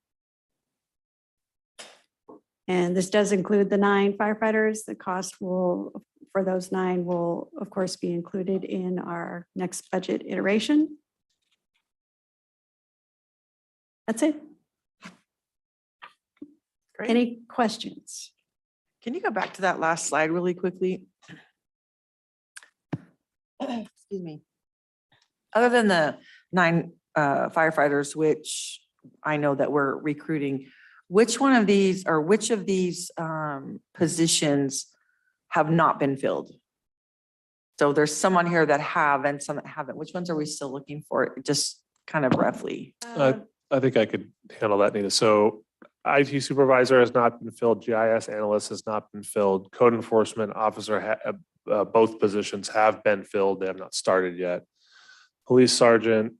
And this does include the 9 firefighters. The cost for those 9 will, of course, be included in our next budget iteration. That's it. Great. Any questions? Can you go back to that last slide really quickly? Excuse me. Other than the 9 firefighters, which I know that we're recruiting, which of these positions have not been filled? So there's some on here that have and some that haven't. Which ones are we still looking for? Just kind of roughly. I think I could handle that, Nita. So IT supervisor has not been filled. GIS analyst has not been filled. Code enforcement officer, both positions have been filled. They have not started yet. Police sergeant,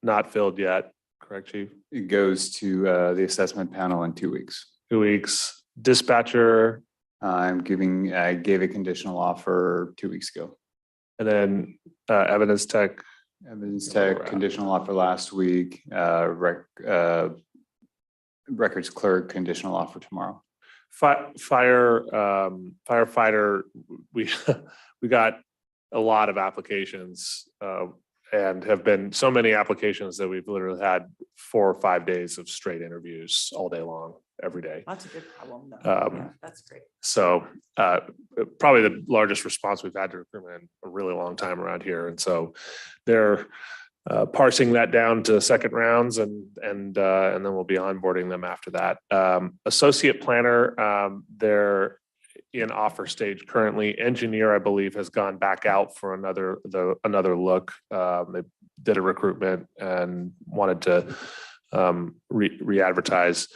not filled yet. Correct, Chief? It goes to the assessment panel in 2 weeks. 2 weeks. Dispatcher. I gave a conditional offer 2 weeks ago. And then evidence tech. Evidence tech, conditional offer last week. Records clerk, conditional offer tomorrow. Firefighter, we got a lot of applications and have been so many applications that we've literally had 4 or 5 days of straight interviews all day long, every day. That's a good problem, though. Yeah, that's great. So probably the largest response we've had to recruitment in a really long time around here. And so they're parsing that down to second rounds and then we'll be onboarding them after that. Associate planner, they're in offer stage currently. Engineer, I believe, has gone back out for another look. They did a recruitment and wanted to re-advertise.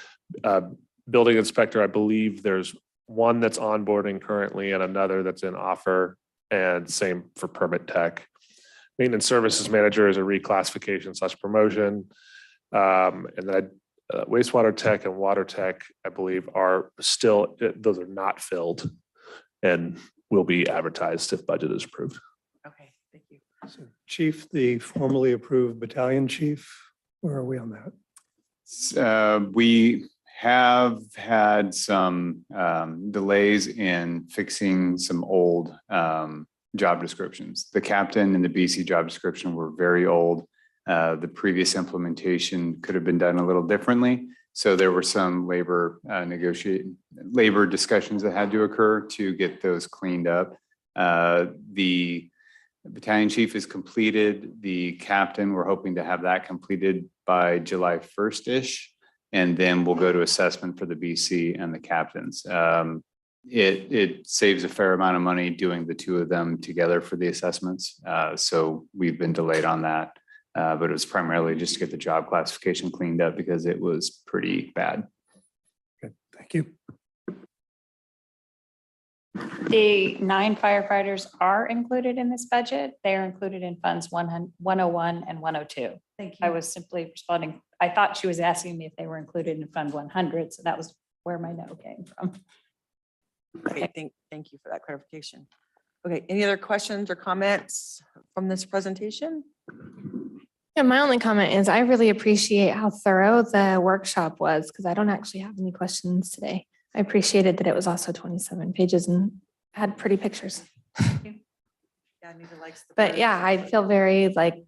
Building inspector, I believe there's one that's onboarding currently and another that's in offer, and same for permit tech. Maintenance services manager is a reclassification / promotion. And then wastewater tech and water tech, I believe, are still, those are not filled and will be advertised if budget is approved. Okay, thank you. So Chief, the formally approved battalion chief, where are we on that? We have had some delays in fixing some old job descriptions. The captain and the BC job description were very old. The previous implementation could have been done a little differently. So there were some labor discussions that had to occur to get those cleaned up. The battalion chief is completed. The captain, we're hoping to have that completed by July 1st-ish. And then we'll go to assessment for the BC and the captains. It saves a fair amount of money doing the 2 of them together for the assessments. So we've been delayed on that. But it was primarily just to get the job classification cleaned up because it was pretty bad. Okay, thank you. The 9 firefighters are included in this budget. They are included in funds 101 and 102. Thank I you. was simply responding. I thought she was asking me if they were included in Fund 100, so that was where my no came from. Okay, thank you for that clarification. Okay, any other questions or comments from this presentation? Yeah, my only comment is I really appreciate how thorough the workshop was because I don't actually have any questions today. I appreciated that it was also 27 pages and had pretty pictures. Yeah, Anita likes the. But yeah, I feel very like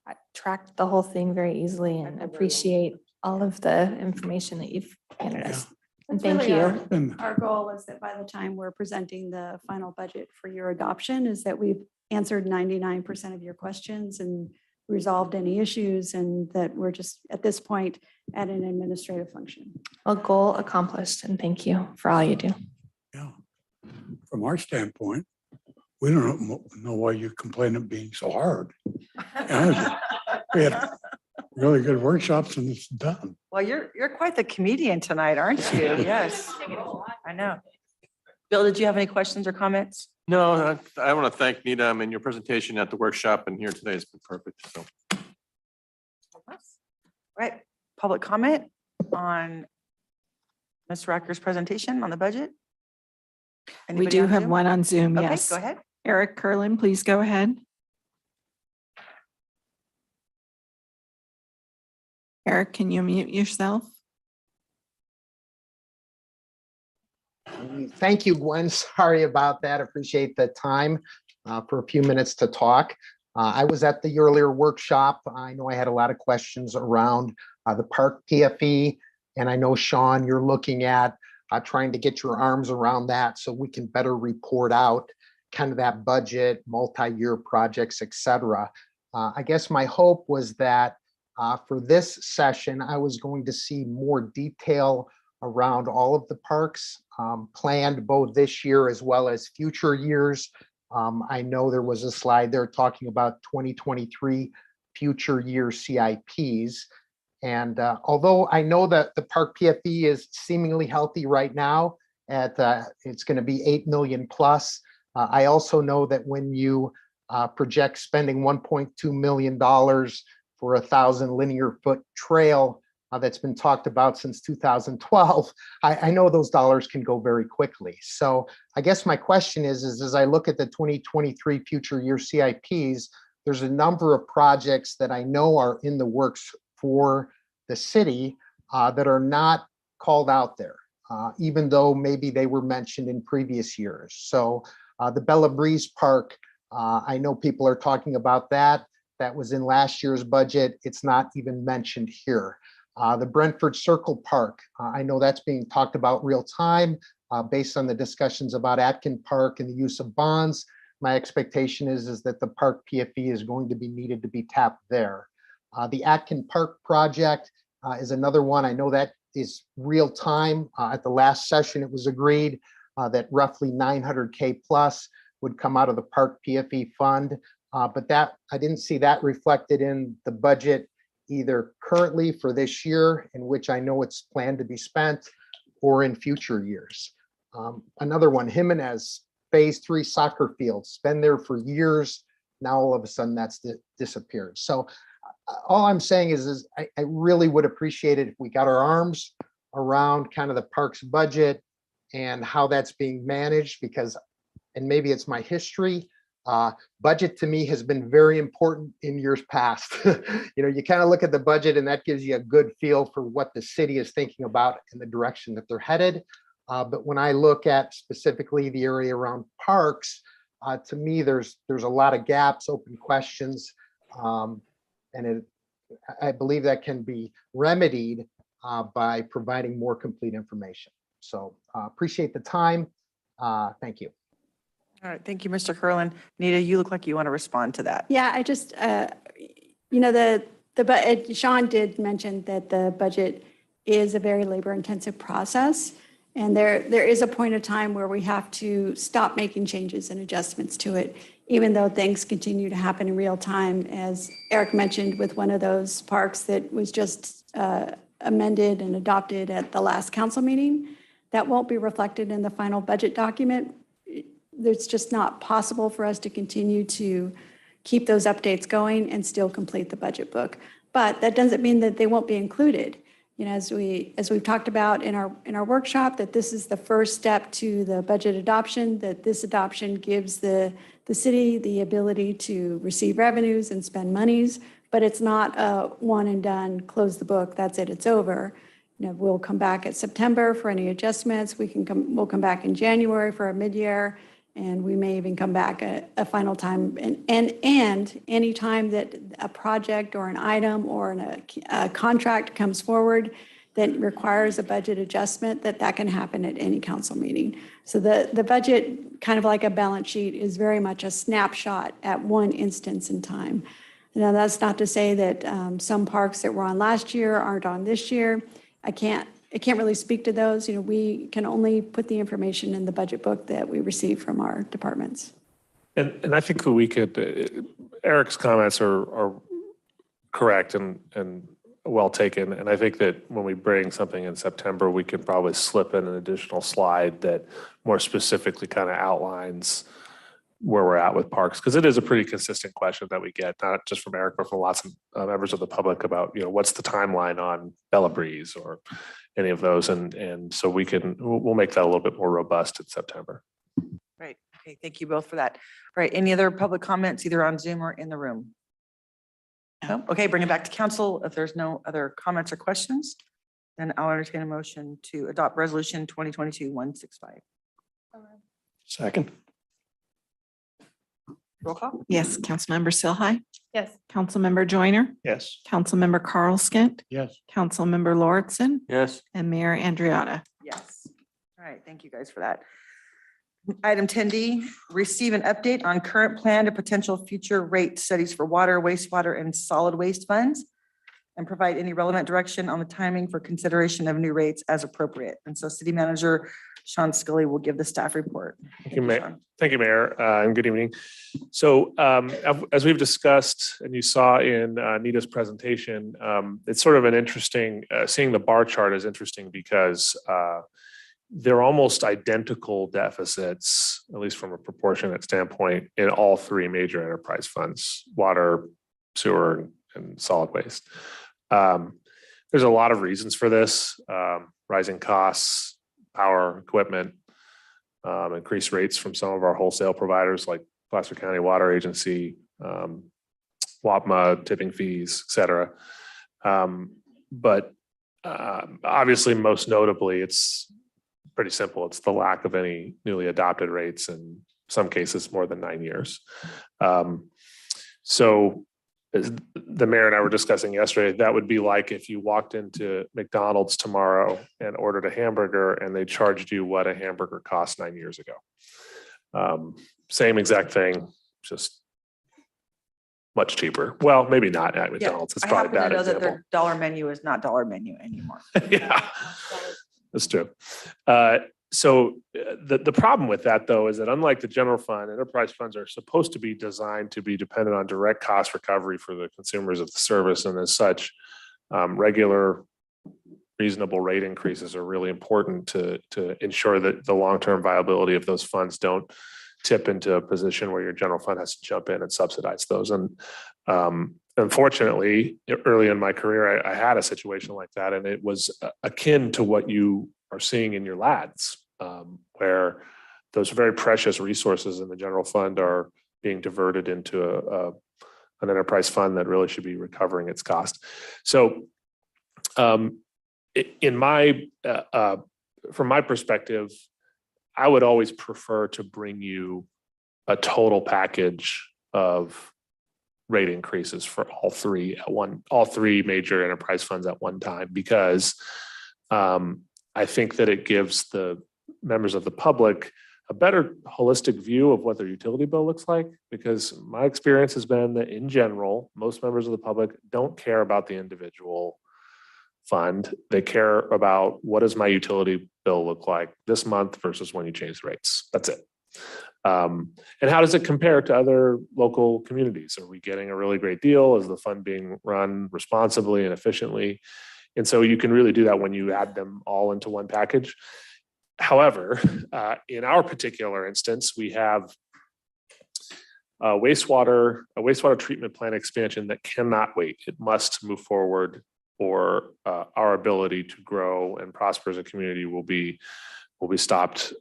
I tracked the whole thing very easily and appreciate all of the information that you've handed us. And That's thank really you. Our goal is that by the time we're presenting the final budget for your adoption is that we've answered 99% of your questions and resolved any issues, and that we're just at this point at an administrative function. Well, goal accomplished, and thank you for all you do. Yeah. From our standpoint, we don't know why you complain of being so hard. We had really good workshops and it's done. Well, you're quite the comedian tonight, aren't you? Yes, I know. Bill, did you have any questions or comments? No, I want to thank Nita. I mean, your presentation at the workshop and here today has been perfect. So Right, public comment on Ms. Racker's presentation on the budget? We Anybody do on have Zoom? one on Zoom, Okay, yes. go ahead. Eric Curlin, please go ahead. Eric, can you mute yourself? Thank you, Gwen. Sorry about that. Appreciate the time for a few minutes to talk. I was at the earlier workshop. I know I had a lot of questions around the park PFE, and I know, Sean, you're looking at trying to get your arms around that so we can better report out kind of that budget, multi-year projects, et cetera. I guess my hope was that for this session, I was going to see more detail around all of the parks planned both this year as well as future years. I know there was a slide there talking about 2023 future year CIPs. And although I know that the park PFE is seemingly healthy right now at it's going to be 8 million plus, I also know that when you project spending $1.2 million for 1,000 linear foot trail that's been talked about since 2012, I know those dollars can go very quickly. So I guess my question is as I look at the 2023 future year CIPs, there's a number of projects that I know are in the works for the city that are not called out there, even though maybe they were mentioned in previous years. So the Bella Breeze Park, I know people are talking about that. That was in last year's budget. It's not even mentioned here. The Brentford Circle Park, I know that's being talked about real time based on the discussions about Atkin Park and the use of bonds. My expectation is that the park PFE is going to be needed to be tapped there. The Atkin Park project is another one. I know that is real time. At the last session, it was agreed that roughly 900K plus would come out of the park PFE fund. But that I didn't see that reflected in the budget either currently for this year, in which I know it's planned to be spent, or in future years. Another one, Jimenez Phase 3 soccer fields, been there for years. Now all of a sudden that's disappeared. So all I'm saying is I really would appreciate it if we got our arms around kind of the parks budget and how that's being managed, because, and maybe it's my history, budget to me has been very important in years past. You know, you kind of look at the budget and that gives you a good feel for what the city is thinking about and the direction that they're headed. But when I look at specifically the area around parks, to me, there's a lot of gaps, open questions, and I believe that can be remedied by providing more complete information. So appreciate the time. Thank you. All right, thank you, Mr. Curlin. Nita, you look like you want to respond to that. Yeah, I just, you know, Sean did mention that the budget is a very labor intensive process. And there is a point of time where we have to stop making changes and adjustments to it, even though things continue to happen in real time, as Eric mentioned with one of those parks that was just amended and adopted at the last council meeting. That won't be reflected in the final budget document. It's just not possible for us to continue to keep those updates going and still complete the budget book. But that doesn't mean that they won't be included. You know, as we've talked about in our workshop, that this is the first step to the budget adoption, that this adoption gives the city the ability to receive revenues and spend monies, but it's not a one and done, close the book, that's it, it's over. You know, we'll come back at September for any adjustments. We'll come back in January for a mid-year, and we may even come back a final time. And any time that a project or an item or a contract comes forward that requires a budget adjustment, that can happen at any council meeting. So the budget, kind of like a balance sheet, is very much a snapshot at one instance in time. Now, that's not to say that some parks that were on last year aren't on this year. I can't really speak to those. You know, we can only put the information in the budget book that we receive from our departments. And I think that we could, Eric's comments are correct and well taken. And I think that when we bring something in September, we could probably slip in an additional slide that more specifically kind of outlines where we're at with parks, because it is a pretty consistent question that we get, not just from Eric, but from lots of members of the public about, you know, what's the timeline on Bella Breeze or any of those. And so we'll make that a little bit more robust in September. Right. Okay. Thank you both for that. All right. Any other public comments, either on Zoom or in the room? No? Okay. Bring it back to council. If there's no other comments or questions, then I'll entertain a motion to adopt resolution 2022-165. Second. Roll call. Yes, Councilmember Silhai, Yes. Councilmember Joyner, Yes. Councilmember Carl Skint, Yes. Councilmember Lauritsen, Yes. and Mayor Andriotta. Yes. All right. Thank you guys for that. Item 10D, receive an update on current plan and potential future rate studies for water, wastewater, and solid waste funds, and provide any relevant direction on the timing for consideration of new rates as appropriate. And so City Manager Sean Scully will give the staff report. Thank you, Mayor. Thank you, Mayor, and good evening. So as we've discussed, and you saw in Nita's presentation, it's sort of an interesting, seeing the bar chart is interesting because they're almost identical deficits, at least from a proportionate standpoint, in all three major enterprise funds: water, sewer, and solid waste. There's a lot of reasons for this: rising costs, power, equipment, increased rates from some of our wholesale providers like Placer County Water Agency, WAPMA, tipping fees, et cetera. But obviously, most notably, it's pretty simple. It's the lack of any newly adopted rates, in some cases more than 9 years. So as the mayor and I were discussing yesterday, that would be like if you walked into McDonald's tomorrow and ordered a hamburger and they charged you what a hamburger cost 9 years ago. Same exact thing, just much cheaper. Well, maybe not at McDonald's. It's I probably a happen to bad know that example. their dollar menu is not dollar menu anymore. Yeah, that's true. So the problem with that, though, is that unlike the general fund, enterprise funds are supposed to be designed to be dependent on direct cost recovery for the consumers of the service. And as such, regular, reasonable rate increases are really important to ensure that the long-term viability of those funds don't tip into a position where your general fund has to jump in and subsidize those. And unfortunately, early in my career, I had a situation like that, and it was akin to what you are seeing in your LADs, where those very precious resources in the general fund are being diverted into an enterprise fund that really should be recovering its cost. So in my, from my perspective, I would always prefer to bring you a total package of rate increases for all three major enterprise funds at one time, because I think that it gives the members of the public a better holistic view of what their utility bill looks like. Because my experience has been that in general, most members of the public don't care about the individual fund. They care about, what does my utility bill look like this month versus when you change the rates. That's it. And how does it compare to other local communities? Are we getting a really great deal? Is the fund being run responsibly and efficiently? And so you can really do that when you add them all into one package. However, in our particular instance, we have a wastewater treatment plant expansion that cannot wait. It must move forward, or our ability to grow and prosper as a community will be stopped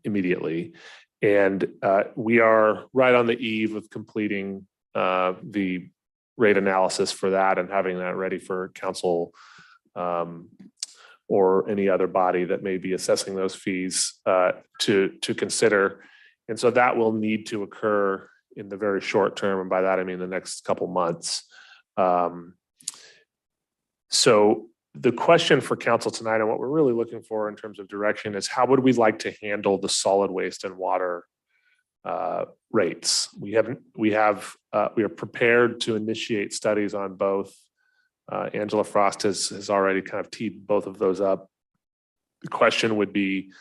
immediately. And we are right on the eve of completing the rate analysis for that and having that ready for council or any other body that may be assessing those fees to consider. And so that will need to occur in the very short term. And by that, I mean the next couple months. So the question for council tonight and what we're really looking for in terms of direction is how would we like to handle the solid waste and water rates? We are prepared to initiate studies on both. Angela Frost has already kind of teed both of those up. The question would be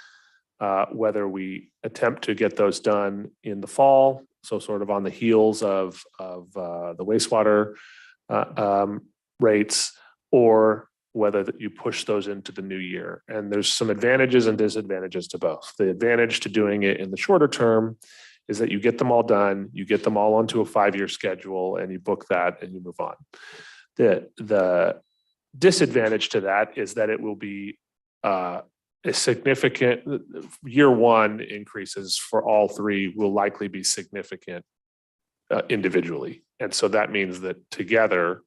whether we attempt to get those done in the fall, so sort of on the heels of the wastewater rates, or whether that you push those into the new year. And there's some advantages and disadvantages to both. The advantage to doing it in the shorter term is that you get them all done, you get them all onto a 5-year schedule, and you book that and you move on. The disadvantage to that is that it will be a significant year one increases for all three will likely be significant individually. And so that means that together,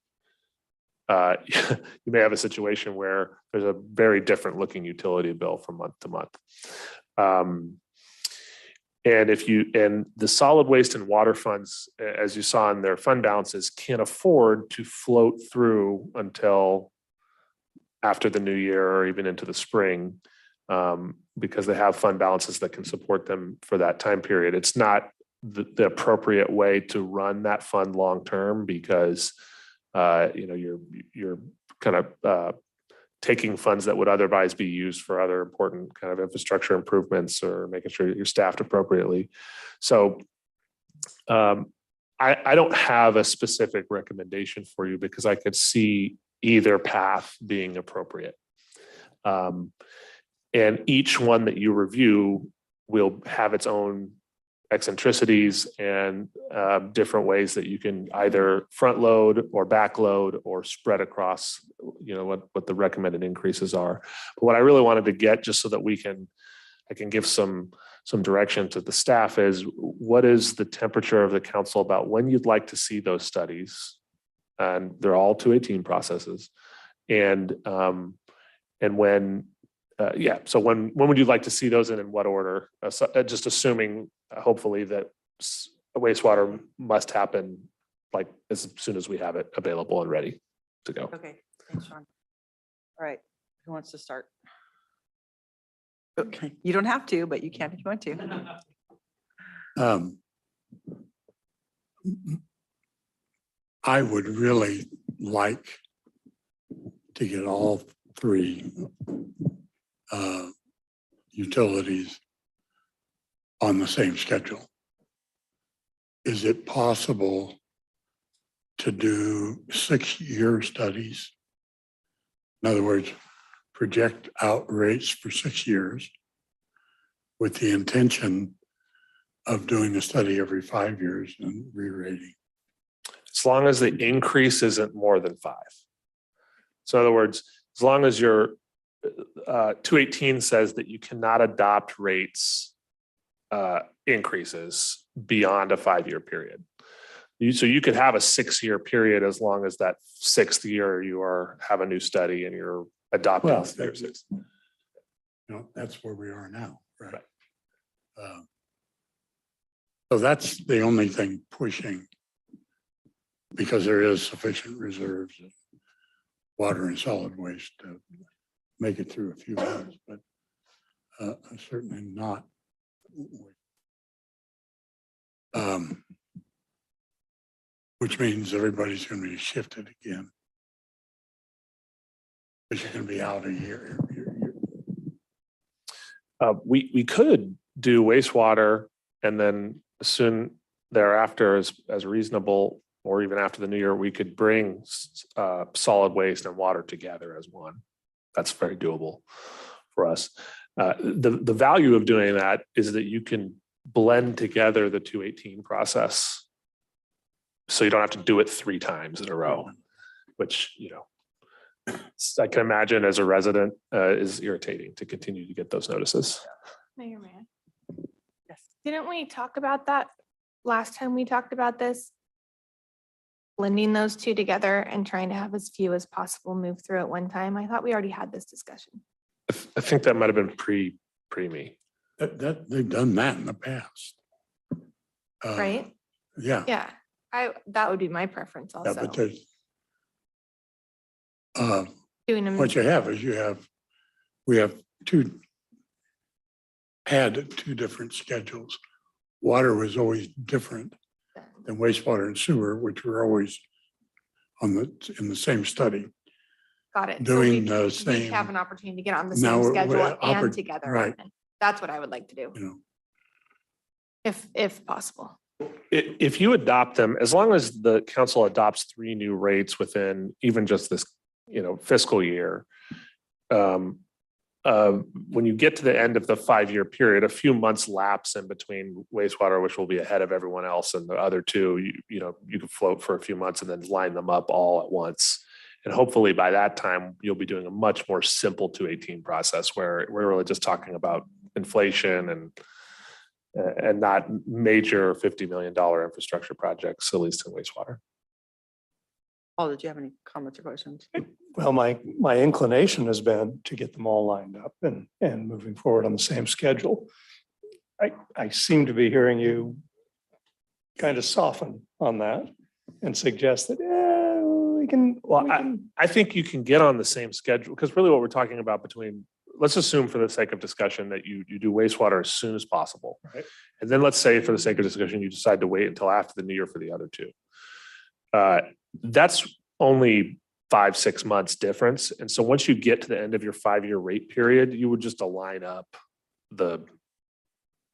you may have a situation where there's a very different looking utility bill from month to month. And the solid waste and water funds, as you saw in their fund balances, can't afford to float through until after the new year or even into the spring, because they have fund balances that can support them for that time period. It's not the appropriate way to run that fund long term, because you're kind of taking funds that would otherwise be used for other important kind of infrastructure improvements or making sure that you're staffed appropriately. So I don't have a specific recommendation for you because I could see either path being appropriate. And each one that you review will have its own eccentricities and different ways that you can either front load or back load or spread across, what the recommended increases are. But what I really wanted to get, just so that I can give some direction to the staff, is what is the temperature of the council about when you'd like to see those studies? And they're all 218 processes. And when, so when would you like to see those and in what order? Just assuming, hopefully, that wastewater must happen like as soon as we have it available and ready to go. Okay, thanks, Sean. All right, who wants to start? Okay, you don't have to, but you can if you want to. I would really like to get all three utilities on the same schedule. Is it possible to do 6-year studies? In other words, project out rates for 6 years with the intention of doing a study every 5 years and re-rating? As long as the increase isn't more than 5. So in other words, as long as your 218 says that you cannot adopt rates increases beyond a 5-year period. So you could have a 6-year period as long as that 6th year you have a new study and you're adopting. Well, year 6. That's where we are now, right? So that's the only thing pushing, because there is sufficient reserves of water and solid waste to make it through a few years, but certainly not. Which means everybody's going to be shifted again. Because you're going to be out a year. We could do wastewater and then soon thereafter, as reasonable, or even after the new year, we could bring solid waste and water together as one. That's very doable for us. The value of doing that is that you can blend together the 218 process. So you don't have to do it 3 times in a row, which, I can imagine as a resident is irritating to continue to get those notices. Mayor Man. Yes. Didn't we talk about that last time we talked about this? Blending those two together and trying to have as few as possible move through at one time. I thought we already had this discussion. I think that might have been pre me. That they've done that in the past. Right? Yeah. Yeah, that would be my preference Yeah, also. but there's, Doing them. what you have is we have had 2 different schedules. Water was always different than wastewater and sewer, which were always in the same study. Got it. So doing we the each same- have an opportunity to get on the Now same we're schedule and oppor- together. right. and That's what I would like to do, if possible. If you adopt them, as long as the council adopts 3 new rates within even just this, fiscal year, when you get to the end of the 5-year period, a few months lapse in between wastewater, which will be ahead of everyone else, and the other 2, you can float for a few months and then line them up all at once. And hopefully by that time, you'll be doing a much more simple 218 process where we're really just talking about inflation and not major $50 million infrastructure projects, at least in wastewater. Paul, did you have any comments or questions? Well, my inclination has been to get them all lined up and moving forward on the same schedule. I seem to be hearing you kind of soften on that and suggest that, we can. Well, I think you can get on the same schedule because really what we're talking about let's assume for the sake of discussion that you do wastewater as soon as possible. Right. And then let's say for the sake of discussion, you decide to wait until after the new year for the other 2. That's only 5-6 months difference. And so once you get to the end of your 5-year rate period, you would just align up the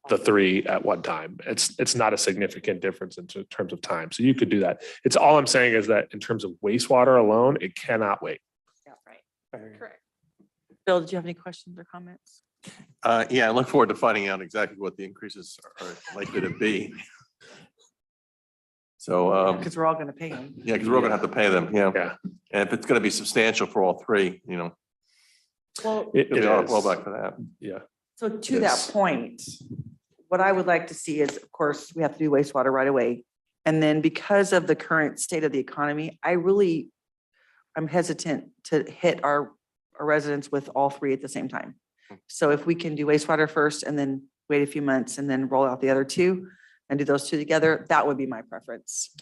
3 at one time. It's not a significant difference in terms of time. So you could do that. It's all I'm saying is that in terms of wastewater alone, it cannot wait. Yeah, Right. Correct. Bill, did you have any questions or comments? Yeah, I look forward to finding out exactly what the increases are likely to be. So, Because we're all going to pay them. yeah, because we're all gonna have to pay them, yeah. Yeah. And if it's gonna be substantial for all 3, Well, It it'll be is. well back for that. Yeah. so to It that is. point, what I would like to see is, of course, we have to do wastewater right away. And then because of the current state of the economy, I'm hesitant to hit our residents with all 3 at the same time. So if we can do wastewater first and then wait a few months and then roll out the other 2 and do those 2 together, that would be my preference.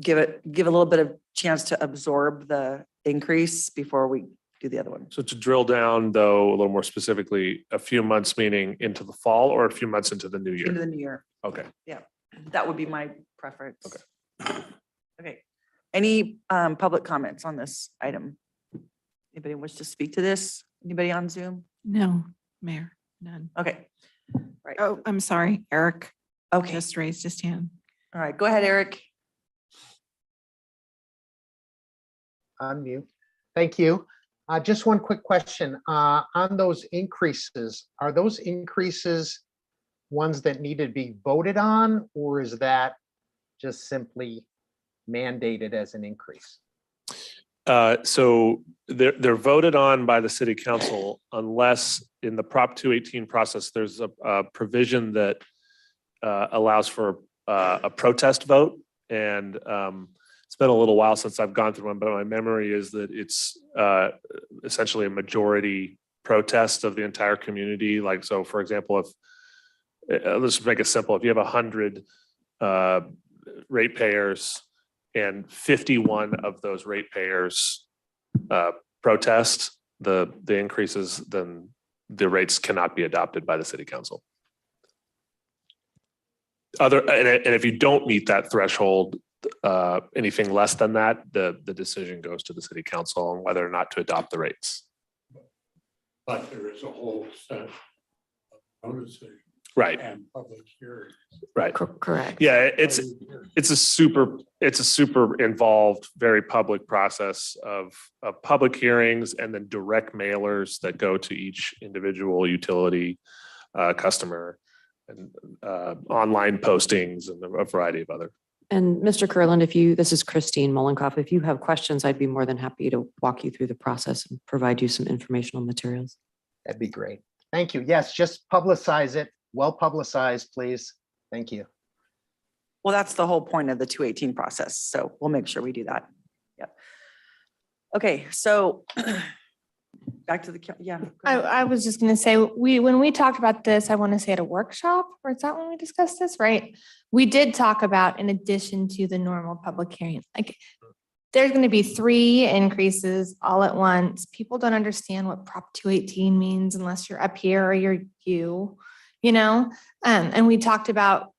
Give a little bit of chance to absorb the increase before we do the other one. So to drill down though, a little more specifically, a few months meaning into the fall or a few months into the new Into year? the new year. Okay. Yeah, that would be my preference. Okay. Okay. Any public comments on this item? Anybody wish to speak to this? Anybody on Zoom? No, Mayor, none. Okay. Right. Oh, I'm sorry, Eric Okay. just raised his hand. All right. Go ahead, Eric. Unmute. Thank you. Just one quick question. On those increases, are those increases ones that need to be voted on, or is that just simply mandated as an increase? So they're voted on by the city council unless in the Prop 218 process, there's a provision that allows for a protest vote. And it's been a little while since I've gone through one, but my memory is that it's essentially a majority protest of the entire community. Like, so for example, if let's make it simple, if you have 100 ratepayers and 51 of those ratepayers protest the increases, then the rates cannot be adopted by the city council. And if you don't meet that threshold, anything less than that, the decision goes to the city council on whether or not to adopt the rates. But there is a whole set of noticing. Right. and public hearings. Right. Correct. Yeah, it's a super involved, very public process of public hearings and then direct mailers that go to each individual utility customer and online postings and a variety of other. And Mr. Kurland, this is Christine Mollenkopf, if you have questions, I'd be more than happy to walk you through the process and provide you some informational materials. That'd be great. Thank you. Yes, just publicize it. Well publicized, please. Thank you. Well, that's the whole point of the 218 process. So we'll make sure we do that. Yep. Okay, so back to the, yeah. go ahead. I was just gonna say, when we talked about this, I want to say at a workshop, or is that when we discussed this, right? We did talk about, in addition to the normal public hearing, like there's going to be 3 increases all at once. People don't understand what Prop 218 means unless you're up here or you're you know? And we talked about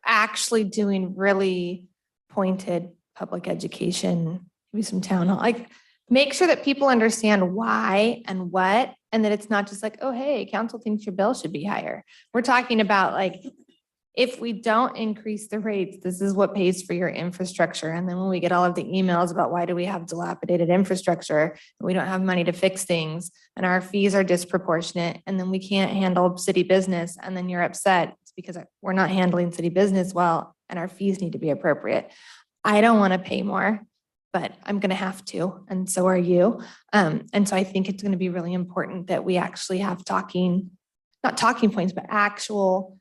actually doing really pointed public education, maybe some town hall, like make sure that people understand why and what, and that it's not just like, oh, hey, council thinks your bill should be higher. We're talking about like, if we don't increase the rates, this is what pays for your infrastructure. And then when we get all of the emails about why do we have dilapidated infrastructure, and we don't have money to fix things, and our fees are disproportionate, and then we can't handle city business, and then you're upset, it's because we're not handling city business well, and our fees need to be appropriate. I don't want to pay more, but I'm going to have to, and so are you. And so I think it's going to be really important that we actually have not talking points, but actual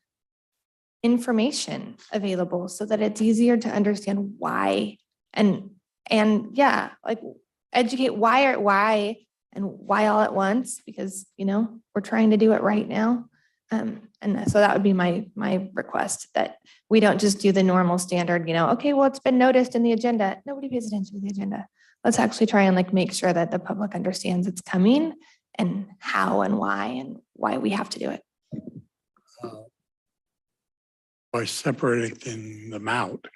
information available so that it's easier to understand why and yeah, like educate why and why all at once, because we're trying to do it right now. And so that would be my request, that we don't just do the normal standard, okay, well, it's been noticed in the agenda. Nobody pays attention to the agenda. Let's actually try and make sure that the public understands it's coming and how and why we have to do it. By separating them out,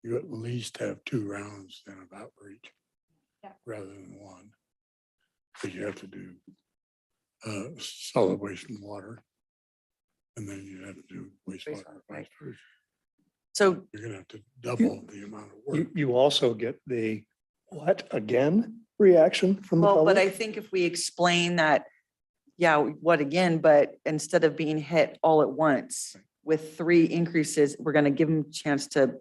you at least have 2 rounds then of outreach rather than 1. Because you have to do solid waste and water. And then you have to do wastewater. Vice versa. So you're gonna have to double the amount of work. You also get the what again reaction from the well, public. but I think if we explain that, yeah, what again, but instead of being hit all at once with 3 increases, we're going to give them a chance to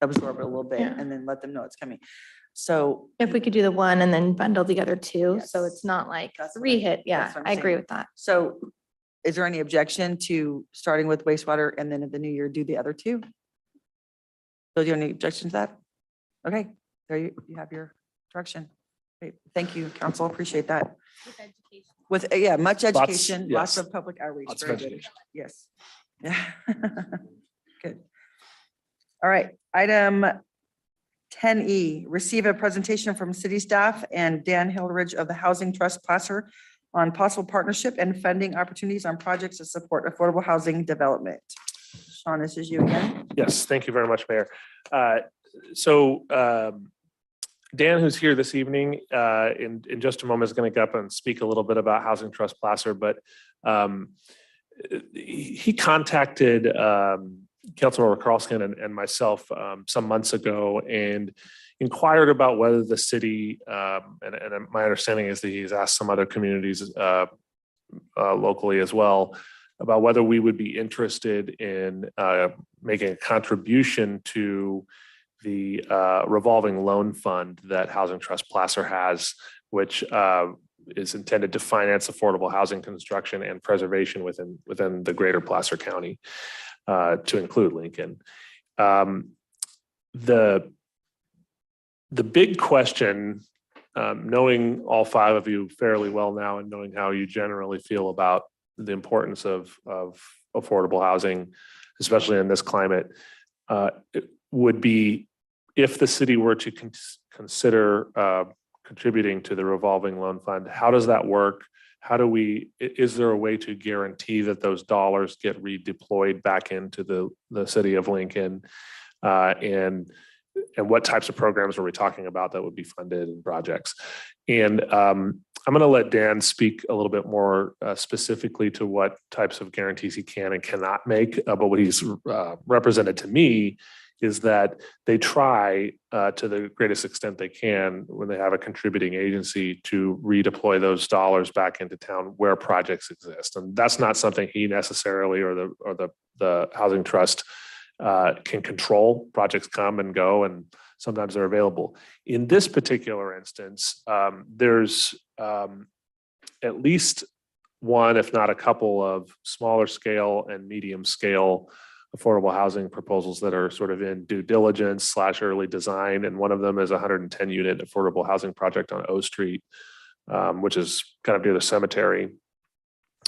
absorb it a little bit and then let them know it's coming. So if we could do the 1 and then bundle the other 2, so it's not like 3 hit. Yeah, that's what I'm I agree saying. with that. So is there any objection to starting with wastewater and then in the new year, do the other 2? So do you have any objection to that? Okay, there you have your direction. Great. Thank you, council. Appreciate that. With, much education, lots of public outreach. Lots of Very good. education. Yes. Yeah. Good. All right, item 10E, receive a presentation from city staff and Dan Hildridge of the Housing Trust Placer on possible partnership and funding opportunities on projects to support affordable housing development. Sean, this is you again. Yes, thank you very much, Mayor. So Dan, who's here this evening, in just a moment is going to get up and speak a little bit about Housing Trust Placer, but he contacted Councilmember Carlson and myself some months ago and inquired about whether the city, and my understanding is that he's asked some other communities locally as well, about whether we would be interested in making a contribution to the revolving loan fund that Housing Trust Placer has, which is intended to finance affordable housing construction and preservation within the greater Placer County, to include Lincoln. The big question, knowing all 5 of you fairly well now and knowing how you generally feel about the importance of affordable housing, especially in this climate, it would be if the city were to consider contributing to the revolving loan fund. How does that work? Is there a way to guarantee that those dollars get redeployed back into the city of Lincoln? And what types of programs are we talking about that would be funded in projects? And I'm going to let Dan speak a little bit more specifically to what types of guarantees he can and cannot make. But what he's represented to me is that they try to the greatest extent they can when they have a contributing agency to redeploy those dollars back into town where projects exist. And that's not something he necessarily or the housing trust can control. Projects come and go, and sometimes they're available. In this particular instance, there's at least one, if not a couple of smaller scale and medium scale affordable housing proposals that are sort of in due diligence / early design. And one of them is a 110 unit affordable housing project on O Street, which is kind of near the cemetery,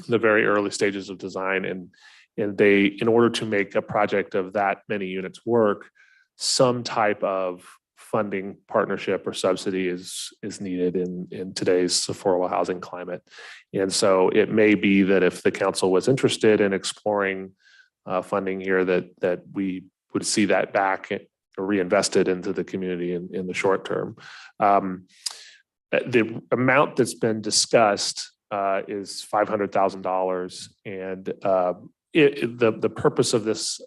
the very early stages of design. And they, in order to make a project of that many units work, some type of funding partnership or subsidy is needed in today's affordable housing climate. And so it may be that if the council was interested in exploring funding here, that we would see that back or reinvested into the community in the short term. The amount that's been discussed is $500,000, and the purpose of this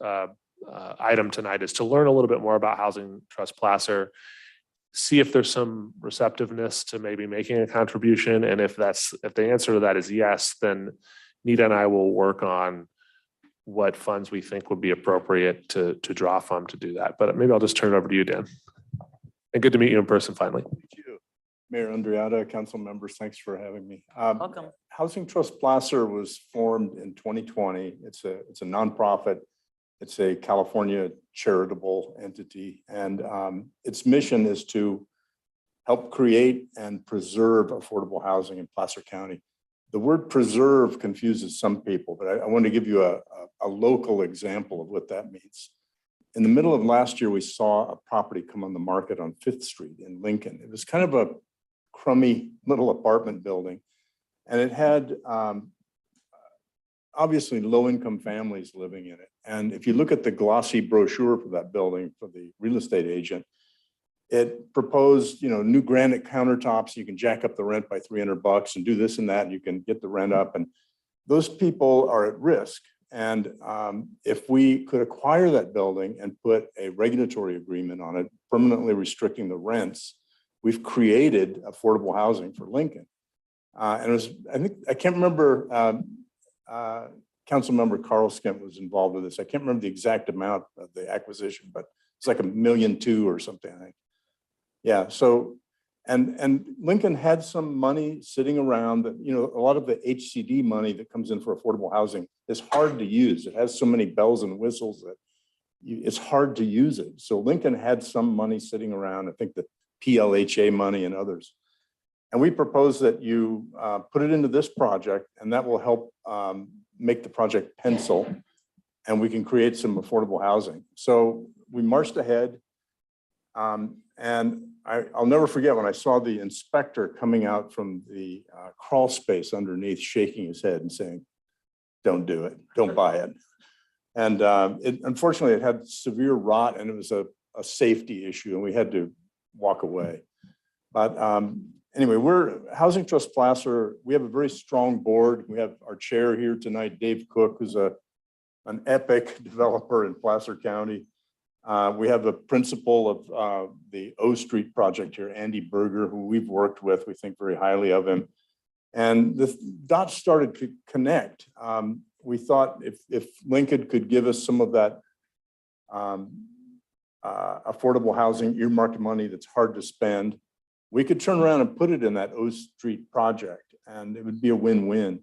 item tonight is to learn a little bit more about Housing Trust Placer, see if there's some receptiveness to maybe making a contribution, and if the answer to that is yes, then Nita and I will work on what funds we think would be appropriate to draw from to do that. But maybe I'll just turn it over to you, Dan. And good to meet you in person finally. Thank you. Mayor Andreatta, council members, thanks for having me. Welcome. Housing Trust Placer was formed in 2020. It's a nonprofit. It's a California charitable entity, and its mission is to help create and preserve affordable housing in Placer County. The word preserve confuses some people, but I want to give you a local example of what that means. In the middle of last year, we saw a property come on the market on 5th Street in Lincoln. It was kind of a crummy little apartment building, and it had obviously low-income families living in it. And if you look at the glossy brochure for that building for the real estate agent, it proposed, new granite countertops. You can jack up the rent by $300 and do this and that, and you can get the rent up. And those people are at risk. And if we could acquire that building and put a regulatory agreement on it, permanently restricting the rents, we've created affordable housing for Lincoln. And it was, I can't remember, Councilmember Carl Skent was involved with this. I can't remember the exact amount of the acquisition, but it's like $1.2 million or something, I think. Yeah, so, and Lincoln had some money sitting around that, a lot of the HCD money that comes in for affordable housing is hard to use. It has so many bells and whistles that it's hard to use it. So Lincoln had some money sitting around, I think the PLHA money and others. And we propose that you put it into this project, and that will help make the project pencil, and we can create some affordable housing. So we marched ahead, and I'll never forget when I saw the inspector coming out from the crawl space underneath, shaking his head and saying, "Don't do it, don't buy it." And unfortunately, it had severe rot, and it was a safety issue, and we had to walk away. But anyway, we're Housing Trust Placer. We have a very strong board. We have our chair here tonight, Dave Cook, who's an epic developer in Placer County. We have the principal of the O Street project here, Andy Berger, who we've worked with. We think very highly of him. And the dots started to connect. We thought if Lincoln could give us some of that affordable housing earmarked money that's hard to spend, we could turn around and put it in that O Street project, and it would be a win-win.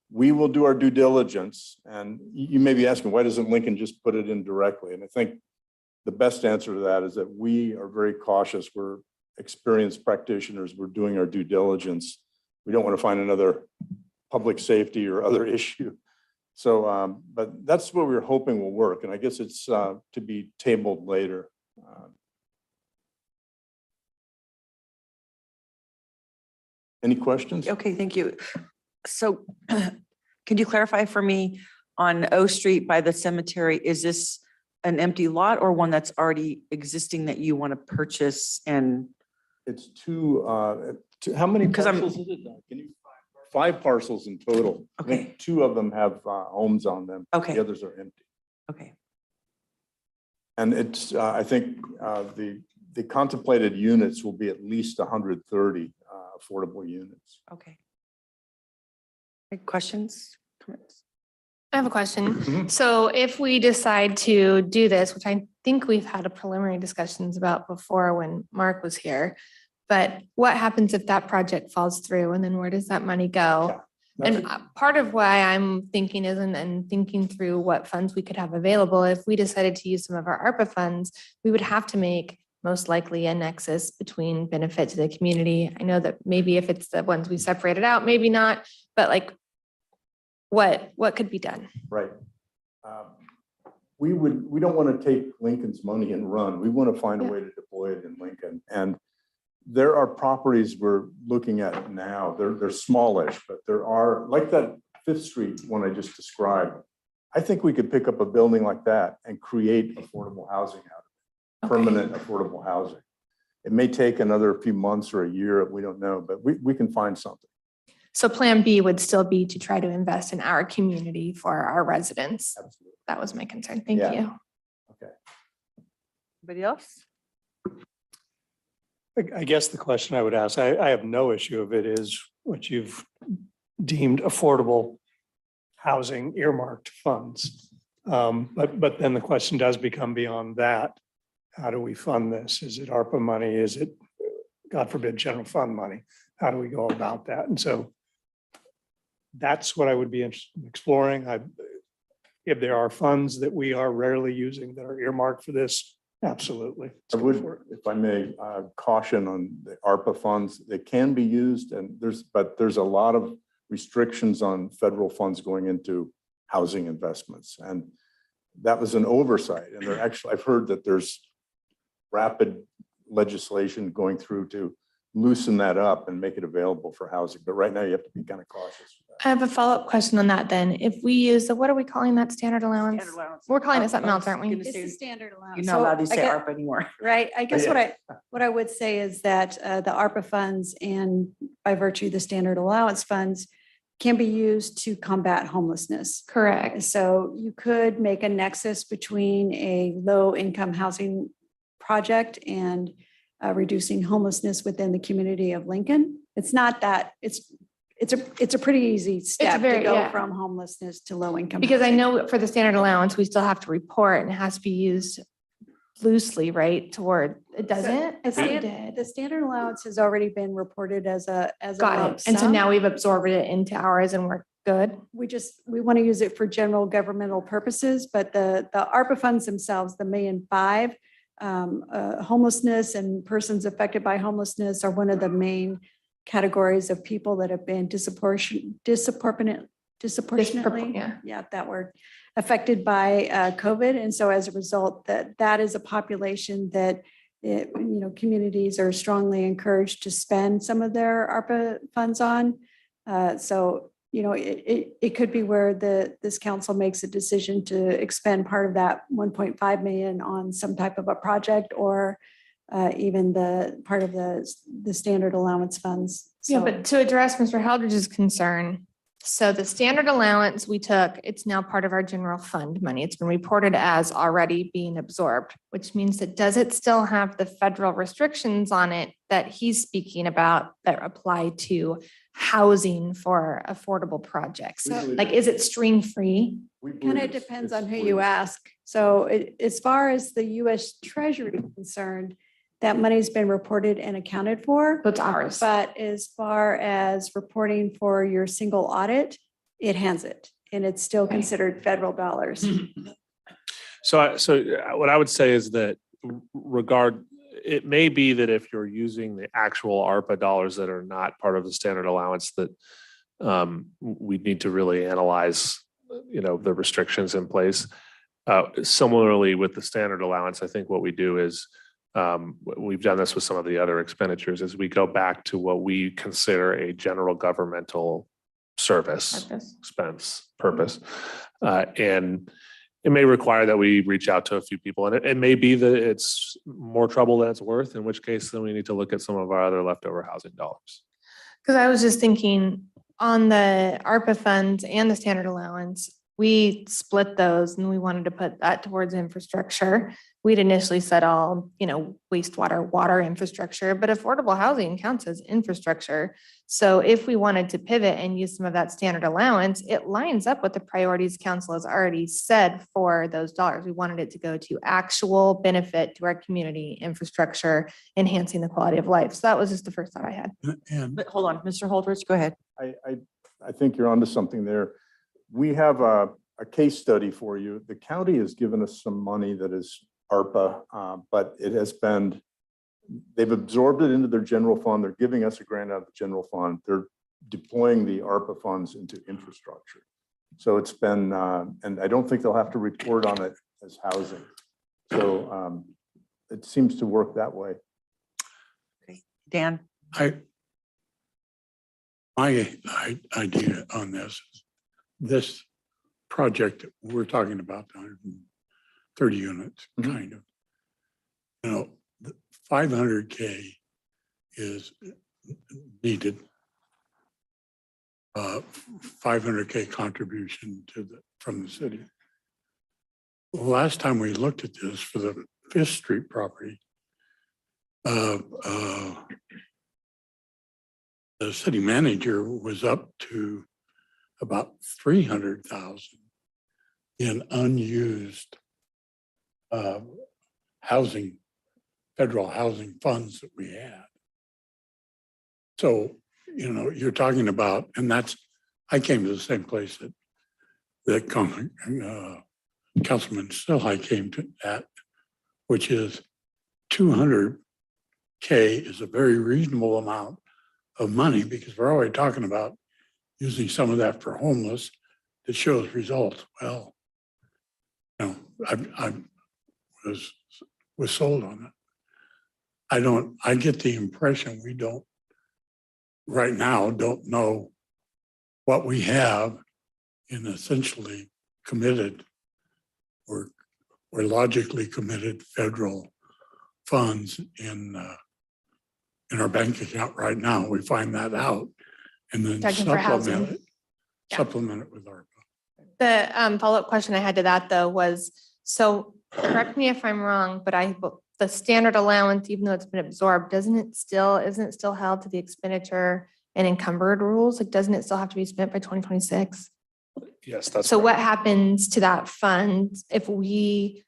We will do our due diligence, and you may be asking, why doesn't Lincoln just put it in directly? And I think the best answer to that is that we are very cautious. We're experienced practitioners. We're doing our due diligence. We don't want to find another public safety or other issue. So, but that's what we're hoping will work. And I guess it's to be tabled later. Any questions? Okay, thank you. So could you clarify for me on O Street by the cemetery, is this an empty lot or one that's already existing that you want to purchase? And It's two, How many 'Cause I'm- parcels is it? Can you? 5 parcels in total. I think 2 of them have homes on them. Okay. The others are empty. Okay. And it's, I think, the contemplated units will be at least 130 affordable units. Okay. Any questions? Comments? I have a question. Mhm. So if we decide to do this, which I think we've had a preliminary discussions about before when Mark was here, but what happens if that project falls through and then where does that money go? And part of why I'm thinking isn't and thinking through what funds we could have available, if we decided to use some of our ARPA funds, we would have to make most likely a nexus between benefit to the community. I know that maybe if it's the ones we separated out, maybe not, but like what could be done? Right. We don't want to take Lincoln's money and run. We want to find a way to deploy it in Lincoln. And there are properties we're looking at now. They're smallish, but there are, like that Fifth Street one I just described. I think we could pick up a building like that and create affordable housing out of it, permanent affordable housing. It may take another few months or a year, we don't know, but we can find something. So plan B would still be to try to invest in our community for our residents. Absolutely. That was my concern. Thank Yeah. you. Okay. Anybody else? I guess the question I would ask, I have no issue if it is what you've deemed affordable housing earmarked funds. But then the question does become beyond that. How do we fund this? Is it ARPA money? Is it, God forbid, general fund money? How do we go about that? And so that's what I would be interested in exploring. If there are funds that we are rarely using that are earmarked for this, absolutely. I would, if I may, caution on the ARPA funds. They can be used and there's a lot of restrictions on federal funds going into housing investments. And that was an oversight. And I've heard that there's rapid legislation going through to loosen that up and make it available for housing. But right now you have to be kind of cautious. I have a follow-up question on that then. If we use what are we calling that standard allowance? We're calling it something else, aren't we? It's a standard allowance. You're not So allowed to I say get- ARPA anymore. Right. I guess Yeah. what I would say is that the ARPA funds and by virtue the standard allowance funds can be used to combat homelessness. Correct. So you could make a nexus between a low income housing project and reducing homelessness within the community of Lincoln. It's not that, it's a pretty easy step to very- go yeah. from homelessness to low income. Because I housing. know for the standard allowance, we still have to report and it has to be used loosely, right? Toward, it doesn't? The the standard allowance has already been reported as a Got lump it. And so sum. now we've absorbed it into ours and we're good. We want to use it for general governmental purposes, but the ARPA funds themselves, the $1.5 million, homelessness and persons affected by homelessness are one of the main categories of people that have been disproportionately, that word, affected by COVID. And so as a result, that is a population that communities are strongly encouraged to spend some of their ARPA funds on. So it could be where this council makes a decision to expend part of that 1.5 million on some type of a project or even the part of the standard allowance funds. Yeah, So- but to address Mr. Heldridge's concern, so the standard allowance we took, it's now part of our general fund money. It's been reported as already being absorbed, which means that does it still have the federal restrictions on it that he's speaking about that apply to housing for affordable projects? So- Like, is it stream free? Kind of depends on who you ask. So as far as the US Treasury is concerned, that money's been reported and accounted for. That's ours. But as far as reporting for your single audit, it has it. And it's still considered federal dollars. So what I would say is that it may be that if you're using the actual ARPA dollars that are not part of the standard allowance, that we need to really analyze, the restrictions in place. Similarly with the standard allowance, I think what we do is we've done this with some of the other expenditures, is we go back to what we consider a general governmental service purpose. And it may require that we reach out to a few people, and it may be that it's more trouble than it's worth, in which case then we need to look at some of our other leftover housing dollars. Because I was just thinking on the ARPA funds and the standard allowance, we split those and we wanted to put that towards infrastructure. We'd initially said all, wastewater, water infrastructure, but affordable housing counts as infrastructure. So if we wanted to pivot and use some of that standard allowance, it lines up what the priorities council has already said for those dollars. We wanted it to go to actual benefit to our community infrastructure, enhancing the quality of life. So that was just the first thought I had. And But hold on, Mr. Holdridge, go ahead. I think you're onto something there. We have a case study for you. The county has given us some money that is ARPA, but it has been, they've absorbed it into their general fund. They're giving us a grant out of the general fund. They're deploying the ARPA funds into infrastructure. So it's been, and I don't think they'll have to report on it as housing. So it seems to work that way. Dan? My idea on this project that we're talking about, 130 units, kind of. The 500K is needed. 500K contribution from the city. The last time we looked at this for the Fifth Street property, the city manager was up to about 300,000 in unused housing, federal housing funds that we had. So, you're talking about, and I came to the same place that Councilman Stillhigh came to at, which is 200K is a very reasonable amount of money, because we're already talking about using some of that for homeless that shows results. Well, I was sold on it. I get the impression we right now don't know what we have in essentially committed or logically committed federal funds in our bank account right now. We find that out and then Checking for housing. supplement it with ARPA. The follow-up question I had to that though was, so correct me if I'm wrong, but the standard allowance, even though it's been absorbed, isn't it still held to the expenditure and encumbered rules? Like, doesn't it still have to be spent by 2026? Yes, that's. So correct. what happens to that fund if we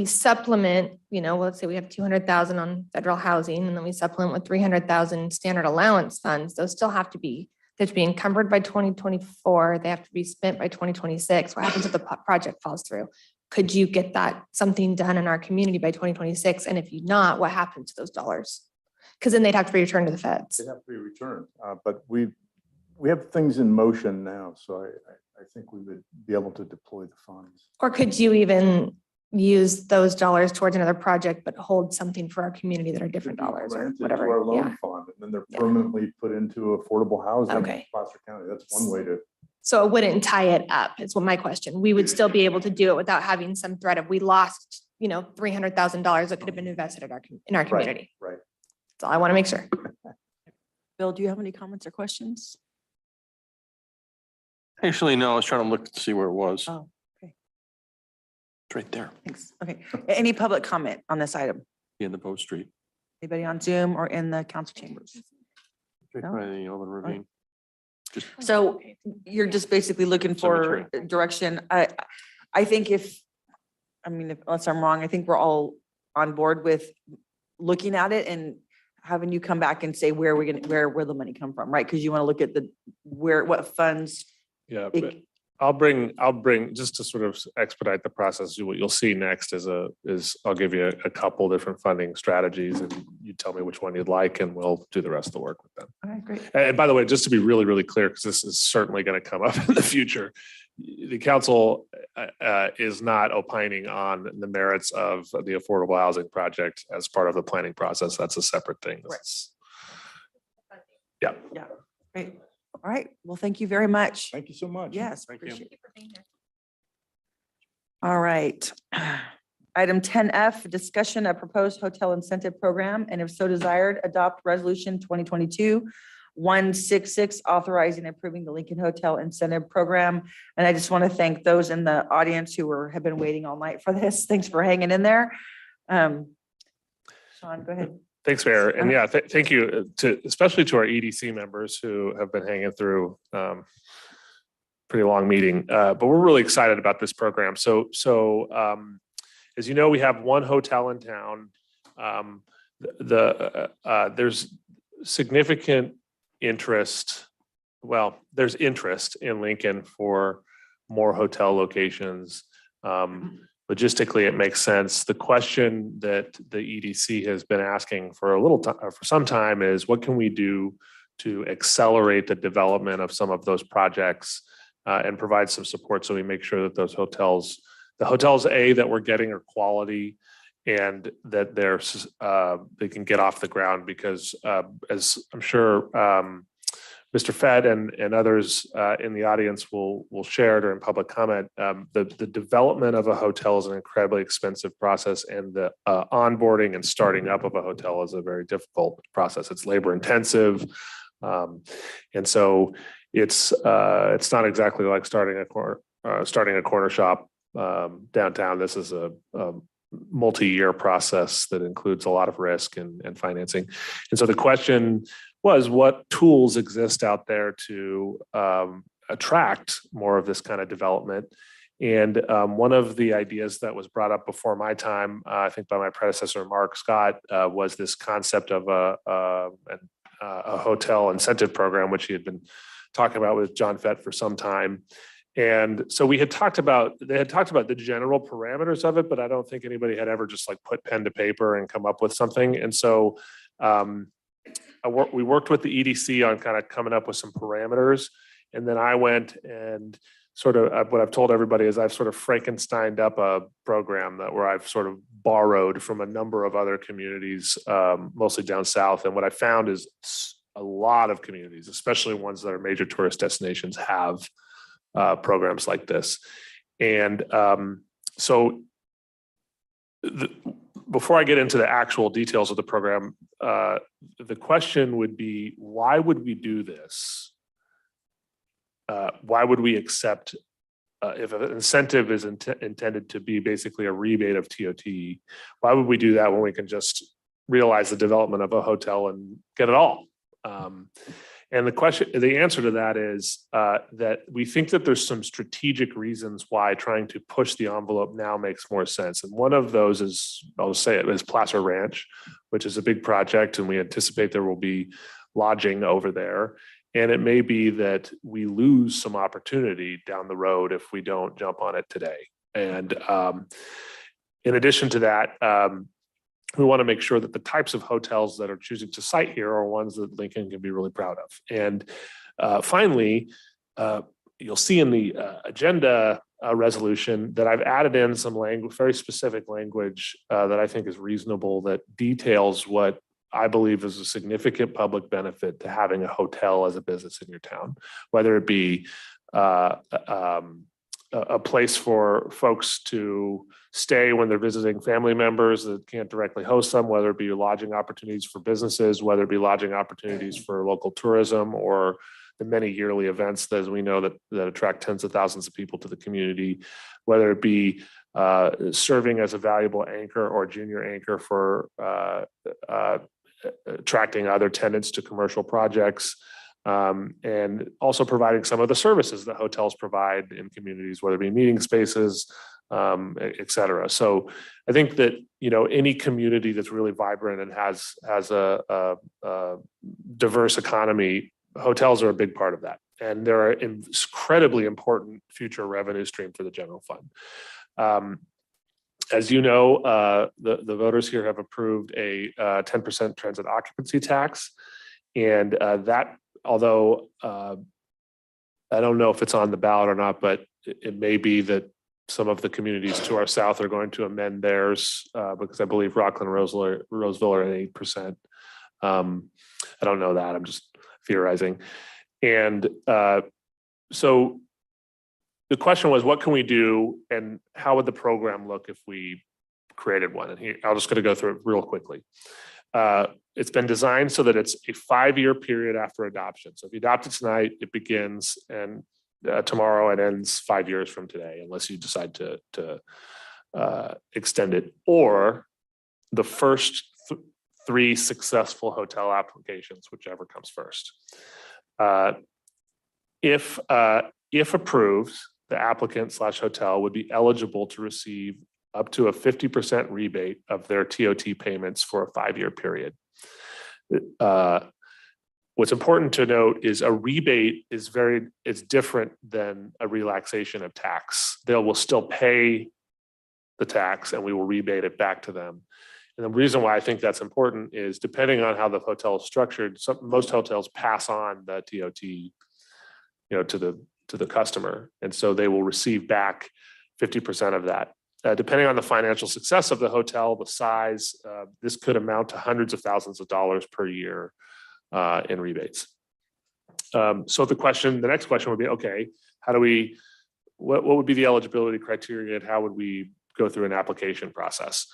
supplement, let's say we have 200,000 on federal housing and then we supplement with 300,000 standard allowance funds, those still have to be encumbered by 2024. They have to be spent by 2026. What happens if the project falls through? Could you get something done in our community by 2026? And if you not, what happens to those dollars? Because then they'd have to be returned to the feds. They have to be returned, but we have things in motion now, so I think we would be able to deploy the funds. Or could you even use those dollars towards another project, but hold something for our community that are different dollars or Granted to whatever? Our loan Yeah. fund, and then they're permanently put into affordable housing in Okay. Placer County. That's one way to. So it wouldn't tie it up, is what my question. We would still be able to do it without having some threat of we lost, $300,000 that could have been invested in our community. Right. So I want to make sure. Bill, do you have any comments or questions? Actually, no, I was trying to look to see where it was. Oh, okay. It's right there Thanks. Okay. Any public comment on this item? in the Post Street. Anybody on Zoom or in the council chambers? Right No? by the Elvin Ravine. Just So you're just basically looking for direction. I think unless I'm wrong, I think we're all on board with looking at it and having you come back and say where will the money come from, right? Because you want to look at what funds. Yeah, it- but I'll bring, just to sort of expedite the process, what you'll see next is I'll give you a couple different funding strategies and you tell me which one you'd like and we'll do the rest of the work with them. All right, great. And by the way, just to be really, really clear, because this is certainly going to come up in the future, the council is not opining on the merits of the affordable housing project as part of the planning process. That's a separate thing. Yeah. Yeah, great. All right. Well, thank you very much. Thank you so much. Yes, Thank you. appreciate it. All right. Item 10F, discussion of proposed hotel incentive program, and if so desired, adopt resolution 2022 166, authorizing and approving the Lincoln Hotel Incentive Program. And I just want to thank those in the audience who have been waiting all night for this. Thanks for hanging in there. Sean, go ahead. Thanks, Mayor. And yeah, thank you to, especially to our EDC members who have been hanging through pretty long meeting. But we're really excited about this program. So as you know, we have one hotel in town. There's significant interest. Well, there's interest in Lincoln for more hotel locations. Logistically, it makes sense. The question that the EDC has been asking for a little time, for some time, is what can we do to accelerate the development of some of those projects and provide some support so we make sure that those hotels, the hotels that we're getting are quality and that they can get off the ground, because as I'm sure Mr. Fett and others in the audience will share during public comment, the development of a hotel is an incredibly expensive process, and the onboarding and starting up of a hotel is a very difficult process. It's labor intensive. And so it's not exactly like starting a corner shop downtown. This is a multi-year process that includes a lot of risk and financing. And so the question was, what tools exist out there to attract more of this kind of development? And one of the ideas that was brought up before my time, I think by my predecessor, Mark Scott, was this concept of a hotel incentive program, which he had been talking about with John Fett for some time. And so they had talked about the general parameters of it, but I don't think anybody had ever just like put pen to paper and come up with something. And so we worked with the EDC on kind of coming up with some parameters. And then I went and sort of, what I've told everybody is I've sort of Frankensteined up a program where I've sort of borrowed from a number of other communities, mostly down south. And what I found is a lot of communities, especially ones that are major tourist destinations, have programs like this. And before I get into the actual details of the program, the question would be, why would we do this? Why would we accept, if an incentive is intended to be basically a rebate of TOT, why would we do that when we can just realize the development of a hotel and get it all? And the answer to that is that we think that there's some strategic reasons why trying to push the envelope now makes more sense. And one of those is, I'll just say it, is Placer Ranch, which is a big project, and we anticipate there will be lodging over there. And it may be that we lose some opportunity down the road if we don't jump on it today. And in addition to that, we want to make sure that the types of hotels that are choosing to site here are ones that Lincoln can be really proud of. And finally, you'll see in the agenda resolution that I've added in some language, very specific language that I think is reasonable, that details what I believe is a significant public benefit to having a hotel as a business in your town, whether it be a place for folks to stay when they're visiting family members that can't directly host them, whether it be lodging opportunities for businesses, whether it be lodging opportunities for local tourism, or the many yearly events that, as we know, that attract tens of thousands of people to the community, whether it be serving as a valuable anchor or junior anchor for attracting other tenants to commercial projects, and also providing some of the services that hotels provide in communities, whether it be meeting spaces, et cetera. So I think that, any community that's really vibrant and has a diverse economy, hotels are a big part of that. And they're an incredibly important future revenue stream for the general fund. As you know, the voters here have approved a 10% transit occupancy tax. And that, although I don't know if it's on the ballot or not, but it may be that some of the communities to our south are going to amend theirs, because I believe Rockland, Roseville are at 8%. I don't know that, I'm just theorizing. And so the question was, what can we do and how would the program look if we created one? And I'm just going to go through it real quickly. it's been designed so that it's a 5-year period after adoption. So if you adopt it tonight, it begins and tomorrow it ends 5 years from today, unless you decide to extend it, or the first 3 successful hotel applications, whichever comes first. If approved, the applicant/hotel would be eligible to receive up to a 50% rebate of their TOT payments for a 5-year period. What's important to note is a rebate is different than a relaxation of tax. They will still pay the tax and we will rebate it back to them. And the reason why I think that's important is depending on how the hotel is structured, most hotels pass on the TOT, to the customer. And so they will receive back 50% of that. Depending on the financial success of the hotel, the size, this could amount to hundreds of thousands of dollars per year in rebates. So the next question would be, okay, what would be the eligibility criteria and how would we go through an application process?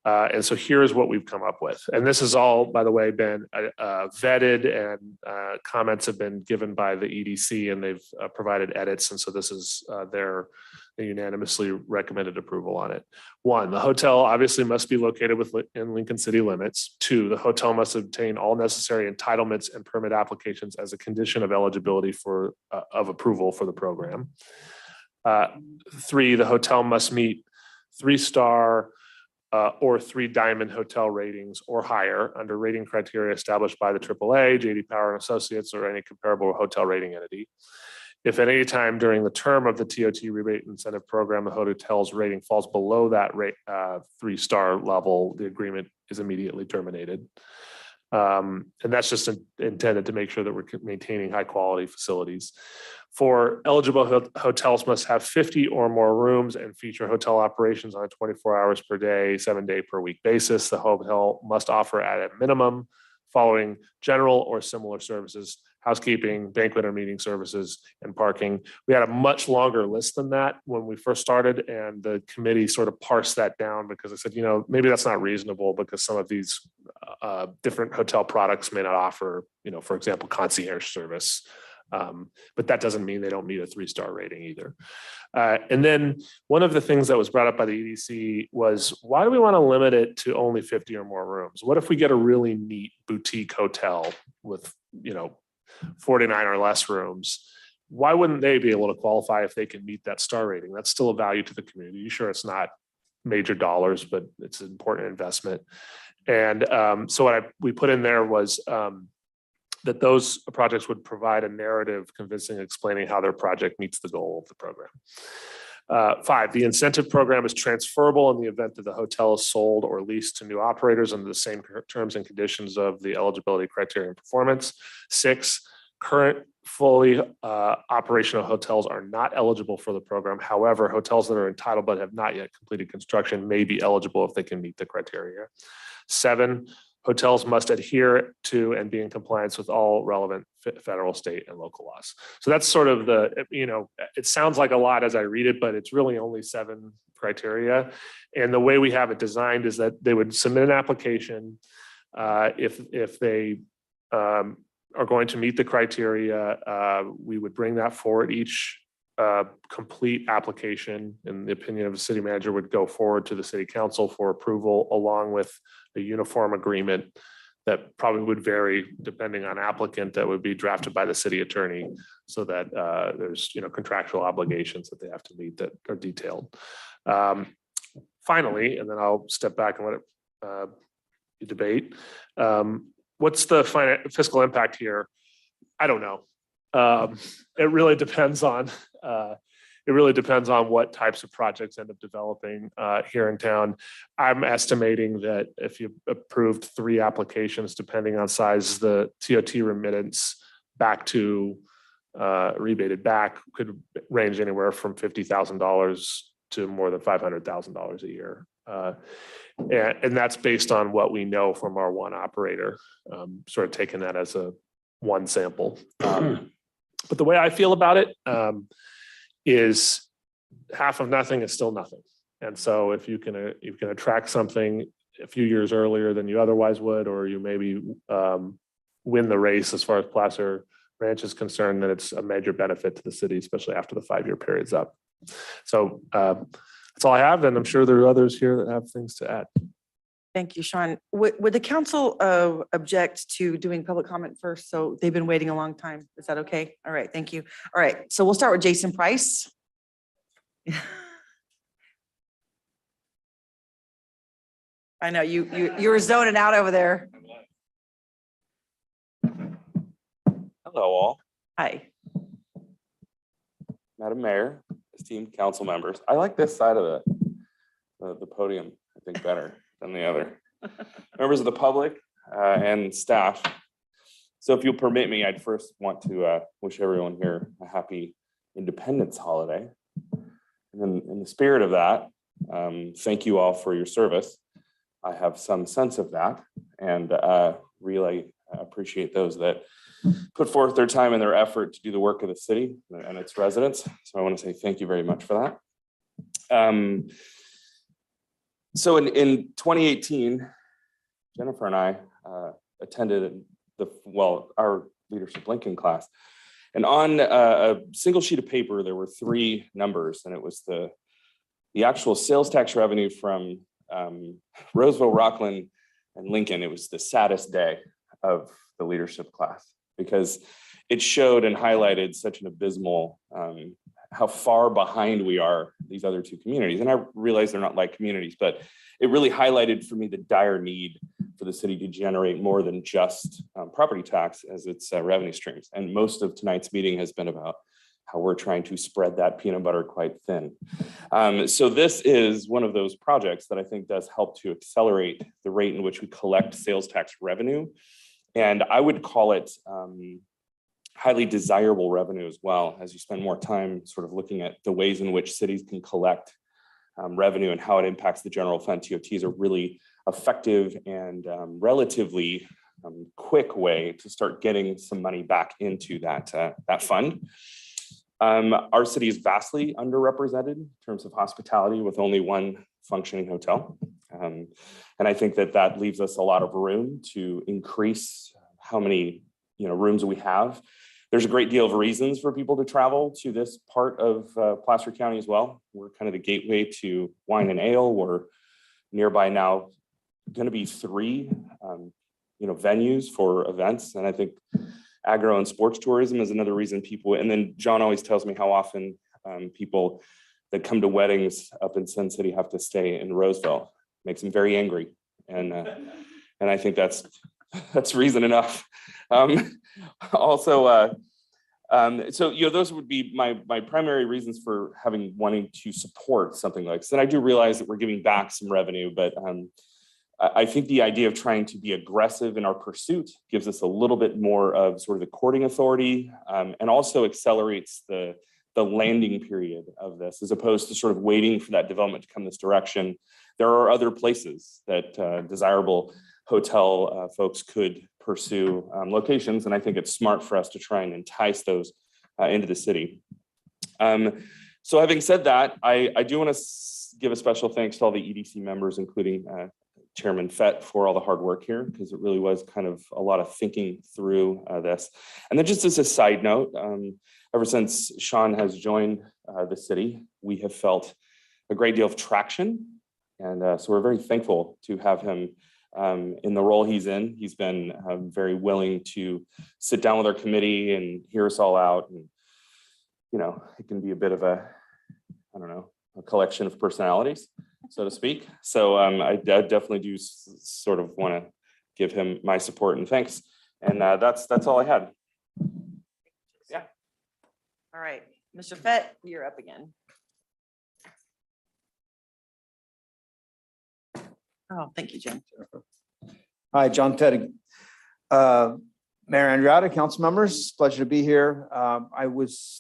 And so here's what we've come up with. And this has all, by the way, been vetted, and comments have been given by the EDC, and they've provided edits. And so this is their unanimously recommended approval on it. 1, the hotel obviously must be located within Lincoln city limits. 2, the hotel must obtain all necessary entitlements and permit applications as a condition of eligibility of approval for the program. 3, the hotel must meet 3-star or 3 diamond hotel ratings or higher under rating criteria established by the AAA, JD Power and Associates, or any comparable hotel rating entity. If at any time during the term of the TOT rebate incentive program, the hotel's rating falls below that 3-star level, the agreement is immediately terminated. And that's just intended to make sure that we're maintaining high quality facilities. 4, eligible hotels must have 50 or more rooms and feature hotel operations on a 24 hours per day, 7-day per week basis. The hotel must offer at a minimum following general or similar services: housekeeping, banquet or meeting services, and parking. We had a much longer list than that when we first started, and the committee sort of parsed that down because I said, maybe that's not reasonable because some of these different hotel products may not offer, for example, concierge service. But that doesn't mean they don't meet a 3-star rating either. And then one of the things that was brought up by the EDC was, why do we want to limit it to only 50 or more rooms? What if we get a really neat boutique hotel with, 49 or less rooms? Why wouldn't they be able to qualify if they can meet that star rating? That's still a value to the community. Sure, it's not major dollars, but it's an important investment. And so what we put in there was that those projects would provide a narrative convincing, explaining how their project meets the goal of the program. 5, the incentive program is transferable in the event that the hotel is sold or leased to new operators under the same terms and conditions of the eligibility criteria and performance. 6, current fully operational hotels are not eligible for the program. However, hotels that are entitled but have not yet completed construction may be eligible if they can meet the criteria. 7, hotels must adhere to and be in compliance with all relevant federal, state, and local laws. So that's sort of it sounds like a lot as I read it, but it's really only 7 criteria. And the way we have it designed is that they would submit an application. If they are going to meet the criteria, we would bring that forward. Each complete application, in the opinion of the city manager, would go forward to the city council for approval, along with a uniform agreement that probably would vary depending on applicant, that would be drafted by the city attorney, so that there's contractual obligations that they have to meet that are detailed. Finally, and then I'll step back and let it you debate. What's the fiscal impact here? I don't know. It really depends on what types of projects end up developing here in town. I'm estimating that if you approved 3 applications, depending on size, the TOT remittance back to rebated back could range anywhere from $50,000 to more than $500,000 a year. And that's based on what we know from our one operator, sort of taking that as a one sample. But the way I feel about it is half of nothing is still nothing. And so if you can attract something a few years earlier than you otherwise would, or you maybe win the race as far as Placer Ranch is concerned, then it's a major benefit to the city, especially after the 5-year period's up. So that's all I have, and I'm sure there are others here that have things to add. Thank you, Sean. Would the council object to doing public comment first? So they've been waiting a long time. Is that okay? All right, thank you. All right, so we'll start with Jason Price. I know you were zoning out over there. Hello, all. Hi. Madam Mayor, esteemed council members. I like this side of the podium, I think, better than the other. Members of the public and staff. So if you'll permit me, I'd first want to wish everyone here a happy Independence holiday. And then in the spirit of that, thank you all for your service. I have some sense of that and really appreciate those that put forth their time and their effort to do the work of the city and its residents. So I want to say thank you very much for that. So in 2018, Jennifer and I attended our Leadership Lincoln class. And on a single sheet of paper, there were 3 numbers, and it was the actual sales tax revenue from Roseville, Rockland, and Lincoln. It was the saddest day of the leadership class because it showed and highlighted such an abysmal, how far behind we are these other 2 communities. And I realize they're not like communities, but it really highlighted for me the dire need for the city to generate more than just property tax as its revenue streams. And most of tonight's meeting has been about how we're trying to spread that peanut butter quite thin. So this is one of those projects that I think does help to accelerate the rate in which we collect sales tax revenue. And I would call it highly desirable revenue as well, as you spend more time sort of looking at the ways in which cities can collect revenue and how it impacts the general fund. TOTs are really effective and relatively quick way to start getting some money back into that fund. Our city is vastly underrepresented in terms of hospitality with only 1 functioning hotel. And I think that leaves us a lot of room to increase how many rooms we have. There's a great deal of reasons for people to travel to this part of Placer County as well. We're kind of the gateway to wine and ale. We're nearby now going to be 3 venues for events. And I think agro and sports tourism is another reason people, and then John always tells me how often people that come to weddings up in Sun City have to stay in Roseville. Makes him very angry. And I think that's reason enough. So those would be my primary reasons for wanting to support something like this. And I do realize that we're giving back some revenue, but I think the idea of trying to be aggressive in our pursuit gives us a little bit more of sort of the courting authority, and also accelerates the landing period of this, as opposed to sort of waiting for that development to come this direction. There are other places that desirable hotel folks could pursue locations, and I think it's smart for us to try and entice those into the city. So having said that, I do want to give a special thanks to all the EDC members, including Chairman Fett, for all the hard work here, because it really was kind of a lot of thinking through this. And then just as a side note, ever since Sean has joined the city, we have felt a great deal of traction. And so we're very thankful to have him in the role he's in. He's been very willing to sit down with our committee and hear us all out. And, it can be a bit of a collection of personalities, so to speak. So I definitely do sort of want to give him my support and thanks. And that's all I had. Yeah. All right, Mr. Fett, you're up again. Oh, thank you, Jim. Hi, John Fettig. Mayor Andriotta, council members, pleasure to be here. I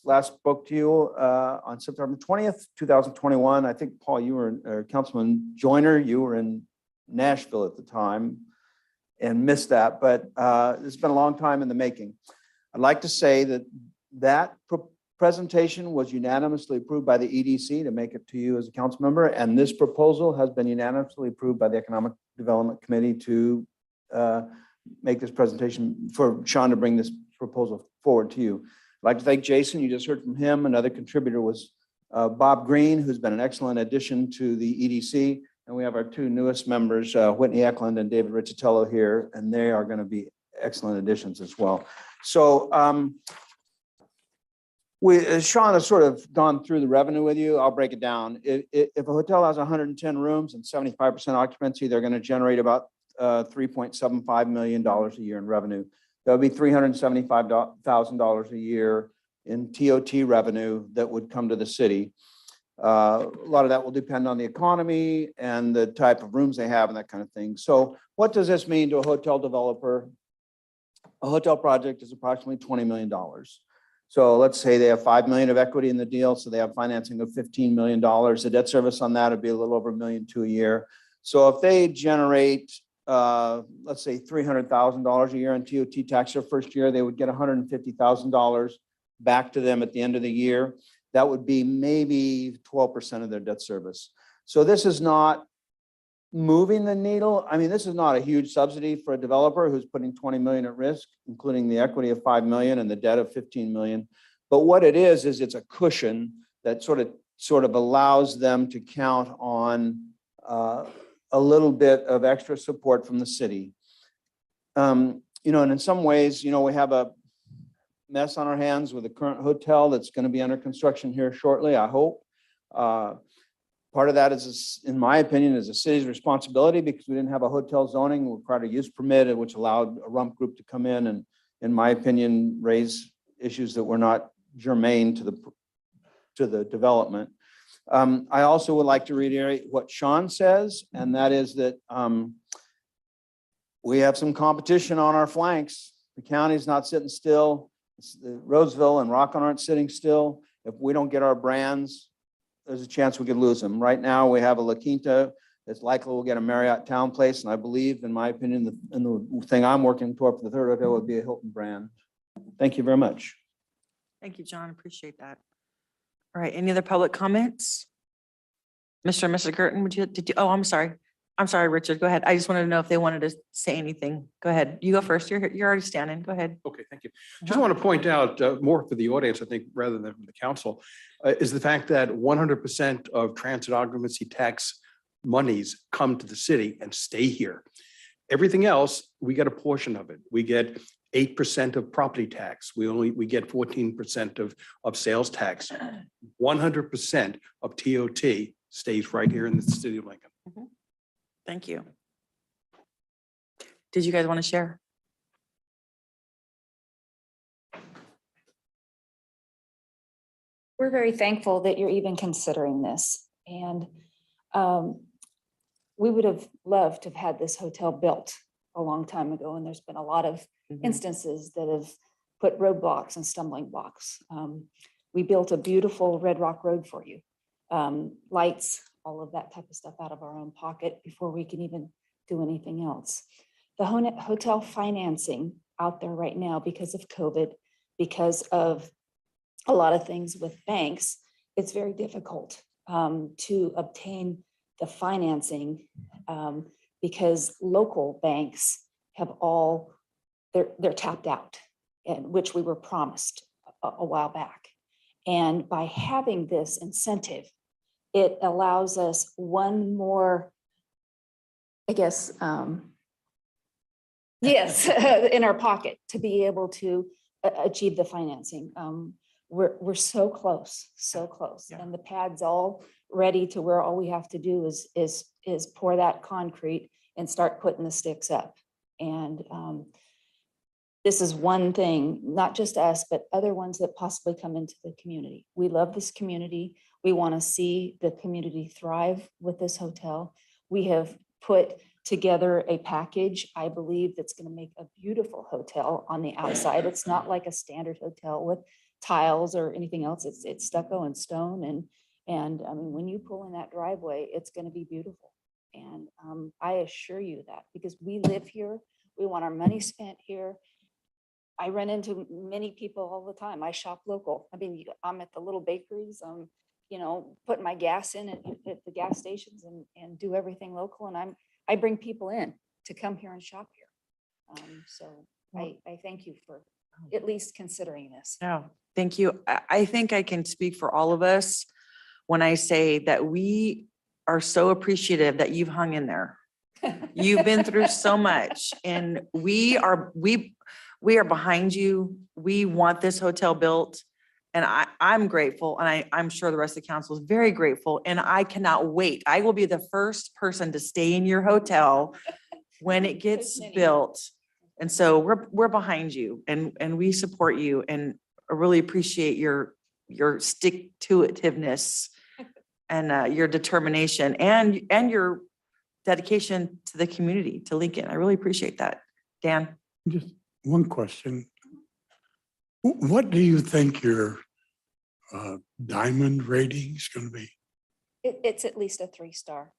last spoke to you on September 20th, 2021. I think, Paul, or Councilman Joyner, you were in Nashville at the time and missed that, but it's been a long time in the making. I'd like to say that presentation was unanimously approved by the EDC to make it to you as a council member, and this proposal has been unanimously approved by the Economic Development Committee to make this presentation, for Sean to bring this proposal forward to you. I'd like to thank Jason. You just heard from him. Another contributor was Bob Green, who's been an excellent addition to the EDC. And we have our two newest members, Whitney Eklund and David Riccitello here, and they are going to be excellent additions as well. So Sean has sort of gone through the revenue with you. I'll break it down. If a hotel has 110 rooms and 75% occupancy, they're going to generate about $3.75 million a year in revenue. That would be $375,000 a year in TOT revenue that would come to the city. A lot of that will depend on the economy and the type of rooms they have and that kind of thing. So what does this mean to a hotel developer? A hotel project is approximately $20 million. So let's say they have 5 million of equity in the deal. So they have financing of $15 million. The debt service on that would be a little over $1.2 million a year. So if they generate, let's say $300,000 a year in TOT tax their first year, they would get $150,000 back to them at the end of the year. That would be maybe 12% of their debt service. So this is not moving the needle. I mean, this is not a huge subsidy for a developer who's putting 20 million at risk, including the equity of 5 million and the debt of 15 million. But what it is it's a cushion that sort of allows them to count on a little bit of extra support from the city. And in some ways, we have a mess on our hands with the current hotel that's going to be under construction here shortly, I hope. Part of that is, in my opinion, is the city's responsibility because we didn't have a hotel zoning, we required a use permit, which allowed a rump group to come in and, in my opinion, raise issues that were not germane to the development. I also would like to reiterate what Sean says, and that is that we have some competition on our flanks. The county's not sitting still. Roseville and Rockland aren't sitting still. If we don't get our brands, there's a chance we could lose them. Right now, we have a La Quinta that's likely we'll get a Marriott Town Place, and I believe, in my opinion, the thing I'm working toward for the third hotel would be a Hilton brand. Thank you very much. Thank you, John. Appreciate that. All right, any other public comments? Mr. and Mrs. Curtin, oh, I'm sorry. I'm sorry, Richard, go ahead. I just wanted to know if they wanted to say anything. Go ahead. You go first. You're already standing. Go ahead. Okay, thank you. Just want to point out more for the audience, I think, rather than from the council, is the fact that 100% of transit occupancy tax monies come to the city and stay here. Everything else, we get a portion of it. We get 8% of property tax. We get 14% of sales tax. 100% of TOT stays right here in the city of Lincoln. Thank you. Did you guys want to share? We're very thankful that you're even considering this. And we would have loved to have had this hotel built a long time ago. And there's been a lot of instances that have put roadblocks and stumbling blocks. We built a beautiful Red Rock Road for you. Lights, all of that type of stuff out of our own pocket before we can even do anything else. The hotel financing out there right now because of COVID, because of a lot of things with banks, it's very difficult to obtain the financing because local banks have all, they're tapped out, and which we were promised a while back. And by having this incentive, it allows us one more, I guess, yes, in our pocket to be able to achieve the financing. We're so close, and the pad's all ready to where all we have to do is pour that concrete and start putting the sticks up. And this is one thing, not just us, but other ones that possibly come into the community. We love this community. We want to see the community thrive with this hotel. We have put together a package, I believe, that's going to make a beautiful hotel on the outside. It's not like a standard hotel with tiles or anything else. It's stucco and stone. And I mean, when you pull in that driveway, it's going to be beautiful. And I assure you that because we live here, we want our money spent here. I run into many people all the time. I shop local. I mean, I'm at the little bakeries, you know, putting my gas in at the gas stations and do everything local. And I bring people in to come here and shop here. So I thank you for at least considering this. No, thank you. I think I can speak for all of us when I say that we are so appreciative that you've hung in there. You've been through so much and we are behind you. We want this hotel built. And I'm grateful and I'm sure the rest of the council is very grateful and I cannot wait. I will be the first person to stay in your hotel when it gets built. And so we're behind you and we support you and I really appreciate your stick-to-itiveness and your determination and your dedication to the community, to Lincoln. I really appreciate that. Dan? Just one question. What do you think your diamond rating is going to be? It's at least a 3-star.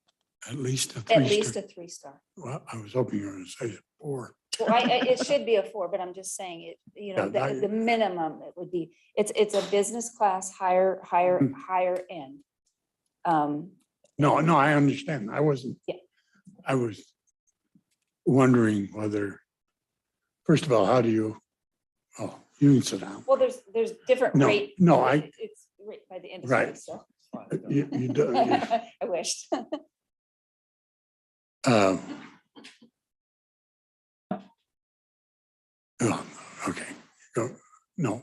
At least a At 3-star? least a 3-star. Well, I was hoping you were going to say 4. Well, it should be a 4, but I'm just saying it, you know, Yeah, the minimum it would be, it's a business class, higher end. No, I understand. I wasn't. Yeah. I was wondering whether, first of all, how do you, oh, you can sit down. Well, there's different No, rate. no, It's rate by the industry, Right. so. You do. I wished. Oh, okay. No,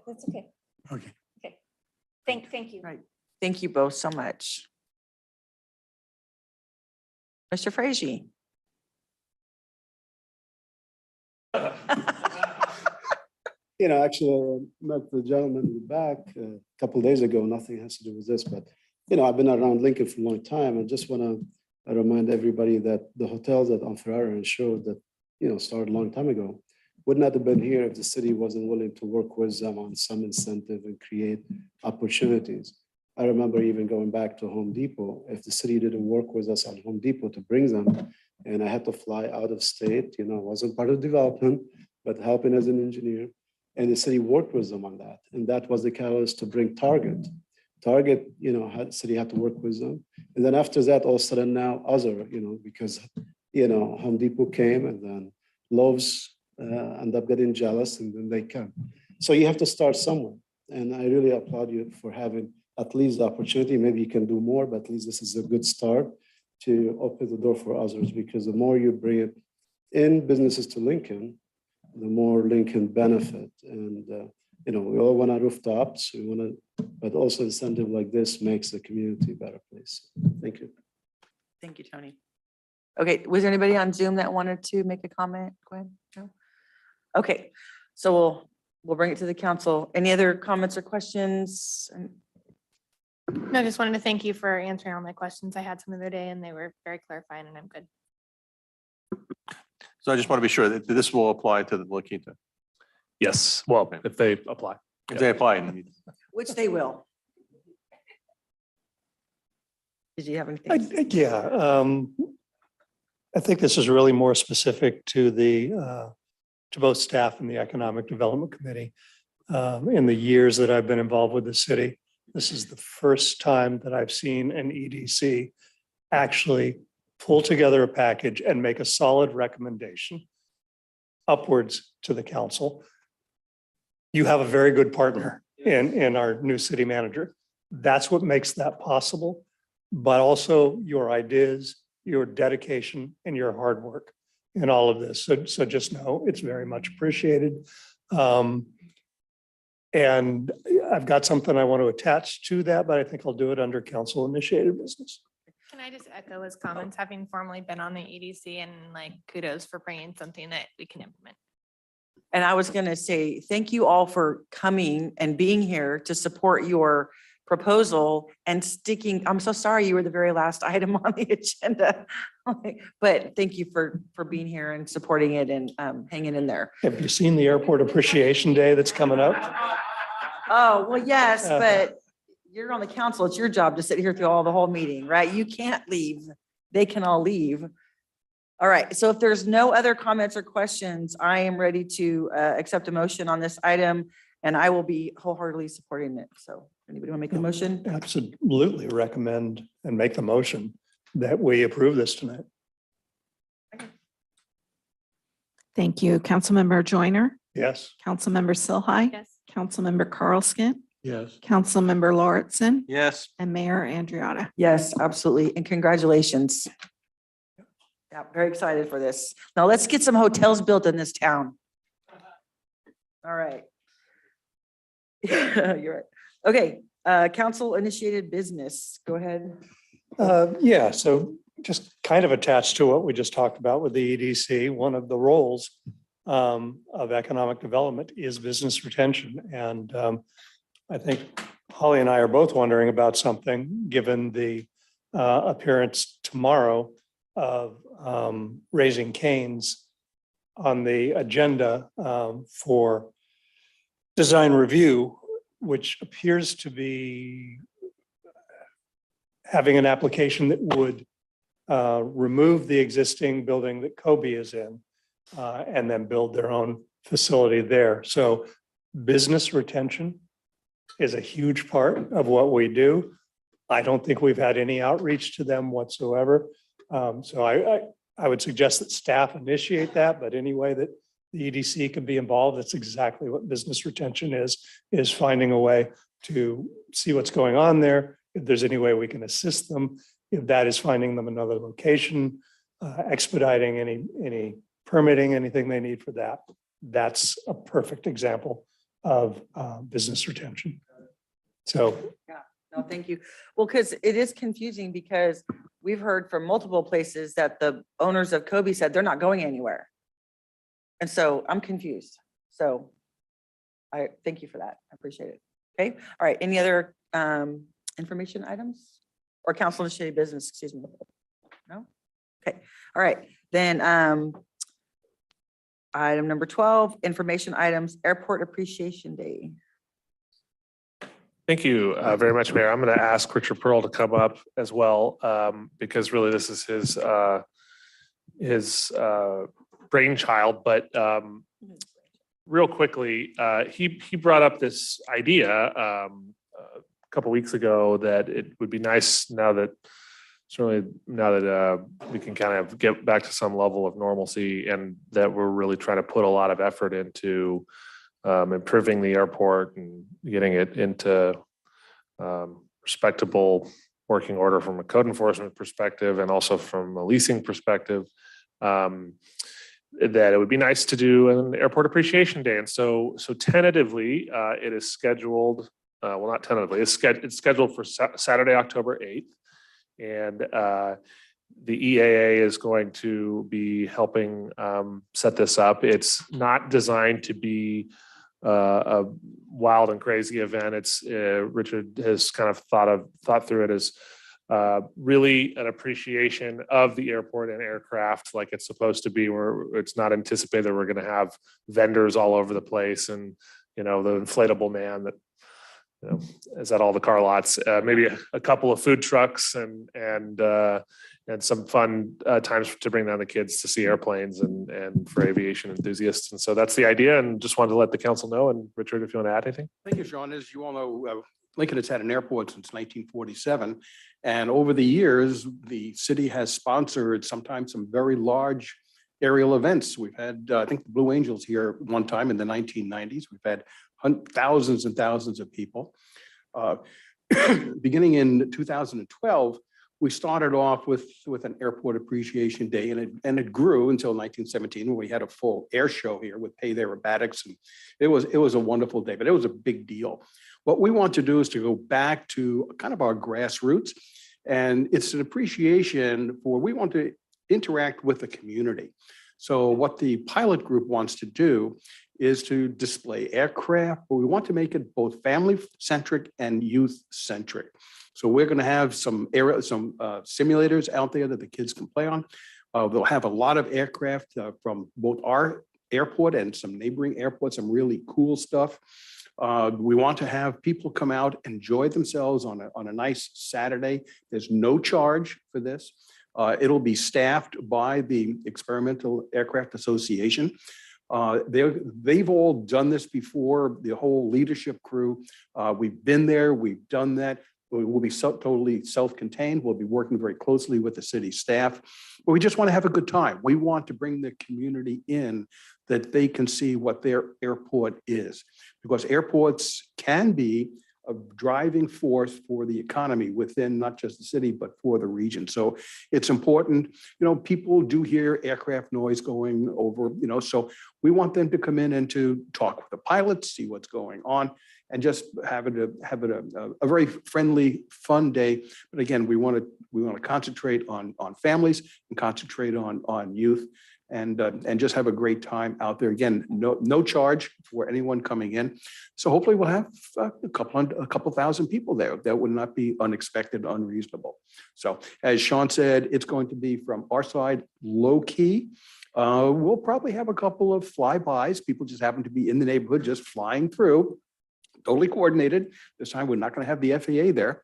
That's okay. okay. Thank you. Right. Thank you both so much. Mr. Frazier. You know, actually, I met the gentleman in the back a couple of days ago. Nothing has to do with this, but, you know, I've been around Lincoln for a long time. I just want to remind everybody that the hotels that on Ferrara showed that, you know, started a long time ago, would not have been here if the city wasn't willing to work with them on some incentive and create opportunities. I remember even going back to Home Depot, if the city didn't work with us on Home Depot to bring them, and I had to fly out of state, you know, I wasn't part of development, but helping as an engineer. And the city worked with them on that. And that was the catalyst to bring Target. Target, you know, city had to work with them. And then after that, all of a sudden now other, you know, because, you know, Home Depot came and then Lowe's end up getting jealous and then they come. So you have to start somewhere. And I really applaud you for having at least the opportunity. Maybe you can do more, but at least this is a good start to open the door for others, because the more you bring in businesses to Lincoln, the more Lincoln benefit. And, you know, we all want our rooftops, we want to, but also incentive like this makes the community a better place. Thank you. Thank you, Tony. Okay, was there anybody on Zoom that wanted to make a comment? Go ahead. No? Okay, so we'll bring it to the council. Any other comments or questions? No, just wanted to thank you for answering all my questions I had some of the day and they were very clarifying and I'm good. So I just want to be sure that this will apply to the La Quinta. Yes, well, if they apply. If they apply. Which they will. Did you have anything? Yeah, I think this is really more specific to to both staff and the Economic Development Committee. In the years that I've been involved with the city, this is the first time that I've seen an EDC actually pull together a package and make a solid recommendation upwards to the council. You have a very good partner in our new city manager. That's what makes that possible, but also your ideas, your dedication, and your hard work in all of this. So just know it's very much appreciated. And I've got something I want to attach to that, but I think I'll do it under council initiated business. Can I just echo his comments, having formerly been on the EDC and like kudos for bringing something that we can implement. And I was going to say, thank you all for coming and being here to support your proposal and sticking. I'm so sorry you were the very last item on the agenda, but thank you for being here and supporting it and hanging in there. Have you seen the Airport Appreciation Day that's coming up? Oh, well, yes, but you're on the council. It's your job to sit here through the whole meeting, right? You can't leave. They can all leave. All right, so if there's no other comments or questions, I am ready to accept a motion on this item, and I will be wholeheartedly supporting it. So anybody want to make a motion? Absolutely recommend and make the motion that we approve this tonight. Thank you. Councilmember Joyner, Yes. Councilmember Silhai. Yes. Councilmember Carlskin, Yes. Councilmember Lauritsen, Yes. and Mayor Andriotta. Yes, absolutely, and congratulations. Yeah, very excited for this. Now let's get some hotels built in this town. All right. You're right. Okay, council initiated business. Go ahead. Yeah, so just kind of attached to what we just talked about with the EDC, one of the roles of economic development is business retention. And I think Holly and I are both wondering about something, given the appearance tomorrow of Raising Cane's on the agenda for design review, which appears to be having an application that would remove the existing building that Kobe is in and then build their own facility there. So business retention is a huge part of what we do. I don't think we've had any outreach to them whatsoever. So I would suggest that staff initiate that, but any way that the EDC can be involved, that's exactly what business retention is finding a way to see what's going on there. If there's any way we can assist them, if that is finding them another location, expediting any permitting, anything they need for that. That's a perfect example of business retention. So Yeah, no, thank you. Well, because it is confusing because we've heard from multiple places that the owners of Kobe said they're not going anywhere. And so I'm confused. So I thank you for that. I appreciate it. Okay, all right. Any other information items or council initiated business, excuse me? No? Okay, all right. Then item number 12, information items, Airport Appreciation Day. Thank you very much, Mayor. I'm going to ask Richard Pearl to come up as well, because really this is his brainchild. But real quickly, he brought up this idea a couple weeks ago that it would be nice now that we can kind of get back to some level of normalcy, and that we're really trying to put a lot of effort into improving the airport and getting it into respectable working order from a code enforcement perspective and also from a leasing perspective, that it would be nice to do an Airport Appreciation Day. And so tentatively, it is scheduled, well, not tentatively, it's scheduled for Saturday, October 8th. And the EAA is going to be helping set this up. It's not designed to be a wild and crazy event. It's Richard has kind of thought through it as really an appreciation of the airport and aircraft like it's supposed to be, where it's not anticipated that we're going to have vendors all over the place and, the inflatable man that, is at all the car lots, maybe a couple of food trucks and some fun times to bring down the kids to see airplanes and for aviation enthusiasts. And so that's the idea, and just wanted to let the council know. And Richard, if you want to add anything. Thank you, Sean. As you all know, Lincoln has had an airport since 1947. And over the years, the city has sponsored sometimes some very large aerial events. We've had, I think, the Blue Angels here one time in the 1990s. We've had thousands and thousands of people. Beginning in 2012, we started off with an Airport Appreciation Day, and it grew until 1917 when we had a full air show here with Pay Their Aerobatics, and it was a wonderful day, but it was a big deal. What we want to do is to go back to kind of our grassroots, and it's an appreciation for, we want to interact with the community. So what the pilot group wants to do is to display aircraft, but we want to make it both family-centric and youth-centric. So we're going to have some simulators out there that the kids can play on. They'll have a lot of aircraft from both our airport and some neighboring airports, some really cool stuff. We want to have people come out, enjoy themselves on a nice Saturday. There's no charge for this. It'll be staffed by the Experimental Aircraft Association. They've all done this before, the whole leadership crew. We've been there, we've done that. We will be totally self-contained. We'll be working very closely with the city staff. But we just want to have a good time. We want to bring the community in that they can see what their airport is. Because airports can be a driving force for the economy within not just the city, but for the region. So it's important, people do hear aircraft noise going over, so we want them to come in and to talk with the pilots, see what's going on, and just have it a very friendly, fun day. But again, we want to concentrate on families and concentrate on youth. And just have a great time out there. Again, no charge for anyone coming in. So hopefully we'll have a couple thousand people there. That would not be unexpected, unreasonable. So as Sean said, it's going to be from our side, low key. We'll probably have a couple of flybys. People just happen to be in the neighborhood, just flying through, totally coordinated. This time we're not going to have the FAA there.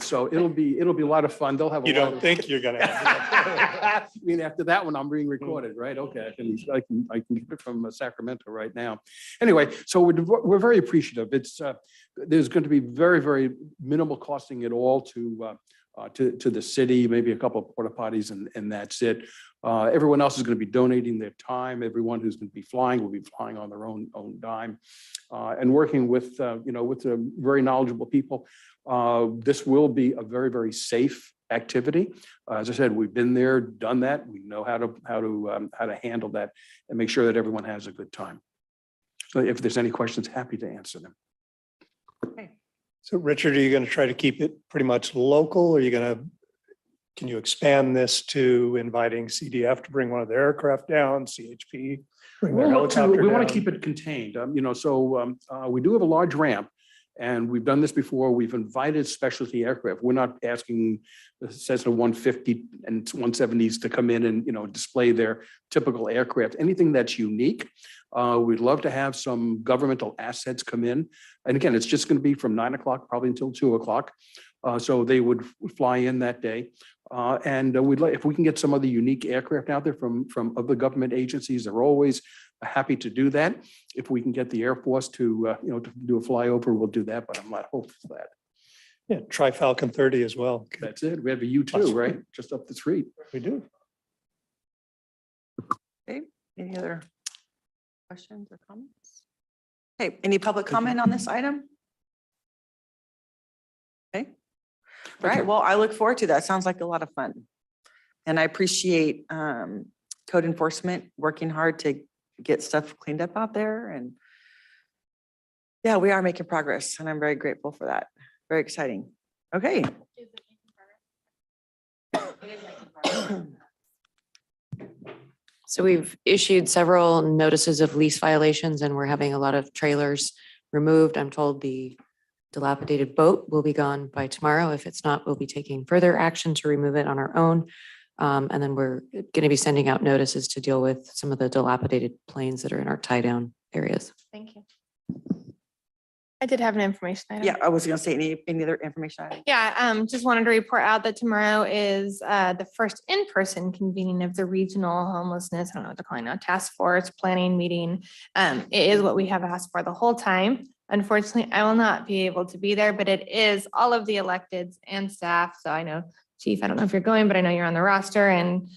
So it'll be a lot of fun. They'll have. You don't think you're going to have I mean, after that one, I'm being recorded, right? Okay, I can get it from Sacramento right now. Anyway, so we're very appreciative. There's going to be very, very minimal costing at all to the city, maybe a couple of porta potties, and that's it. Everyone else is going to be donating their time. Everyone who's going to be flying will be flying on their own dime, and working with very knowledgeable people. This will be a very, very safe activity. As I said, we've been there, done that. We know how to handle that and make sure that everyone has a good time. So if there's any questions, happy to answer them. So Richard, are you going to try to keep it pretty much local? Or can you expand this to inviting CDF to bring one of their aircraft down, CHP, bring their helicopter We want down? to keep it contained, so we do have a large ramp. And we've done this before. We've invited specialty aircraft. We're not asking the Cessna 150 and 170s to come in and, display their typical aircraft. Anything that's unique. We'd love to have some governmental assets come in. And again, it's just going to be from 9 o'clock, probably until 2 o'clock. So they would fly in that day. And we'd like, if we can get some other unique aircraft out there from other government agencies, they're always happy to do that. If we can get the Air Force to do a flyover, we'll do that, but I'm not hopeful for that. Yeah, try Falcon 30 as well. That's it. We have a U2, right? Just up the street. We do. Okay, any other questions or comments? Okay, any public comment on this item? Okay. All right, well, I look forward to that. Sounds like a lot of fun. And I appreciate code enforcement working hard to get stuff cleaned up out there. And yeah, we are making progress and I'm very grateful for that. Very exciting. Okay. So we've issued several notices of lease violations and we're having a lot of trailers removed. I'm told the dilapidated boat will be gone by tomorrow. If it's not, we'll be taking further action to remove it on our own. And then we're going to be sending out notices to deal with some of the dilapidated planes that are in our tie down areas. Thank you. I did have an information item. Yeah, I was gonna say any other information. Yeah, just wanted to report out that tomorrow is the first in-person convening of the regional homelessness, I don't know what to call it now, task force planning meeting. It is what we have asked for the whole time. Unfortunately, I will not be able to be there, but it is all of the electeds and staff. So I know, Chief, I don't know if you're going, but I know you're on the roster, and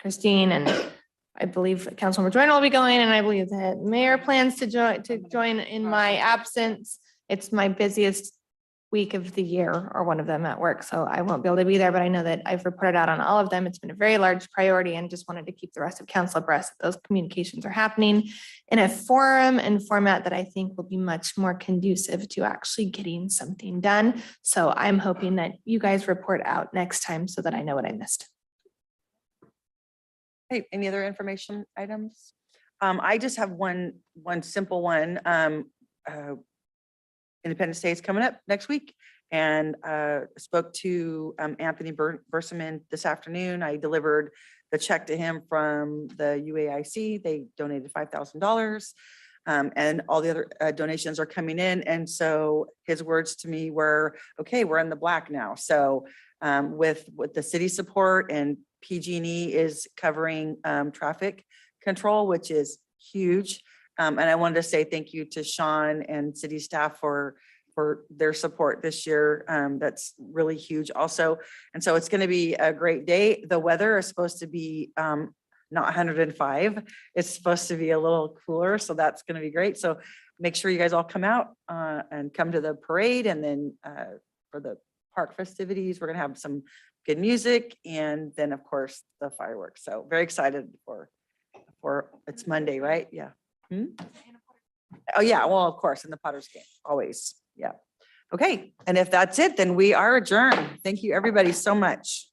Christine, and I believe Councilmember Joyner will be going, and I believe that Mayor plans to join in my absence. It's my busiest week of the year, or one of them at work, so I won't be able to be there, but I know that I've reported out on all of them. It's been a very large priority, and just wanted to keep the rest of council abreast that those communications are happening in a forum and format that I think will be much more conducive to actually getting something done. So I'm hoping that you guys report out next time so that I know what I missed. Hey, any other information items? I just have one simple one. Independence Day is coming up next week, and spoke to Anthony Berseman this afternoon. I delivered the check to him from the UAIC. They donated $5,000. And all the other donations are coming in. And so his words to me were, okay, we're in the black now. So with the city support and PG&E is covering traffic control, which is huge. And I wanted to say thank you to Sean and city staff for their support this year. That's really huge also. And so it's going to be a great day. The weather is supposed to be not 105. It's supposed to be a little cooler. So that's going to be great. So make sure you guys all come out and come to the parade. And then for the park festivities, we're going to have some good music. And then of course the fireworks. So very excited for it's Monday, right? Yeah. Oh yeah. Well, of course, in the Potters game, always. Yeah. Okay. And if that's it, then we are adjourned. Thank you everybody so much.